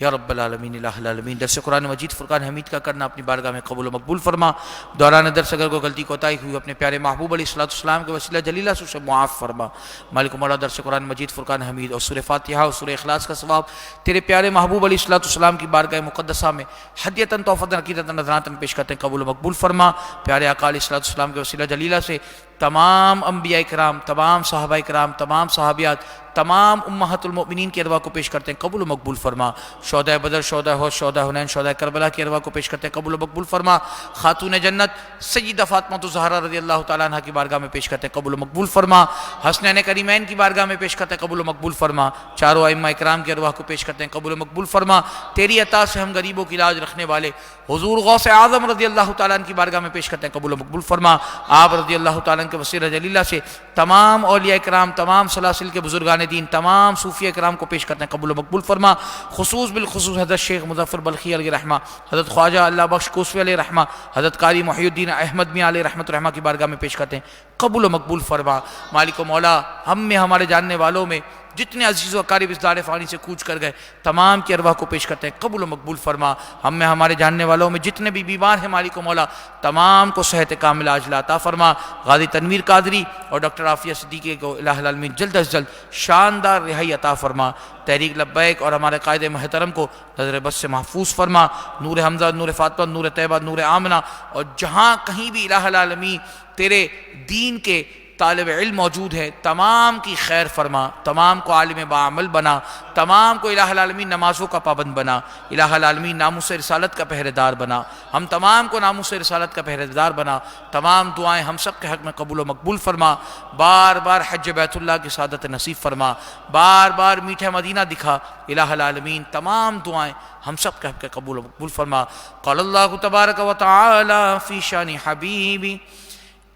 یا رب العالمین الہ العالمین۔ درس قرآن مجید فرقان حمید کا کرنا اپنی بارگاہ میں قبول و مقبول فرما۔ دوران درس اگر کوئی غلطی کوتاہی ہوئی اپنے پیارے محبوب علیہ السلام کے وسیلہ جلیلہ سے اسے معاف فرما۔ مالک و مولا، درس قرآن مجید فرقان حمید اور سورہ فاتحہ اور سورہ اخلاص کا ثواب تیرے پیارے محبوب علیہ السلام کی بارگاہ مقدسہ میں ہدیۃً تحفۃً عقیدۃً نذرانۃً پیش کرتے ہیں، قبول و مقبول فرما۔ پیارے آقا علیہ السلام کے وسیلہ جلیلہ سے تمام انبیاء کرام، تمام صحابہ کرام، تمام صحابیات، تمام امہات المؤمنین کی ارواح کو پیش کرتے ہیں، قبول و مقبول فرما۔ شہداء بدر، شہداء احد، شہداء حنین، شہداء کربلا کی ارواح کو پیش کرتے ہیں، قبول و مقبول فرما۔ خاتون جنت سیدہ فاطمہ الزہرا رضی اللہ تعالیٰ عنہ کی بارگاہ میں پیش کرتے ہیں، قبول و مقبول فرما۔ حسنین کریمین کی بارگاہ میں پیش کرتے ہیں، قبول و مقبول فرما۔ چاروں ائمہ اکرام کی ارواح کو پیش کرتے ہیں، قبول و مقبول فرما۔ تیری عطا سے ہم غریبوں کی لاج رکھنے والے حضور غوث اعظم رضی اللہ تعالیٰ عنہ کی بارگاہ میں پیش کرتے ہیں، قبول و مقبول فرما۔ آپ رضی اللہ تعالیٰ عنہ کے وسیلہ جلیلہ سے تمام اولیاء کرام، تمام سلاسل کے بزرگان دین، تمام صوفیہ کرام کو پیش کرتے ہیں، قبول و مقبول فرما۔ خصوص بالخصوص حضرت شیخ مظفر بلخی علیہ رحمہ، حضرت خواجہ اللہ بخش کوسوی علیہ رحمہ، حضرت قاری محی الدین احمد میاں علیہ رحمۃ الرحمہ کی بارگاہ میں پیش کرتے ہیں، قبول و مقبول فرما۔ مالک و مولا، ہم میں، ہمارے جاننے والوں میں جتنے عزیز و اقارب اس دار فانی سے کوچ کر گئے تمام کی ارواح کو پیش کرتے ہیں، قبول و مقبول فرما۔ ہم میں، ہمارے جاننے والوں میں جتنے بھی بیمار ہیں مالک و مولا، تمام کو صحت کاملہ عاجلہ عطا فرما۔ غازی تنویر قادری اور ڈاکٹر عافیہ صدیقی کو الہ العالمین جلد از جلد شاندار رہائی عطا فرما۔ تحریک لبیک اور ہمارے قائد محترم کو نظر بد سے محفوظ فرما۔ نور حمزہ، نور فاطمہ، نور طیبہ، نور آمنہ، اور جہاں کہیں بھی الہ العالمین تیرے دین کے طالب علم موجود ہے تمام کی خیر فرما، تمام کو عالم باعمل بنا، تمام کو الہ العالمین نمازوں کا پابند بنا، الہ العالمین ناموس رسالت کا پہرے دار بنا، ہم تمام کو ناموس رسالت کا پہرے دار بنا۔ تمام دعائیں ہم سب کے حق میں قبول و مقبول فرما۔ بار بار حج بیت اللہ کی سعادت نصیب فرما، بار بار میٹھے مدینہ دکھا الہ العالمین۔ تمام دعائیں ہم سب کے حق میں قبول و مقبول فرما۔ قال اللہ تبارک و تعالی فی شان حبیبی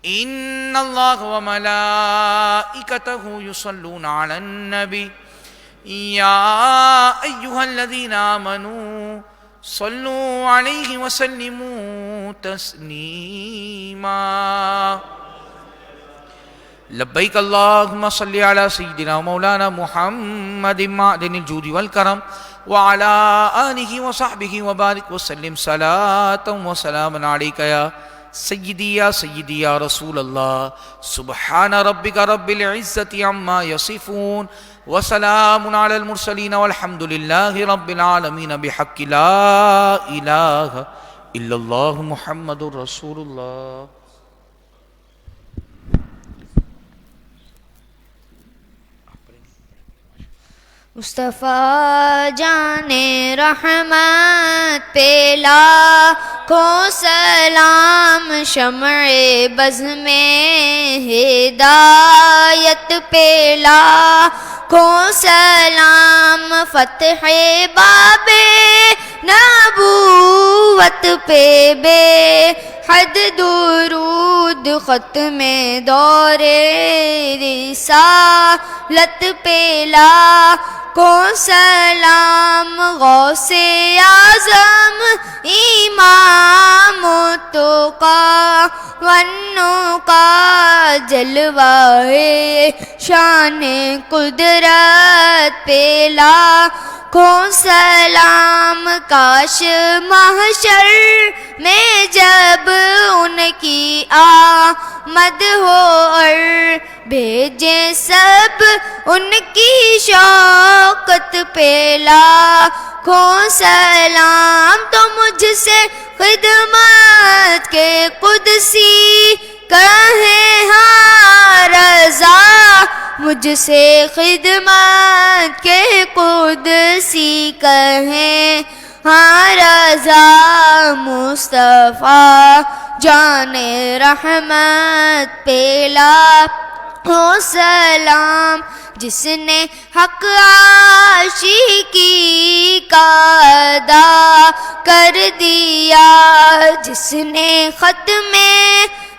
ان اللہ وملائکتہ یصلون علی النبی یا ایہا الذین آمنوا صلوا علیہ وسلموا تسلیما۔ لبیک اللہم صلی علی سیدنا مولانا محمد معدن الجود والکرم وعلی آلہ وصحبہ وبارک وسلم صلاۃ وسلام علیک یا سیدی یا رسول اللہ۔ سبحان ربک رب العزت عما یصفون وسلام علی المرسلین والحمد للہ رب العالمین بحق لا الہ الا اللہ محمد رسول اللہ۔ مصطفیٰ جان رحمت پہ لاکھوں سلام، شمع بز میں ہدایت پہ لاکھوں سلام، فتح باب نبوت پہ بے حد درود، ختم دور رسالت پہ لاکھوں سلام، غوث اعظم امام التقیٰ والنقیٰ، جلوہ شان قدرت پہ لاکھوں سلام، کاش محشر میں جب ان کی آمد ہو اور بھیجے سب ان کی شوقت پہ لاکھوں سلام، تو مجھ سے خدمت کے قدسی کہیں ہاں رضا، مجھ سے خدمت کے قدسی کہیں ہاں رضا۔ مصطفیٰ جان رحمت پہ لاکھوں سلام، جس نے حق عاشقی کا ادا کر دیا، جس نے ختم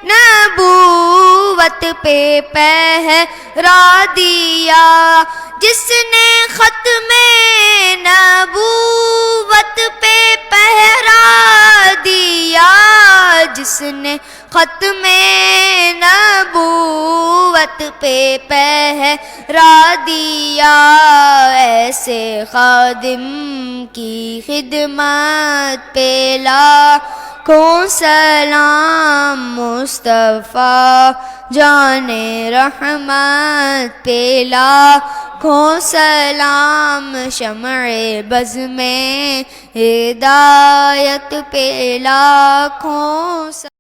نبوت پہ پہرا دیا، جس نے ختم نبوت پہ پہرا دیا، جس نے ختم نبوت پہ پہرا دیا، ایسے خادم کی خدمت پہ لاکھوں سلام، مصطفیٰ جان رحمت پہ لاکھوں سلام، شمع بز میں ہدایت پہ لاکھوں سلام۔